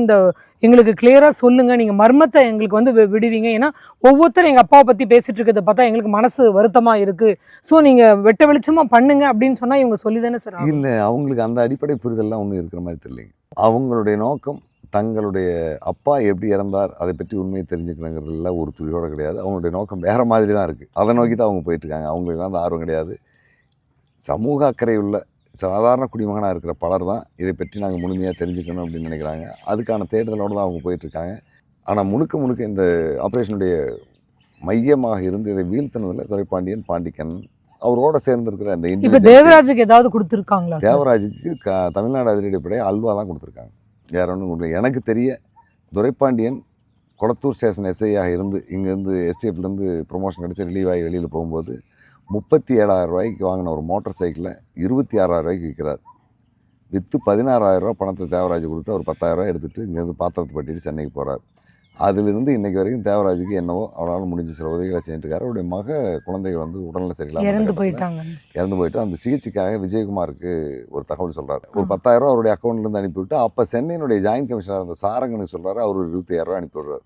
A: எங்களுக்கு கிளியரா சொல்லுங்க, நீங்க மர்மத்தை எங்களுக்கு வந்து விடுவீங்க. ஏன்னா ஒவ்வொருத்தரும் எங்க அப்பாவை பத்தி பேசிட்டு இருக்கிறத பார்த்தா எங்களுக்கு மனசு வருத்தமா இருக்கு. ஸோ நீங்க வெட்ட வெளிச்சமா பண்ணுங்க அப்படின்னு சொன்னா இவங்க சொல்லிதானே சார்.
B: இல்ல, அவங்களுக்கு அந்த அடிப்படை புரிதல்லாம் ஒன்றும் இருக்கிற மாதிரி தெரியலைங்க. அவங்களுடைய நோக்கம் தங்களுடைய அப்பா எப்படி இறந்தார் அதை பற்றி உண்மையை தெரிஞ்சுக்கணுங்கிறதுல ஒரு துளியோட கிடையாது. அவங்களுடைய நோக்கம் வேறு மாதிரி தான் இருக்குது. அதை நோக்கி தான் அவங்க போயிட்டுருக்காங்க. அவங்களுக்கு அந்த ஆர்வம் கிடையாது. சமூக அக்கறை உள்ள சாதாரண குடிமகனாக இருக்கிற பலர் தான் இதை பற்றி நாங்கள் முழுமையாக தெரிஞ்சுக்கணும் அப்படின்னு நினைக்கிறாங்க. அதுக்கான தேடுதலோடு தான் அவங்க போயிட்டுருக்காங்க. ஆனால் முழுக்க இந்த ஆப்ரேஷனுடைய மையமாக இருந்து இதை வீழ்த்தினதில் துரைப்பாண்டியன், பாண்டிக்கண்ணன், அவரோட சேர்ந்துருக்கிற அந்த
A: இப்போ தேவராஜுக்கு ஏதாவது கொடுத்துருக்காங்களா?
B: தேவராஜுக்கு தமிழ்நாடு அதிரடிப்படை அல்வா தான் கொடுத்துருக்காங்க. வேற ஒன்றும் கொடுக்கல. எனக்கு தெரிய துரைப்பாண்டியன் கொளத்தூர் ஸ்டேஷன் எஸ்ஐயாக இருந்து இங்கேருந்து எஸ்டிஎஃப்லேருந்து ப்ரொமோஷன் கிடச்சி ரிலீவ் ஆகி வெளியில் போகும்போது 37,000 ரூபாய்க்கு வாங்கின ஒரு மோட்டார் சைக்கிளை 26,000 ரூபாய்க்கு விற்கிறார். விற்று 16,000 ரூபா பணத்தை தேவராஜ் கொடுத்து அவர் 10,000 ரூபா எடுத்துகிட்டு இங்கேருந்து பாத்திரத்தை பட்டிட்டு சென்னைக்கு போகிறார். அதிலிருந்து இன்றைக்கி வரைக்கும் தேவராஜுக்கு என்னவோ அவரால் முடிஞ்ச சில உதவிகளை செஞ்சுருக்காரு. அவருடைய குழந்தைகள் வந்து உடல்நிலை சரியில்லாமல் இறந்து போயிட்டு அந்த சிகிச்சைக்காக விஜயகுமாருக்கு ஒரு தகவல் சொல்கிறார். ஒரு 10,000 ரூபா அவருடைய அக்கௌண்ட்லேருந்து அனுப்பிவிட்டு அப்போ சென்னையினுடைய ஜாயின்ட் கமிஷனர் இருந்த சாரங்கனுக்கு சொல்கிறாரு, அவர் 27,000 ரூபா அனுப்பிவிடுறாரு.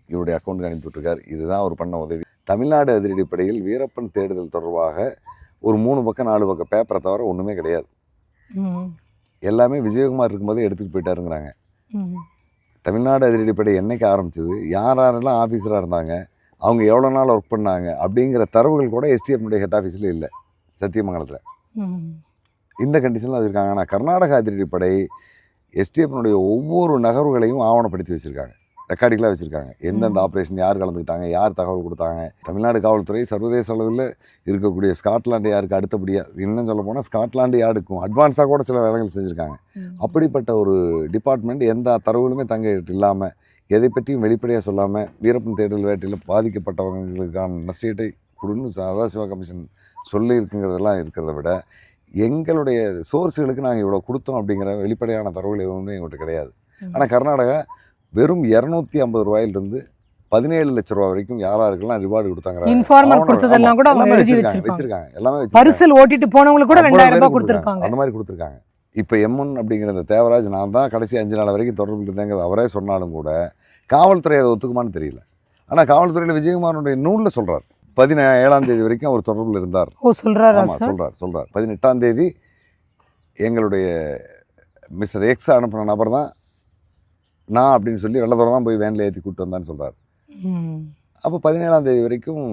B: இவருடைய அக்கௌண்ட்டுக்கு அனுப்பிவிட்டுருக்கார். இதுதான் அவர் பண்ண உதவி. தமிழ்நாடு அதிரடிப்படையில் வீரப்பன் தேடுதல் தொடர்பாக ஒரு 3 பக்கம் 4 பக்கம் பேப்பரை தவிர ஒன்றுமே கிடையாது. எல்லாமே விஜயகுமார் இருக்கும்போதே எடுத்துகிட்டு போயிட்டாருங்கிறாங்க. தமிழ்நாடு அதிரடிப்படை என்னைக்கு ஆரம்பிச்சது, யாரெல்லாம் ஆஃபீஸராக இருந்தாங்க, அவங்க எவ்வளோ நாள் ஒர்க் பண்ணாங்க அப்படிங்கிற தரவுகள் கூட எஸ்டிஎஃப்னுடைய ஹெட் ஆஃபீஸில் இல்லை சத்தியமங்கலத்தில். இந்த கண்டிஷனில் அது இருக்காங்க. ஆனால் கர்நாடக அதிரடிப்படை எஸ்டிஎஃப்னுடைய ஒவ்வொரு நகர்வுகளையும் ஆவணப்படுத்தி வச்சுருக்காங்க. ரெக்கார்டிங்லாம் வச்சுருக்காங்க. எந்தெந்த ஆப்ரேஷன் யார் கலந்துக்கிட்டாங்க, யார் தகவல் கொடுத்தாங்க. தமிழ்நாடு காவல்துறை சர்வதேச அளவில் இருக்கக்கூடிய ஸ்காட்லாண்டு யாருக்கு அடுத்தபடியாக, இன்னும் சொல்ல போனால் ஸ்காட்லாண்டு யாருக்கும் அட்வான்ஸாக கூட சில வேலைகள் செஞ்சுருக்காங்க. அப்படிப்பட்ட ஒரு டிபார்ட்மெண்ட் எந்த தரவுகளுமே தங்க இல்லாமல், எதை பற்றியும் வெளிப்படையாக சொல்லாமல், வீரப்பன் தேடுதல் வேட்டையில் பாதிக்கப்பட்டவங்களுக்கான நஷ்டீட்டை கொடுன்னு சதாசிவா கமிஷன் சொல்லியிருக்குங்கிறதெல்லாம் இருக்கிறத விட, எங்களுடைய சோர்ஸுகளுக்கு நாங்கள் இவ்வளோ கொடுத்தோம் அப்படிங்கிற வெளிப்படையான தரவுகள் எதுவுமே எங்கள்கிட்ட கிடையாது. ஆனால் கர்நாடகா வெறும் 250 ரூபாயிலிருந்து 17 லட்ச ரூபா வரைக்கும் யாராருக்கெல்லாம் ரிவார்டு கொடுத்தாங்க.
A: இன்ஃபார்மர் கொடுத்ததெல்லாம் கூட அவங்க எழுதி
B: வச்சிருக்காங்க. எல்லாமே
A: பரிசல் ஓட்டிட்டு போனவங்களுக்கு கூட 2000 ரூபாய் கொடுத்துருக்காங்க.
B: அந்த மாதிரி கொடுத்துருக்காங்க. இப்போ எம்என் அப்படிங்கிற அந்த தேவராஜ் நான் தான் கடைசி 5 நாள் வரைக்கும் தொடர்பு இருந்தேங்கிறது அவரே சொன்னாலும் கூட காவல்துறை அதை ஒத்துக்குமான்னு தெரியல. ஆனால் காவல்துறையில் விஜயகுமாரனுடைய நூலில் சொல்கிறார் 17ஆம் தேதி வரைக்கும் அவர் தொடர்பில் இருந்தார்.
A: சொல்கிறார்.
B: 18ஆம் தேதி எங்களுடைய மிஸ்டர் எக்ஸ் அனுப்பின நபர் தான் நான் அப்படின்னு சொல்லி வெள்ளத்தோரம் தான் போய் வேனில் ஏற்றி கூப்பிட்டு வந்தான்னு சொல்கிறார். அப்போ 17ஆம் தேதி வரைக்கும்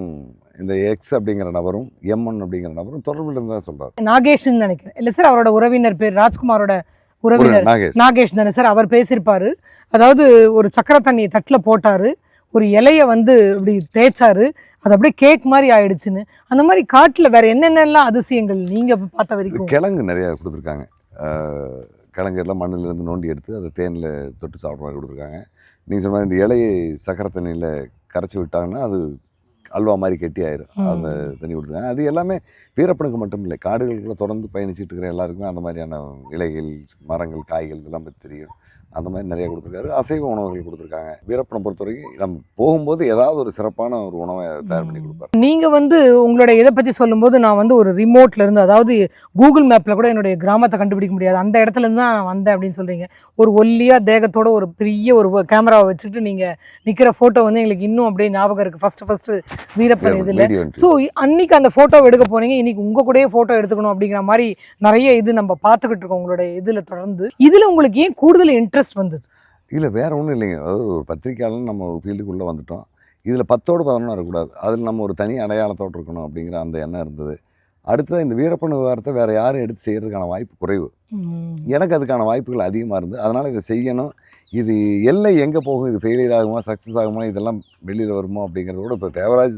B: இந்த எக்ஸ் அப்படிங்கிற நபரும் எம்என் அப்படிங்கிற நபரும் தொடர்பில் இருந்தால் சொல்கிறார்.
A: நாகேஷ்ன்னு நினைக்கிறேன் இல்லை சார், அவரோட உறவினர் பேர் ராஜ்குமாரோட உறவினர் நாகேஷ் தானே சார். அவர் பேசியிருப்பாரு. அதாவது ஒரு சக்கரை தண்ணியை தட்டில் போட்டாரு, ஒரு இலைய வந்து இப்படி தேய்ச்சாரு, அது அப்படியே கேக் மாதிரி ஆயிடுச்சுன்னு. அந்த மாதிரி காட்டில் வேற என்னென்னலாம் அதிசயங்கள் நீங்க பார்த்த வரைக்கும்?
B: கிழங்கு நிறைய கொடுத்துருக்காங்க. கிழங்கெல்லாம் மண்ணிலேருந்து நோண்டி எடுத்து அதை தேனில் தொட்டு சாப்பிட்ற மாதிரி கொடுத்துருக்காங்க. நீங்கள் சொன்ன மாதிரி இந்த இலையை சக்கரை தண்ணியில் கரைச்சி விட்டாங்கன்னா அது அல்வா மாதிரி கெட்டி ஆயிரும். அந்த தண்ணி கொடுத்துருக்காங்க. அது எல்லாமே வீரப்பனுக்கு மட்டும் இல்லை, காடுகளுக்குள்ள தொடர்ந்து பயணிச்சுட்டு இருக்கிற எல்லாருக்குமே அந்த மாதிரியான இலைகள், மரங்கள், காய்கள் இதெல்லாம் பற்றி தெரியும். அந்த மாதிரி நிறைய கொடுத்துருக்காரு. அசைவ உணவுகள் கொடுத்துருக்காங்க. வீரப்பனை பொறுத்த வரைக்கும் நம்ம போகும்போது ஏதாவது ஒரு சிறப்பான ஒரு உணவை தயார் பண்ணி கொடுப்பாரு.
A: நீங்கள் வந்து உங்களோட இதை பற்றி சொல்லும்போது நான் வந்து ஒரு ரிமோட்ல இருந்து, அதாவது கூகுள் மேப்பில் கூட என்னுடைய கிராமத்தை கண்டுபிடிக்க முடியாது, அந்த இடத்துல இருந்து தான் நான் வந்தேன் அப்படின்னு சொல்கிறீங்க. ஒரு ஒல்லியாக தேகத்தோட ஒரு பெரிய ஒரு கேமராவை வச்சுக்கிட்டு நீங்கள் நிற்கிற ஃபோட்டோ வந்து எங்களுக்கு இன்னும் அப்படியே ஞாபகம் இருக்குது. ஃபஸ்ட்டு வீரப்பன் இதில். ஸோ அன்னைக்கு அந்த ஃபோட்டோ எடுக்க போனீங்க, இன்னைக்கு உங்கள் கூடயே ஃபோட்டோ எடுத்துக்கணும் அப்படிங்கிற மாதிரி நிறைய இது நம்ம பார்த்துக்கிட்டு இருக்கோம் உங்களோட இதில். தொடர்ந்து இதில் உங்களுக்கு ஏன் கூடுதல் இன்ட்ரெஸ்ட் வந்தது?
B: இல்லை வேறு ஒன்றும் இல்லைங்க. அதாவது ஒரு பத்திரிக்கையாளர் நம்ம ஒரு ஃபீல்டுக்குள்ளே வந்துட்டோம். இதில் 10ஓடு 11 இருக்கக்கூடாது, அதில் நம்ம ஒரு தனி அடையாளத்தோடு இருக்கணும் அப்படிங்கிற அந்த எண்ணம் இருந்தது. அடுத்தது இந்த வீரப்பன் விவகாரத்தை வேறு யாரும் எடுத்து செய்கிறதுக்கான வாய்ப்பு குறைவு. எனக்கு அதுக்கான வாய்ப்புகள் அதிகமாக இருந்தது. அதனால் இதை செய்யணும். இது எல்லை எங்கே போகும், இது ஃபெயிலியர் ஆகுமா, சக்ஸஸ் ஆகுமா, இதெல்லாம் வெளியில் வருமோ அப்படிங்கிறத கூட இப்போ தேவராஜ்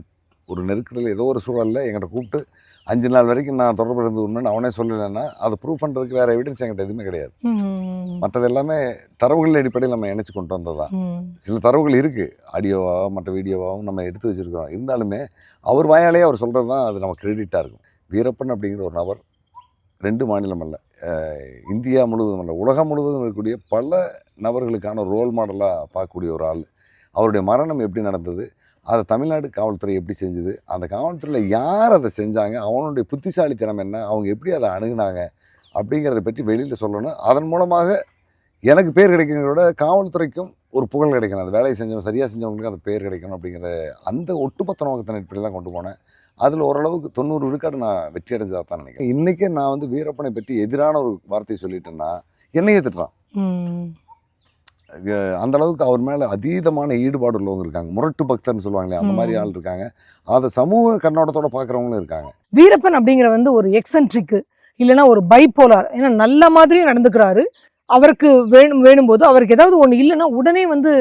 B: ஒரு நெருக்கத்தில் ஏதோ ஒரு சூழலில் என்கிட்ட கூப்பிட்டு 5 நாள் வரைக்கும் நான் தொடர்பு இருந்து உண்மைன்னு அவனே சொல்லலைன்னா அதை ப்ரூவ் பண்ணுறதுக்கு வேறு எவிடன்ஸ் என்கிட்ட எதுவுமே கிடையாது. மற்றது எல்லாமே தரவுகள் அடிப்படையில் நம்ம இணைச்சு கொண்டு வந்ததான். சில தரவுகள் இருக்குது, ஆடியோவாகவும் மற்ற வீடியோவாகவும் நம்ம எடுத்து வச்சுருக்கிறோம். இருந்தாலுமே அவர் வாயாலேயே அவர் சொல்கிறது தான் அது நமக்கு கிரெடிட்டாக இருக்கும். வீரப்பன் அப்படிங்கிற ஒரு நபர் 2 மாநிலம் அல்ல, இந்தியா முழுவதும் அல்ல, உலகம் முழுவதும் இருக்கக்கூடிய பல நபர்களுக்கான ரோல் மாடலாக பார்க்கக்கூடிய ஒரு ஆள். அவருடைய மரணம் எப்படி நடந்தது, அதை தமிழ்நாடு காவல்துறை எப்படி செஞ்சுது, அந்த காவல்துறையில் யார் அதை செஞ்சாங்க, அவனுடைய புத்திசாலித்தனம் என்ன, அவங்க எப்படி அதை அணுகுனாங்க அப்படிங்கிறத பற்றி வெளியில் சொல்லணும். அதன் மூலமாக எனக்கு பேர் கிடைக்கிறத காவல்துறைக்கும் ஒரு புகழ் கிடைக்கணும். அந்த வேலையை செஞ்சவங்க சரியாக செஞ்சவங்களுக்கு அந்த பேர் கிடைக்கணும் அப்படிங்கிற அந்த ஒட்டுமொத்த நோக்கத்தின் இப்படி தான் கொண்டு போனேன். அதில் ஓரளவுக்கு 90 விழுக்காடு நான் வெற்றி அடைஞ்சதாக தான் நினைக்கிறேன். இன்றைக்கே நான் வந்து வீரப்பனை பற்றி எதிரான ஒரு வார்த்தையை சொல்லிட்டேன்னா என்னையே திட்டுறான். அந்த அளவுக்கு அவர் மேலே அதீதமான ஈடுபாடு உள்ளவங்க இருக்காங்க. முரட்டு பக்தர்னு சொல்லுவாங்களே, அந்த மாதிரி ஆள் இருக்காங்க. அதை சமூக கண்ணோட்டத்தோட பார்க்குறவங்களும் இருக்காங்க.
A: வீரப்பன் அப்படிங்கிற வந்து ஒரு எக்ஸென்ட்ரிக்கு இல்லைன்னா ஒரு பைப்போலார். ஏன்னா நல்ல மாதிரியும் நடந்துக்கிறாரு, அவருக்கு வேணும்போது அவருக்கு ஏதாவது ஒன்று இல்லைன்னா உடனே வந்து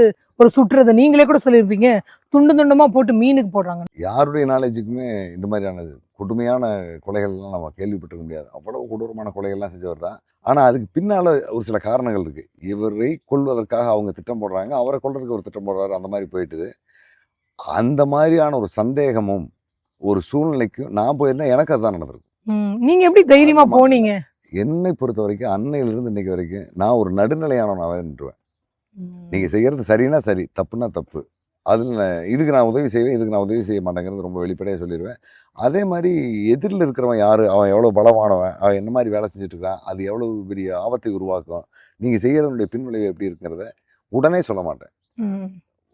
A: ஒரு சுற்றுறது. நீங்களே கூட சொல்லியிருப்பீங்க, துண்டு துண்டமாக போட்டு மீனுக்கு போடுறாங்க.
B: யாருடைய நாலேஜுக்குமே இந்த மாதிரியானது கொடுமையான கொலைகள்லாம் நம்ம கேள்விப்பட்டிருக்க முடியாது. அவ்வளோ கொடூரமான கொலைகள்லாம் செஞ்சவர் தான். ஆனால் அதுக்கு பின்னால் ஒரு சில காரணங்கள் இருக்குது. இவரை கொல்வதற்காக அவங்க திட்டம் போடுறாங்க, அவரை கொல்றதுக்கு ஒரு திட்டம் போடுறாரு, அந்த மாதிரி போயிட்டுது. அந்த மாதிரியான ஒரு சந்தேகமும் ஒரு சூழ்நிலைக்கும் நான் போயிருந்தேன், எனக்கு அதுதான் நடந்திருக்கும்.
A: நீங்கள் எப்படி தைரியமாக போனீங்க?
B: என்னை பொறுத்த வரைக்கும் அன்னையிலிருந்து இன்னைக்கு வரைக்கும் நான் ஒரு நடுநிலையானவனாகவே நின்றுவேன். நீங்கள் செய்கிறது சரின்னா சரி, தப்புன்னா தப்பு. அதில் இதுக்கு நான் உதவி செய்வேன், இதுக்கு நான் உதவி செய்ய மாட்டேங்கிறது ரொம்ப வெளிப்படையாக சொல்லிடுவேன். அதே மாதிரி எதிரில் இருக்கிறவன் யார், அவன் எவ்வளோ பலமானவன், அவன் என்ன மாதிரி வேலை செஞ்சுட்ருக்கான், அது எவ்வளோ பெரிய ஆபத்தை உருவாக்கும், நீங்கள் செய்கிறதுனுடைய பின்விளைவு எப்படி இருக்கிறத உடனே சொல்ல மாட்டேன்.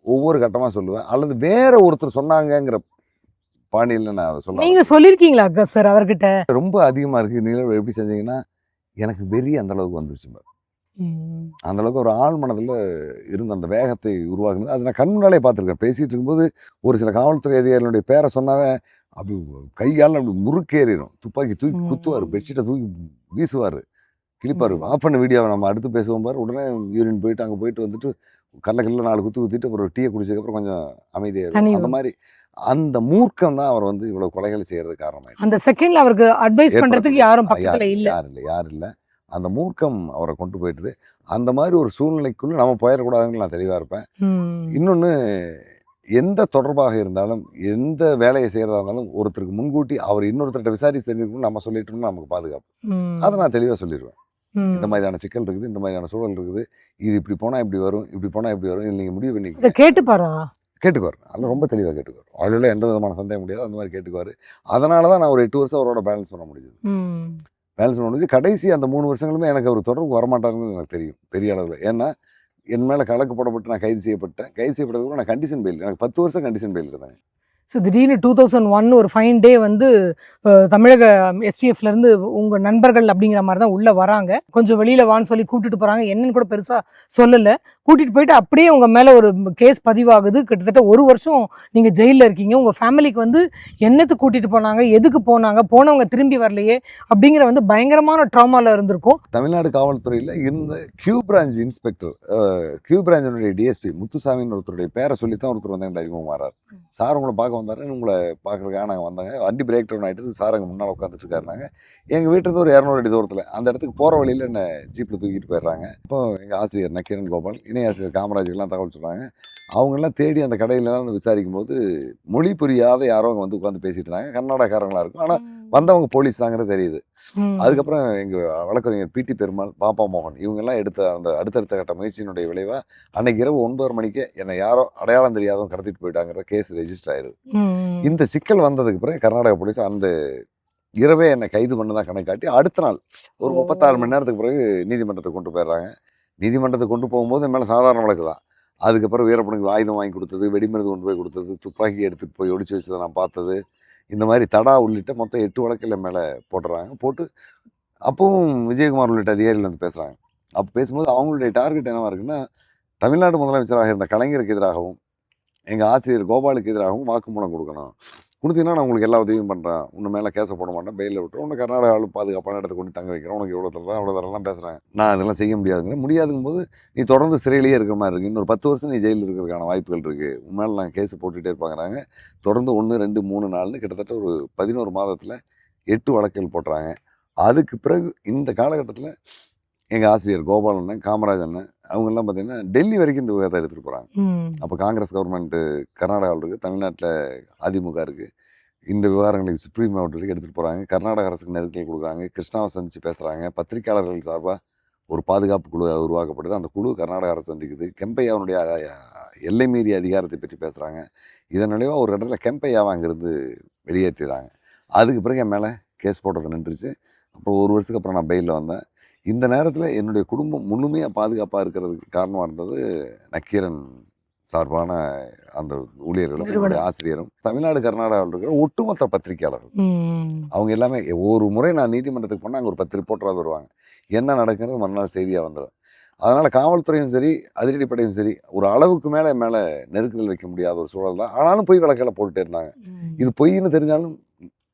B: ஒவ்வொரு கட்டமாக சொல்லுவேன். அல்லது வேற ஒருத்தர் சொன்னாங்கங்கிற பாணியில் நான் அதை சொல்ல.
A: நீங்கள் சொல்லியிருக்கீங்களா சார் அவர்கிட்ட? ரொம்ப
B: அதிகமாக இருக்குது, நீங்கள் எப்படி செஞ்சீங்கன்னா எனக்கு வெறி அந்தளவுக்கு வந்துருச்சு பாரு. அந்தளவுக்கு ஒரு ஆள் மனதில் இருந்த அந்த வேகத்தை உருவாக்குனது அது நான் கண் முன்னாலே பார்த்துருக்கேன். பேசிகிட்டு இருக்கும்போது ஒரு சில காவல்துறை அதிகாரிகளுடைய பேரை சொன்னாவே அப்படி கையால் அப்படி முறுக்கேறிடும். துப்பாக்கி தூக்கி குத்துவார், பெட்ஷீட்டை தூக்கி வீசுவார், கிழிப்பார். ஆஃப் பண்ண வீடியோவை நம்ம அடுத்து பேசுவோம் பாரு, உடனே யூரின் போயிட்டு அங்கே போயிட்டு வந்துட்டு கல்ல 4 குத்து குத்திட்டு ஒரு டீயை குடிச்சதுக்கப்புறம் கொஞ்சம் அமைதியாயிருவார்.
A: கனிவு.
B: அந்த மாதிரி அந்த மூர்க்கம் தான் அவர் வந்து இவ்வளவு கொலைகள் செய்யறதுக்கு காரணமாயிடுச்சு.
A: அந்த செகண்ட்ல அவருக்கு அட்வைஸ் பண்றதுக்கு யாரும்
B: யார்
A: பக்கத்துல இல்ல.
B: யார் இல்லை. அந்த மூர்க்கம் அவரை கொண்டு போயிட்டுது. அந்த மாதிரி ஒரு சூழ்நிலைக்குள்ள நம்ம போயிடக்கூடாதுன்னு நான் தெளிவாக இருப்பேன்.
A: ம்.
B: இன்னொன்று, எந்த தொடர்பாக இருந்தாலும் எந்த வேலையை செய்கிறதா இருந்தாலும் ஒருத்தருக்கு முன்கூட்டி அவர் இன்னொருத்தர்கிட்ட விசாரிச்சு தெரிஞ்சுக்கணும்னு நம்ம சொல்லிட்டோம்னா நமக்கு பாதுகாப்பு.
A: ம்.
B: அதை நான் தெளிவாக சொல்லிடுவேன். இந்த
A: ம்.
B: மாதிரியான சிக்கல் இருக்குது, இந்த மாதிரியான சூழல் இருக்குது, இது இப்படி போனால் இப்படி வரும், இப்படி போனால் இப்படி வரும், இதில் நீங்கள் முடிவு
A: இதை
B: பண்ணிக்க
A: கேட்டுப்பாரா?
B: கேட்டுக்குவார். அதில் ரொம்ப தெளிவாக கேட்டுக்குவார். அதில் எந்த விதமான சந்தேகம் முடியாது, அந்த மாதிரி கேட்டுக்குவார். அதனால தான் நான் ஒரு 8 வருஷம் அவரோட பேலன்ஸ் பண்ண முடியுது.
A: ம்.
B: பேலன்ஸ் பண்ண முடிஞ்சு கடைசி அந்த 3 வருஷங்களுமே எனக்கு அவர் தொடர்பு வரமாட்டாருன்னு எனக்கு தெரியும் பெரிய அளவில். ஏன்னா என் மேலே கணக்கு போடப்பட்டு நான் கைது செய்யப்பட்டேன். கைது செய்யப்பட்டது கூட நான் கண்டிஷன் பெயில், எனக்கு 10 வருஷம் கண்டிஷன் பெயில் இருந்தாங்க.
A: ஸோ திடீர்னு 2001 ஒரு ஃபைன் டே வந்து தமிழக STFல இருந்து உங்க நண்பர்கள் அப்படிங்கிற மாதிரி தான் உள்ள வராங்க. கொஞ்சம் வெளியில வான்னு சொல்லி கூட்டிட்டு போறாங்க. என்னன்னு கூட பெருசா சொல்லல. கூட்டிட்டு போயிட்டு அப்படியே உங்க மேல ஒரு கேஸ் பதிவாகுது. கிட்டத்தட்ட 1 வருஷம் நீங்க ஜெயில்ல இருக்கீங்க. உங்க ஃபேமிலிக்கு வந்து என்னத்துக்கு கூட்டிட்டு போனாங்க, எதுக்கு போனாங்க, போனவங்க திரும்பி வரலையே அப்படிங்கிற வந்து பயங்கரமான ட்ராமால இருந்திருக்கும்.
B: தமிழ்நாடு காவல்துறையில் இந்த Q branch inspector, Q பிரான்ச்சினுடைய DSP முத்துசாமின்னு ஒருத்தருடைய பேரை சொல்லி தான் ஒருத்தர் வந்து என்கிட்ட அறிமுகம் மாறார். சார் உங்களை பார்க்க வந்தாரு, உங்களை பார்க்கறதுக்காக நாங்கள் வந்தாங்க. வண்டி பிரேக் டவுன் ஆகிட்டு சார் அங்கே முன்னால் உட்காந்துட்டு இருக்காருனாங்க. எங்கள் வீட்டிலேருந்து ஒரு 200 அடி தூரத்தில் அந்த இடத்துக்கு போகிற வழியில் என்னை ஜீப்பில் தூக்கிட்டு போயிடுறாங்க. இப்போ எங்கள் ஆசிரியர் நக்கீரன் கோபால், இணை ஆசிரியர் காமராஜுக்கெல்லாம் தகவல் சொல்கிறாங்க. அவங்கெல்லாம் தேடி அந்த கடையிலலாம் வந்து விசாரிக்கும் போது மொழி புரியாத யாரோ அங்கே வந்து உட்காந்து பேசிட்டு இருந்தாங்க. கர்நாடகாரங்களாக இருக்கும், ஆனால் வந்தவங்க போலீஸ் தாங்கிறது தெரியுது. அதுக்கப்புறம் எங்கள் வழக்கறிஞர் பிடி பெருமாள், பாப்பா மோகன் இவங்கெல்லாம் எடுத்த அந்த அடுத்தடுத்த கட்ட முயற்சியினுடைய விளைவாக அன்னைக்கு இரவு 9:30 மணிக்கு என்னை யாரோ அடையாளம் தெரியாதவங்க கடத்திட்டு போயிட்டாங்கிற கேஸ் ரெஜிஸ்டர் ஆயிருது. இந்த சிக்கல் வந்ததுக்கு பிறகு கர்நாடக போலீஸ் அந்த இரவே என்னை கைது பண்ணதான் கணக்கு காட்டி அடுத்த நாள் ஒரு 36 மணி நேரத்துக்கு பிறகு நீதிமன்றத்துக்கு கொண்டு போயிடுறாங்க. நீதிமன்றத்துக்கு கொண்டு போகும்போது மேலே சாதாரண வழக்கு தான். அதுக்கப்புறம் வீரப்பனுக்கு ஆயுதம் வாங்கி கொடுத்தது, வெடிமருந்து கொண்டு போய் கொடுத்தது, துப்பாக்கி எடுத்துகிட்டு போய் ஒடிச்சு வச்சதை நான் பார்த்தது, இந்த மாதிரி தடா உள்ளிட்ட மொத்தம் 8 வழக்கில் மேலே போட்டுறாங்க. போட்டு அப்பவும் விஜயகுமார் உள்ளிட்ட அதிகாரிகள் வந்து பேசுகிறாங்க. அப்போ பேசும்போது அவங்களுடைய டார்கெட் என்னவா இருக்குன்னா, தமிழ்நாடு முதலமைச்சராக இருந்த கலைஞருக்கு எதிராகவும் எங்கள் ஆசிரியர் கோபாலுக்கு எதிராகவும் வாக்குமூலம் கொடுக்கணும். கொடுத்தீங்கன்னா நான் உங்களுக்கு எல்லா உதவியும் பண்ணுறேன், உன்னை மேலே கேஸை போட மாட்டேன், பெயிலில் விட்டுறேன், உன்னை கர்நாடகாவில் பாதுகாப்பான இடத்துக்கு கொண்டு தங்க வைக்கிறேன், உனக்கு எவ்வளோ தரலாம் அவ்வளோ தரலாம் பேசுகிறேன். நான் அதெல்லாம் செய்ய முடியாதுங்கிற முடியாதுங்கும் போது நீ தொடர்ந்து சிறையிலேயே இருக்கிற மாதிரி இருக்குது, இன்னொரு 10 வருஷம் நீ ஜெயிலில் இருக்கிறதுக்கான வாய்ப்புகள் இருக்குது, உண்மையில நான் கேஸு போட்டுகிட்டே இருப்பாங்கிறாங்க. தொடர்ந்து 1, 2, 3, 4 கிட்டத்தட்ட ஒரு 11 மாதத்தில் 8 வழக்குகள் போட்டுறாங்க. அதுக்கு பிறகு இந்த காலகட்டத்தில் எங்கள் ஆசிரியர் கோபால் அண்ணன், காமராஜ் அண்ணன் அவங்கெல்லாம் பார்த்தீங்கன்னா டெல்லி வரைக்கும் இந்த விவகாரத்தை எடுத்துகிட்டு போகிறாங்க. அப்போ காங்கிரஸ் கவர்மெண்ட்டு கர்நாடகாவில் இருக்குது, தமிழ்நாட்டில் அதிமுக இருக்குது. இந்த விவகாரங்களுக்கு சுப்ரீம் மாவட்டத்துக்கு எடுத்துகிட்டு போகிறாங்க. கர்நாடக அரசுக்கு நெருக்கல் கொடுக்குறாங்க. கிருஷ்ணாவை சந்தித்து பேசுகிறாங்க. பத்திரிகையாளர்கள் சார்பாக ஒரு பாதுகாப்பு குழு உருவாக்கப்படுது. அந்த குழு கர்நாடக அரசு சந்திக்குது. கெம்பையாவுடைய எல்லை மீறிய அதிகாரத்தை பற்றி பேசுகிறாங்க. இதன் விளைவாக ஒரு இடத்துல கெம்பையாவை அங்கேருந்து வெளியேற்றிடுறாங்க. அதுக்கு பிறகு என் மேலே கேஸ் போடுறது நின்றுச்சு. அப்புறம் 1 வருஷத்துக்கு அப்புறம் நான் பெயிலில் வந்தேன். இந்த நேரத்தில் என்னுடைய குடும்பம் முழுமையாக பாதுகாப்பாக இருக்கிறதுக்கு காரணமாக இருந்தது நக்கீரன் சார்பான அந்த ஊழியர்களும் என்னுடைய ஆசிரியரும் தமிழ்நாடு கர்நாடகாவில் இருக்கிற ஒட்டுமொத்த பத்திரிகையாளர்கள். அவங்க எல்லாமே ஒரு முறை நான் நீதிமன்றத்துக்கு போனால் அங்கே ஒரு 10 ரிப்போர்ட்டராக வருவாங்க. என்ன நடக்கிறது மறுநாள் செய்தியாக வந்துடும். அதனால் காவல்துறையும் சரி அதிரடிப்படையும் சரி ஒரு அளவுக்கு மேலே நெருக்குதல் வைக்க முடியாத ஒரு சூழல் தான். ஆனாலும் பொய் வழக்கில் போட்டுகிட்டே இருந்தாங்க. இது பொய்ன்னு தெரிஞ்சாலும்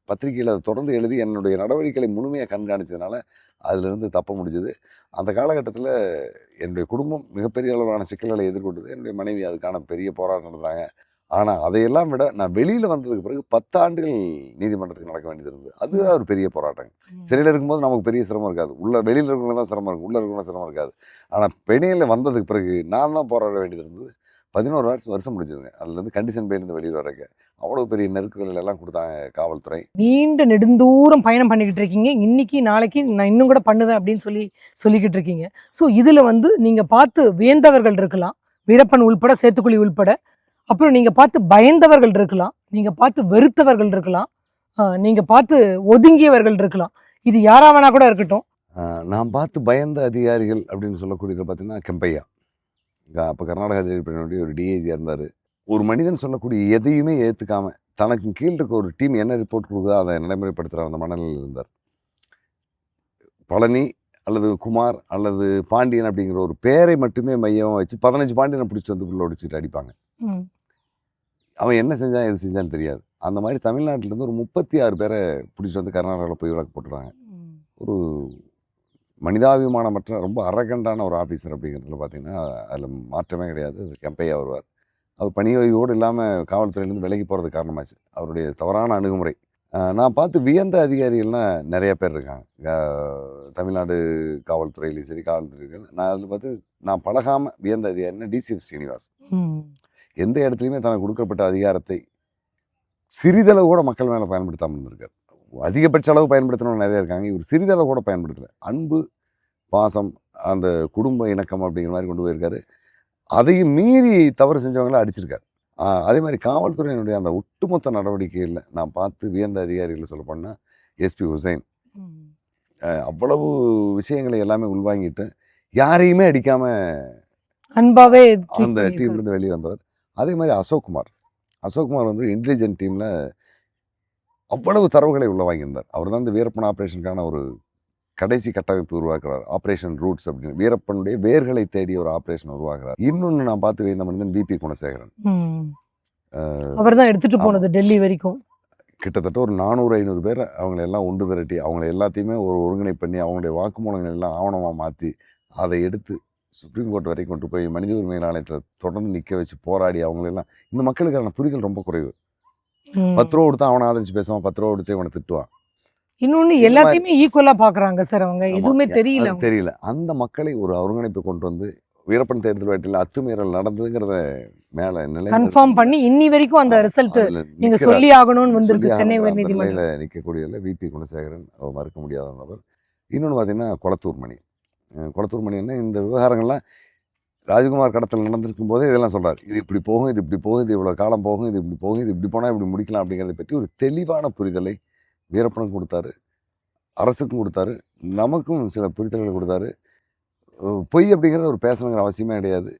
B: பத்திரிகையில் அதை தொடர்ந்து எழுதி என்னுடைய நடவடிக்கைகளை முழுமையாக கண்காணித்ததுனால அதிலிருந்து தப்ப முடிஞ்சது. அந்த காலகட்டத்தில் என்னுடைய குடும்பம் மிகப்பெரிய அளவிலான சிக்கல்களை எதிர்கொண்டது. என்னுடைய மனைவி அதுக்கான பெரிய போராட்டம் நடந்தாங்க. ஆனால் அதையெல்லாம் விட நான் வெளியில் வந்ததுக்கு பிறகு 10 ஆண்டுகள் நீதிமன்றத்துக்கு நடக்க வேண்டியது இருந்தது. அதுதான் ஒரு பெரிய போராட்டம். சிறையில் இருக்கும்போது நமக்கு பெரிய சிரமம் இருக்காது, வெளியில் இருக்கிறவங்க தான் சிரமம் இருக்கும், உள்ளே இருக்கிறவங்க சிரமம் இருக்காது. ஆனால் பெணியில் வந்ததுக்கு பிறகு நான் தான் போராட வேண்டியது இருந்தது. 11 வருஷம் முடிஞ்சதுங்க. அதுலேருந்து கண்டிஷன் பெயிலிருந்து வெளியில் வரக்க அவ்வளோ பெரிய நெருக்குதல் எல்லாம் கொடுத்தாங்க காவல்துறை.
A: நீண்ட நெடுந்தூரம் பயணம் பண்ணிக்கிட்டு இருக்கீங்க. இன்னைக்கு நாளைக்கு நான் இன்னும் கூட பண்ணுவேன் அப்படின்னு சொல்லிக்கிட்டு இருக்கீங்க. ஸோ இதில் வந்து நீங்கள் பார்த்து வியந்தவர்கள் இருக்கலாம், வீரப்பன் உள்பட, சேத்துக்குழி உள்பட. அப்புறம் நீங்கள் பார்த்து பயந்தவர்கள் இருக்கலாம், நீங்கள் பார்த்து வெறுத்தவர்கள் இருக்கலாம், நீங்கள் பார்த்து ஒதுங்கியவர்கள் இருக்கலாம். இது யாராக வேணா கூட இருக்கட்டும்.
B: நான் பார்த்து பயந்த அதிகாரிகள் அப்படின்னு சொல்லக்கூடியதில் பார்த்தீங்கன்னா கெம்பையா, அப்போ கர்நாடகா அதிரடிப்படையினுடைய ஒரு டிஐஜியாக இருந்தார். ஒரு மனிதன் சொல்லக்கூடிய எதையுமே ஏற்றுக்காம தனக்கு கீழ் இருக்க ஒரு டீம் என்ன ரிப்போர்ட் கொடுக்குதோ அதை நடைமுறைப்படுத்துகிற அந்த மனநிலையில் இருந்தார். பழனி அல்லது குமார் அல்லது பாண்டியன் அப்படிங்கிற ஒரு பேரை மட்டுமே மையமாக வச்சு 15 பாண்டியனை பிடிச்சி வந்து உள்ள ஒடிச்சிட்டு அடிப்பாங்க. அவன் என்ன செஞ்சான் எது செஞ்சான்னு தெரியாது. அந்த மாதிரி தமிழ்நாட்டிலேருந்து ஒரு 36 பேரை பிடிச்சி வந்து கர்நாடகாவில் போய் வழக்கு போட்டுறாங்க. ஒரு மனிதாபிமானமற்ற ரொம்ப அரகண்டான ஒரு ஆஃபீஸர் அப்படிங்கிறதுல பார்த்தீங்கன்னா அதில் மாற்றமே கிடையாது. அது கெம்பையா வருவார். அவர் பணி ஓய்வோடு இல்லாமல் காவல்துறையிலேருந்து விலகி போகிறதுக்கு காரணமாச்சு அவருடைய தவறான அணுகுமுறை. நான் பார்த்து வியந்த அதிகாரிகள்லாம் நிறைய பேர் இருக்காங்க. தமிழ்நாடு காவல்துறையிலையும் சரி, காவல்துறைகள் நான் அதில் பார்த்து நான் பழகாமல் வியந்த அதிகாரின்னா டிசிஎஃப் ஸ்ரீனிவாஸ். எந்த இடத்துலையுமே தனக்கு கொடுக்கப்பட்ட அதிகாரத்தை சிறிதளவு கூட மக்கள் மேலே பயன்படுத்தாமல் இருந்திருக்காரு. அதிகபட்ச அளவு பயன்படுத்தினவங்க நிறைய இருக்காங்க. இவர் சிறிதளவு கூட பயன்படுத்தலை. அன்பு, பாசம், அந்த குடும்ப இணக்கம் அப்படிங்கிற மாதிரி கொண்டு போயிருக்காரு. அதையும் மீறி தவறு செஞ்சவங்களை அடிச்சிருக்காரு. அதே மாதிரி காவல்துறையினுடைய அந்த ஒட்டுமொத்த நடவடிக்கையில் நான் பார்த்து வியந்த அதிகாரிகளை சொல்ல போனால் எஸ்பி ஹுசைன் அவ்வளவு விஷயங்களை எல்லாமே உள்வாங்கிட்டு யாரையுமே அடிக்காம
A: அன்பாவே
B: அந்த டீம்லேருந்து வெளியே வந்தவர். அதே மாதிரி அசோக்குமார் வந்து இன்டெலிஜென்ட் டீமில் அவ்வளவு தரவுகளை உள்ள வாங்கியிருந்தார். அவர் தான் இந்த வீரப்பன் ஆப்ரேஷனுக்கான ஒரு கடைசி கட்டமைப்பு உருவாக்குறார். ஆப்ரேஷன் ரூட்ஸ் அப்படின்னு வீரப்பனுடைய வேர்களை தேடி ஒரு ஆப்ரேஷன் உருவாக்குறார். இன்னொன்று நான் பார்த்து வைத்த மனிதன் விபி குணசேகரன்.
A: அவர் தான் எடுத்துட்டு போனது டெல்லி வரைக்கும்.
B: கிட்டத்தட்ட ஒரு 400-500 பேர் அவங்களை எல்லாம் ஒன்று திரட்டி அவங்களை எல்லாத்தையுமே ஒரு ஒருங்கிணை பண்ணி அவங்களுடைய வாக்குமூலங்கள் எல்லாம் ஆவணமாக மாற்றி அதை எடுத்து சுப்ரீம் கோர்ட் வரைக்கும் கொண்டு போய் மனித உரிமை ஆணையத்தில் தொடர்ந்து நிற்க வச்சு போராடி அவங்களெல்லாம் இந்த மக்களுக்கான புரிதல் ரொம்ப குறைவு. 10 ரூபா கொடுத்தா அவனை ஆதரிச்சு பேசுவான், 10 ரூபா கொடுத்து இவனை திட்டுவான்.
A: இன்னொன்னு எல்லாத்தையுமே ஈக்குவலா பாக்குறாங்க சார். அவங்க எதுவுமே தெரியல.
B: அந்த மக்களை ஒரு ஒருங்கிணைப்பு கொண்டு வந்து வீரப்பன் தேர்தல் வேட்டையில் அத்துமீறல் நடந்ததுங்கிறத மேல
A: கன்ஃபார்ம் பண்ணி இன்னி வரைக்கும் அந்த ரிசல்ட் நீங்க சொல்லி ஆகணும்னு வந்திருக்கு சென்னை உயர்நீதிமன்றத்தில்.
B: நிற்கக்கூடிய விபி குணசேகரன் மறுக்க முடியாத நபர். இன்னொன்று பார்த்தீங்கன்னா குளத்தூர் மணி என்ன இந்த விவகாரங்கள்லாம் ராஜ்குமார் கடத்தல் நடந்திருக்கும் போதே இதெல்லாம் சொல்றாரு. இது இப்படி போகும், இது இப்படி போகும், இது இவ்வளோ காலம் போகும், இது இப்படி போகும், இது இப்படி போனால் இப்படி முடிக்கலாம் அப்படிங்கிறத பற்றி ஒரு தெளிவான புரிதலை வீரப்பனுக்கும் கொடுத்தாரு, அரசுக்கும் கொடுத்தாரு, நமக்கும் சில புரிதல்களை கொடுத்தாரு. பொய் அப்படிங்கிறத ஒரு பேசணுங்கிற அவசியமே கிடையாது.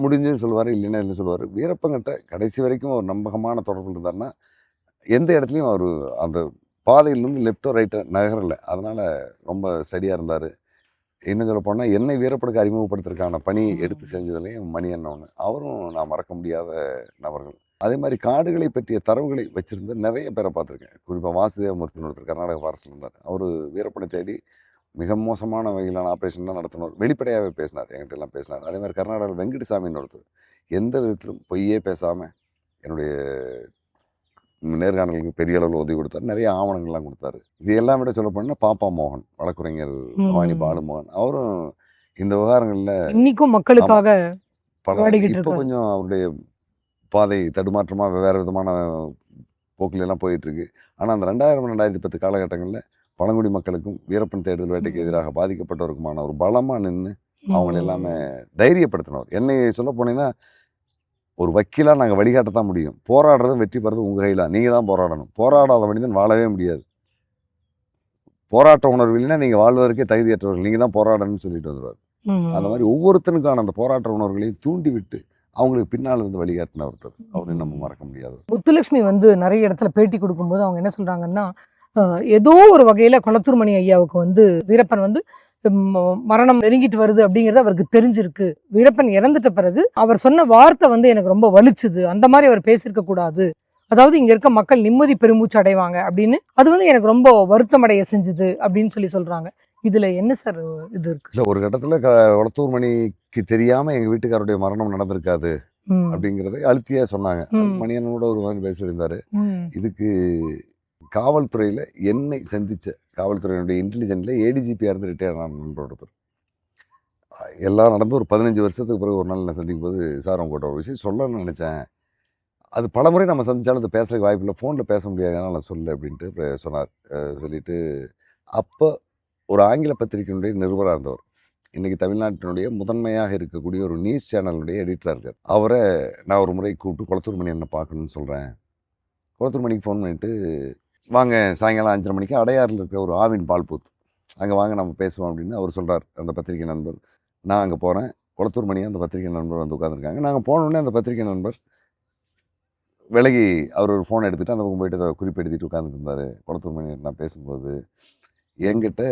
B: முடிஞ்சுன்னு சொல்லுவார், இல்லைன்னா இல்லைன்னு சொல்லுவார். வீரப்பங்கிட்ட கடைசி வரைக்கும் ஒரு நம்பகமான தொடர்பு இருந்தாருன்னா எந்த இடத்துலையும் அவர் அந்த பாதையிலேருந்து லெஃப்டோ ரைட்டோ நகரில். அதனால் ரொம்ப ஸ்டடியாக இருந்தார். இன்னும் சொல்ல போனால் என்னை வீரப்பனுக்கு அறிமுகப்படுத்துறதுக்கான பணி எடுத்து செஞ்சதுலேயும் மணி என்ன ஒன்று, அவரும் நான் மறக்க முடியாத நபர்கள். அதே மாதிரி காடுகளை பற்றிய தரவுகளை வச்சுருந்த நிறைய பேரை பார்த்துருக்கேன். குறிப்பாக வாசுதேவமூர்த்தின்னு ஒருத்தர் கர்நாடக ஃபாரஸ்டில் இருந்தார். அவர் வீரப்பனை தேடி மிக மோசமான வகையிலான ஆப்ரேஷன்லாம் நடத்தினார். வெளிப்படையாகவே பேசினார், என்கிட்ட எல்லாம் பேசினார். அதே மாதிரி கர்நாடகாவில் வெங்கடசாமின்னு ஒருத்தர் எந்த விதத்திலும் பொய்யே பேசாமல் என்னுடைய நேர்காணலுக்கு பெரிய அளவில் உதவி கொடுத்தாரு. நிறைய ஆவணங்கள்லாம் கொடுத்தாரு. இது எல்லாம் விட சொல்ல போனால் பாப்பா மோகன், வழக்குரைஞர் பவானி பாலுமோகன், அவரும் இந்த விவகாரங்களில் இன்னைக்கும் மக்களுக்காக இப்போ கொஞ்சம் அவருடைய பாதை தடுமாற்றமாக வேறு விதமான போக்கிலெல்லாம் போயிட்டுருக்கு. ஆனால் அந்த 2000-2010 காலகட்டங்களில் பழங்குடி மக்களுக்கும் வீரப்பன் தேடுதல் வேட்டைக்கு எதிராக பாதிக்கப்பட்டவருக்குமான ஒரு பலமாக நின்று அவங்களை எல்லாமே தைரியப்படுத்தினவர். என்னை சொல்ல போனீங்கன்னா ஒரு வக்கீலாக நாங்கள் வழிகாட்டத்தான் முடியும். போராடுறதும் வெற்றி பெறதும் உங்கள் கையில், நீங்கள் தான் போராடணும். போராடாத மனிதன் வாழவே முடியாது. போராட்ட உணர்வு இல்லைன்னா நீங்கள் வாழ்வதற்கே தகுதியற்றவர்கள், நீங்கள் தான் போராடணும்னு சொல்லிட்டு வந்துடுவார். அந்த மாதிரி ஒவ்வொருத்தனுக்கான அந்த போராட்ட உணர்வுகளையும் தூண்டி விட்டு அவங்களுக்கு பின்னால் இருந்து வழிகாட்டின ஒருத்தர். அவரையும் நம்ம மறக்க முடியாது.
A: முத்துலட்சுமி நிறைய இடத்துல பேட்டி கொடுக்கும்போது அவங்க என்ன சொல்றாங்கன்னா, ஏதோ ஒரு வகையில குளத்தூர் மணி ஐயாவுக்கு வீரப்பன் மரணம் நெருங்கிட்டு வருது அப்படிங்கிறது அவருக்கு தெரிஞ்சிருக்கு. வீரப்பன் இறந்துட்ட பிறகு அவர் சொன்ன வார்த்தை எனக்கு ரொம்ப வலிச்சுது. அந்த மாதிரி அவர் பேசியிருக்க கூடாது. அதாவது இங்க இருக்க மக்கள் நிம்மதி பெருமூச்சு அடைவாங்க அப்படின்னு அது எனக்கு ரொம்ப வருத்தம் அடைய செஞ்சுது அப்படின்னு சொல்றாங்க. இதுல என்ன சார் இது இருக்கு?
B: இல்ல, ஒரு கட்டத்துல குளத்தூர் மணிக்கு தெரியாம எங்க வீட்டுக்காரருடைய மரணம் நடந்திருக்காது அப்படிங்கறதை அழுத்தியா சொன்னாங்க. மணியனோட ஒரு மாதிரி பேச சொல்லியிருந்தாரு. இதுக்கு காவல்துறையில என்னை சந்திச்ச காவல்துறையினுடைய இன்டெலிஜென்ட்ல ஏடிஜிபியா இருந்து ரிட்டையர் ஆன நண்பர் ஒருத்தர், எல்லாம் நடந்து ஒரு 15 வருஷத்துக்கு பிறகு ஒரு நாள் நான் சந்திக்கும் போது, சார் உங்கள்கிட்ட ஒரு விஷயம் சொல்லணும்னு நினைச்சேன், அது பலமுறை நம்ம சந்திச்சாலும் அது பேசுறதுக்கு வாய்ப்பு இல்லை, ஃபோனில் பேச முடியாதனால நான் சொல்ல அப்படின்ட்டு சொன்னார். சொல்லிட்டு அப்போ ஒரு ஆங்கில பத்திரிகையினுடைய நிருபராக இருந்தவர், இன்றைக்கி தமிழ்நாட்டினுடைய முதன்மையாக இருக்கக்கூடிய ஒரு நியூஸ் சேனலுடைய எடிட்டராக இருக்கார். அவரை நான் ஒரு முறை கூப்பிட்டு குளத்தூர் மணி என்ன பார்க்கணுன்னு சொல்கிறேன். குளத்தூர் மணிக்கு ஃபோன் பண்ணிவிட்டு, வாங்க சாயங்காலம் 5:30 மணிக்கு அடையாறில் இருக்கிற ஒரு ஆவின் பால் பூத், அங்கே வாங்க நம்ம பேசுவோம் அப்படின்னு அவர் சொல்கிறார். அந்த பத்திரிகை நண்பர், நான் அங்கே போகிறேன். குளத்தூர் மணி அந்த பத்திரிகை நண்பர் உட்காந்துருக்காங்க. நாங்கள் போனோடனே அந்த பத்திரிகை நண்பர் விலகி அவர் ஒரு ஃபோன் எடுத்துகிட்டு அந்த பக்கம் போயிட்டு அதை குறிப்பு எடுத்துகிட்டு உட்காந்துட்டு இருந்தார். குளத்தூர் மணி நான் பேசும்போது என்கிட்ட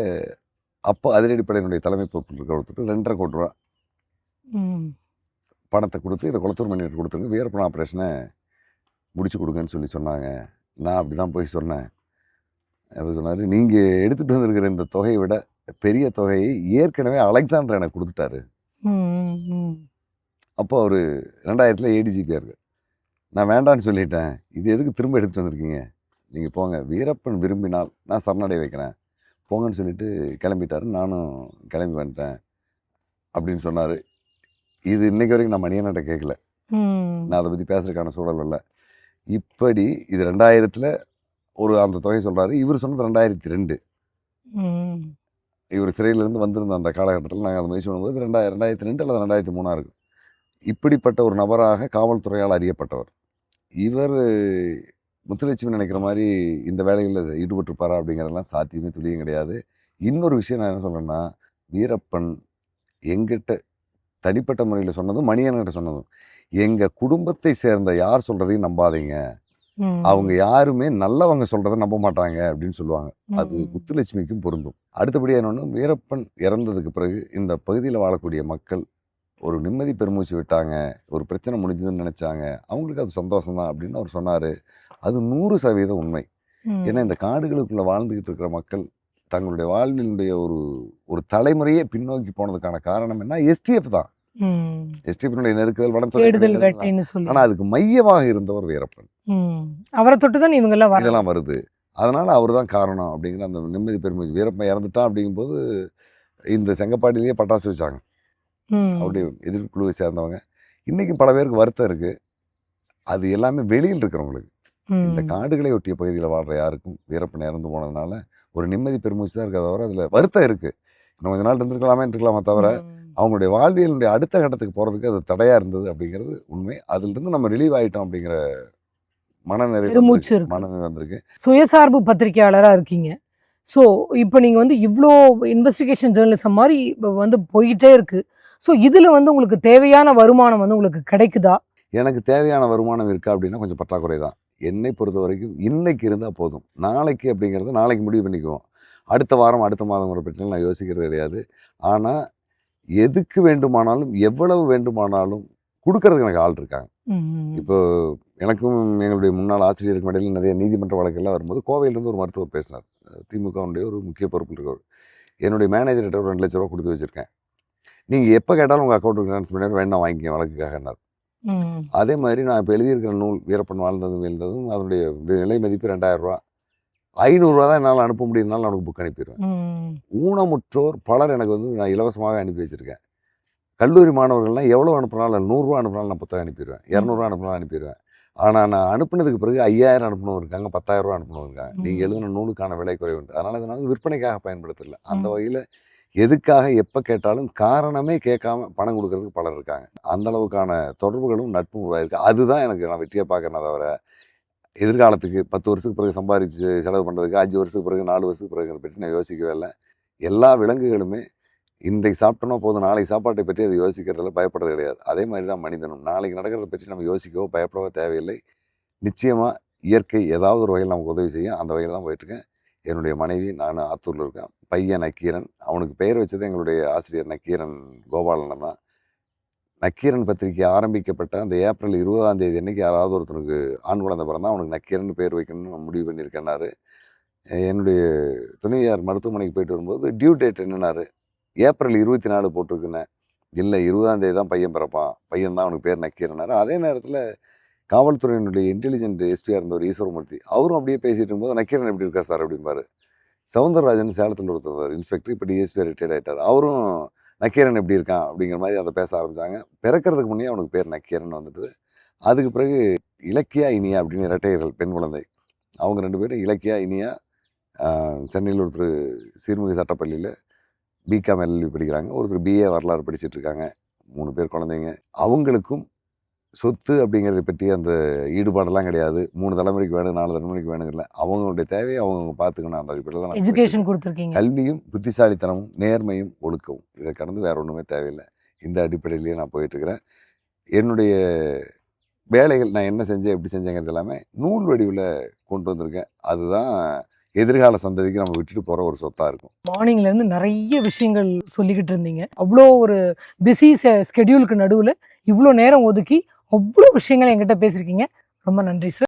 B: அப்போ அதிரடிப்படையினுடைய தலைமை பொறுப்பில் இருக்கிற ஒருத்தர் 2.5 கோடி ரூபா பணத்தை கொடுத்து இதை குளத்தூர் மணிக்கு கொடுத்துருங்க, வீரப்பன் ஆப்ரேஷனை முடிச்சு கொடுங்கன்னு சொன்னாங்க. நான் அப்படி தான் போய் சொன்னேன். அவர் சொன்னார், நீங்கள் எடுத்துகிட்டு வந்திருக்கிற இந்த தொகையை விட பெரிய தொகையை ஏற்கனவே அலெக்சாண்டர் எனக்கு கொடுத்துட்டாரு. அப்போ அவர் 2000 ஏடிஜிபியாக இருக்கு. நான் வேண்டான்னு சொல்லிட்டேன், இது எதுக்கு திரும்ப எடுத்துகிட்டு வந்திருக்கீங்க, நீங்கள் போங்க, வீரப்பன் விரும்பினால் நான் சரணடை வைக்கிறேன், போங்கன்னு சொல்லிட்டு கிளம்பிட்டாரு. நானும் கிளம்பி வந்துட்டேன் அப்படின்னு சொன்னார். இது இன்னைக்கு வரைக்கும் நான் மணியன்கிட்ட கேட்கல, நான் அதை பற்றி பேசுறதுக்கான சூழல் இல்லை. இப்படி இது 2000 ஒரு அந்த தொகை சொல்கிறாரு. இவர் சொன்னது 2002. இவர் சிறையிலேருந்து வந்திருந்த அந்த காலகட்டத்தில் நாங்கள் அந்த முயற்சி பண்ணும்போது 2002 அல்லது 2003 இருக்கும். இப்படிப்பட்ட ஒரு நபராக காவல்துறையால் அறியப்பட்டவர் இவர். முத்துலட்சுமி நினைக்கிற மாதிரி இந்த வேலைகளில் ஈடுபட்டிருப்பாரா அப்படிங்கிறதெல்லாம் சாத்தியமே துளியும் கிடையாது. இன்னொரு விஷயம் நான் என்ன சொல்கிறேன்னா, வீரப்பன் எங்கிட்ட தனிப்பட்ட முறையில் சொன்னதும் மணியன்கிட்ட சொன்னதும், எங்கள் குடும்பத்தை சேர்ந்த யார் சொல்கிறதையும் நம்பாதீங்க, அவங்க யாருமே நல்லவங்க சொல்கிறத நம்ப மாட்டாங்க அப்படின்னு சொல்லுவாங்க. அது முத்துலட்சுமிக்கும் பொருந்தும். அடுத்தபடியாக என்னொன்று, வீரப்பன் இறந்ததுக்கு பிறகு இந்த பகுதியில் வாழக்கூடிய மக்கள் ஒரு நிம்மதி பெருமூச்சு விட்டாங்க, ஒரு பிரச்சனை முடிஞ்சதுன்னு நினச்சாங்க, அவங்களுக்கு அது சந்தோஷம் தான் அப்படின்னு அவர் சொன்னார். அது 100% உண்மை. ஏன்னா இந்த காடுகளுக்குள்ளே வாழ்ந்துக்கிட்டு இருக்கிற மக்கள் தங்களுடைய வாழ்வினுடைய ஒரு தலைமுறையே பின்னோக்கி போனதுக்கான காரணம் என்ன? எஸ்டிஎஃப் தான். எஸ்டிஎஃப்னுடைய நெருக்குதல், வனத்துறை. ஆனால் அதுக்கு மையமாக இருந்தவர் வீரப்பன்.
A: அவரை தொட்டு தான் இவங்கெல்லாம்
B: இதெல்லாம் வருது. அதனால அவர் தான் காரணம் அப்படிங்கிற அந்த நிம்மதி பெருமூச்சு. வீரப்பன் இறந்துட்டான் அப்படிங்கும்போது இந்த செங்கப்பாடியிலேயே பட்டாசு வச்சாங்க அவருடைய எதிர்ப்புக்குழுவை சேர்ந்தவங்க. இன்றைக்கும் பல பேருக்கு வருத்தம் இருக்குது. அது எல்லாமே வெளியில் இருக்கிறவங்களுக்கு. இந்த காடுகளை ஒட்டிய பகுதியில் வாழ்கிற யாருக்கும் வீரப்பன் இறந்து போனதுனால ஒரு நிம்மதி பெருமூச்சு தான் இருக்கிறத தவிர அதில் வருத்தம் இருக்குது. இன்னும் கொஞ்ச நாள் இருந்திருக்கலாமே தவிர அவங்களுடைய வாழ்வியலுடைய அடுத்த கட்டத்துக்கு போகிறதுக்கு அது தடையாக இருந்தது அப்படிங்கிறது உண்மை. அதிலிருந்து நம்ம ரிலீவ் ஆகிட்டோம் அப்படிங்கிற மனநிறைவு வந்திருக்கு.
A: சுயசார்பு பத்திரிகையாளராக இருக்கீங்க. ஸோ இப்போ நீங்கள் வந்து இவ்வளோ இன்வெஸ்டிகேஷன் ஜேர்னலிசம் மாதிரி வந்து போயிட்டே இருக்கு. ஸோ இதில் வந்து உங்களுக்கு தேவையான வருமானம் வந்து உங்களுக்கு கிடைக்குதா?
B: எனக்கு தேவையான வருமானம் இருக்கா அப்படின்னா கொஞ்சம் பற்றாக்குறை தான். என்னை பொறுத்த வரைக்கும் இன்னைக்கு இருந்தால் போதும், நாளைக்கு அப்படிங்கிறது நாளைக்கு முடிவு பண்ணிக்குவோம். அடுத்த வாரம் அடுத்த மாதங்கிற பிரச்சனை நான் யோசிக்கிறது கிடையாது. ஆனால் எதுக்கு வேண்டுமானாலும் எவ்வளவு வேண்டுமானாலும் கொடுக்கறதுக்கு எனக்கு ஆள் இருக்காங்க. இப்போ எனக்கும் எங்களுடைய முன்னாள் ஆசிரியருக்கு இடையில் நிறைய நீதிமன்ற வழக்கெல்லாம் வரும்போது கோவையிலேருந்து ஒரு மருத்துவர் பேசினார். திமுகவுடைய ஒரு முக்கிய பொறுப்பில் இருக்கவர். என்னுடைய மேனேஜர்கிட்ட ஒரு 2 லட்ச ரூபா கொடுத்து வச்சுருக்கேன், நீங்கள் எப்போ கேட்டாலும் உங்கள் அக்கௌண்ட்டுக்கு ட்ரான்ஸ்ஃபர் பண்ணி வேண்டாம் வாங்கிக்க வழக்குக்காகனார். அதே மாதிரி நான் இப்போ எழுதியிருக்கிற நூல் வீரப்பன் வாழ்ந்ததும் வீழ்ந்ததும் அதனுடைய விலை மதிப்பு 2000 ரூபா. 500 ரூபா தான் என்னால் அனுப்ப முடியும்னாலும் அவனுக்கு புக் அனுப்பிடுவேன். ஊனமுற்றோர் பலர் எனக்கு வந்து நான் இலவசமாக அனுப்பி வச்சுருக்கேன். கல்லூரி மாணவர்கள்லாம் எவ்வளோ அனுப்பினாலும் 100 ரூபா அனுப்பினாலும் நான் புத்தகம் அனுப்பிடுவேன், 200 ரூபா அனுப்பினாலும் அனுப்பிடுவேன். ஆனால் நான் அனுப்புனதுக்கு பிறகு 5000 அனுப்பினவங்க இருக்காங்க, 10,000 ரூபா அனுப்பினவங்க இருக்காங்க. நீங்கள் எழுதின நூலுக்கான விலை குறைவு உண்டு. அதனால் இதை நான் விற்பனைக்காக பயன்படுத்தலை. அந்த வகையில் எதுக்காக எப்போ கேட்டாலும் காரணமே கேட்காம பணம் கொடுக்கறதுக்கு பலர் இருக்காங்க. அந்த அளவுக்கான தொடர்புகளும் நட்பும் உருவாயிருக்கு. அதுதான் எனக்கு நான் வெற்றியாக பார்க்குறேன். தவிர எதிர்காலத்துக்கு 10 வருஷத்துக்கு பிறகு சம்பாதிச்சு செலவு பண்ணுறதுக்கு 5 வருஷத்துக்கு பிறகு 4 வருஷத்துக்கு பிறகு பற்றி நான் யோசிக்கவே இல்லை. எல்லா விலங்குகளுமே இன்றைக்கு சாப்பிட்டோன்னா போதும், நாளைக்கு சாப்பாட்டை பற்றி அதை யோசிக்கிறதுல பயப்படுறது கிடையாது. அதே மாதிரி தான் மனிதனும். நாளைக்கு நடக்கிறத பற்றி நம்ம யோசிக்கவோ பயப்படவோ தேவையில்லை. நிச்சயமாக இயற்கை ஏதாவது ஒரு வகையில் நமக்கு உதவி செய்யும். அந்த வகையில் தான் போயிட்டுருக்கேன். என்னுடைய மனைவி, நான் ஆத்தூரில் இருக்கேன். பையன் நக்கீரன். அவனுக்கு பெயர் வச்சது எங்களுடைய ஆசிரியர் நக்கீரன் கோபாலன் தான். நக்கீரன் பத்திரிகை ஆரம்பிக்கப்பட்ட அந்த ஏப்ரல் 20ஆம் தேதி அன்னைக்கு யாராவது ஒருத்தனுக்கு ஆண் குழந்தை பிறந்தா அவனுக்கு நக்கீரன் பேர் வைக்கணும்னு முடிவு பண்ணியிருக்கேன்னாரு. என்னுடைய துணைவியார் மருத்துவமனைக்கு போயிட்டு வரும்போது டியூ டேட் என்னன்னாரு, ஏப்ரல் 24 போட்டிருக்குன்னேன். இல்லை 20ஆம் தேதி தான் பையன் பிறப்பான், பையன் தான் அவனுக்கு பேர் நக்கீரனாரு. அதே நேரத்தில் காவல்துறையினுடைய இன்டெலிஜென்ட் எஸ்பியாக இருந்தவர் ஈஸ்வரமூர்த்தி, அவரும் அப்படியே பேசிகிட்டு இருக்கும்போது நக்கீரன் எப்படி இருக்கா சார் அப்படிம்பாரு. சவுந்தரராஜன் சேலத்தில் ஒருத்தர் இன்ஸ்பெக்டர், இப்போ டிஎஸ்பியாக ரிட்டையர்ட் ஆகிட்டார். அவரும் நக்கீரன் எப்படி இருக்கான் அப்படிங்கிற மாதிரி அதை பேச ஆரம்பித்தாங்க. பிறக்கிறதுக்கு முன்னே அவனுக்கு பேர் நக்கீரன் வந்துட்டு, அதுக்கு பிறகு இலக்கியா இனியா அப்படின்னு இரட்டையர்கள், பெண் குழந்தை. அவங்க 2 பேரும் இலக்கியா இனியா சென்னையில் ஒருத்தர் சீர்மிகு சட்டப்பள்ளியில் பிகாம் எல்எல்பி படிக்கிறாங்க, ஒருத்தர் பிஏ வரலாறு படிச்சுட்டு இருக்காங்க. 3 பேர் குழந்தைங்க. அவங்களுக்கும் சொத்து அப்படிங்கிறத பற்றி அந்த ஈடுபாடெல்லாம் கிடையாது. 3 தலைமுறைக்கு வேணும், 4 தலைமுறைக்கு வேணுங்கல. அவங்களுடைய தேவையை அவங்க பார்த்துக்கணும். அந்த அடிப்படையில் தான்
A: எஜுகேஷன் கொடுத்துருக்கீங்க.
B: கல்வியும் புத்திசாலித்தனமும் நேர்மையும் ஒழுக்கவும், இதை கடந்து வேற ஒன்றுமே தேவையில்லை. இந்த அடிப்படையிலேயே நான் போயிட்டுருக்கிறேன். என்னுடைய வேலைகள் நான் என்ன செஞ்சேன் எப்படி செஞ்சேங்கிறது எல்லாமே நூல் வடிவில் கொண்டு வந்திருக்கேன். அதுதான் எதிர்கால சந்ததிக்கு நம்ம விட்டுட்டு போகிற ஒரு சொத்தாக இருக்கும்.
A: மார்னிங்லேருந்து நிறைய விஷயங்கள் சொல்லிக்கிட்டு இருந்தீங்க. அவ்வளோ ஒரு பிஸி ஸ்கெடியூலுக்கு நடுவில் இவ்வளோ நேரம் ஒதுக்கி அவ்வளோ விஷயங்கள் என்கிட்ட பேசியிருக்கீங்க. ரொம்ப நன்றி சார்.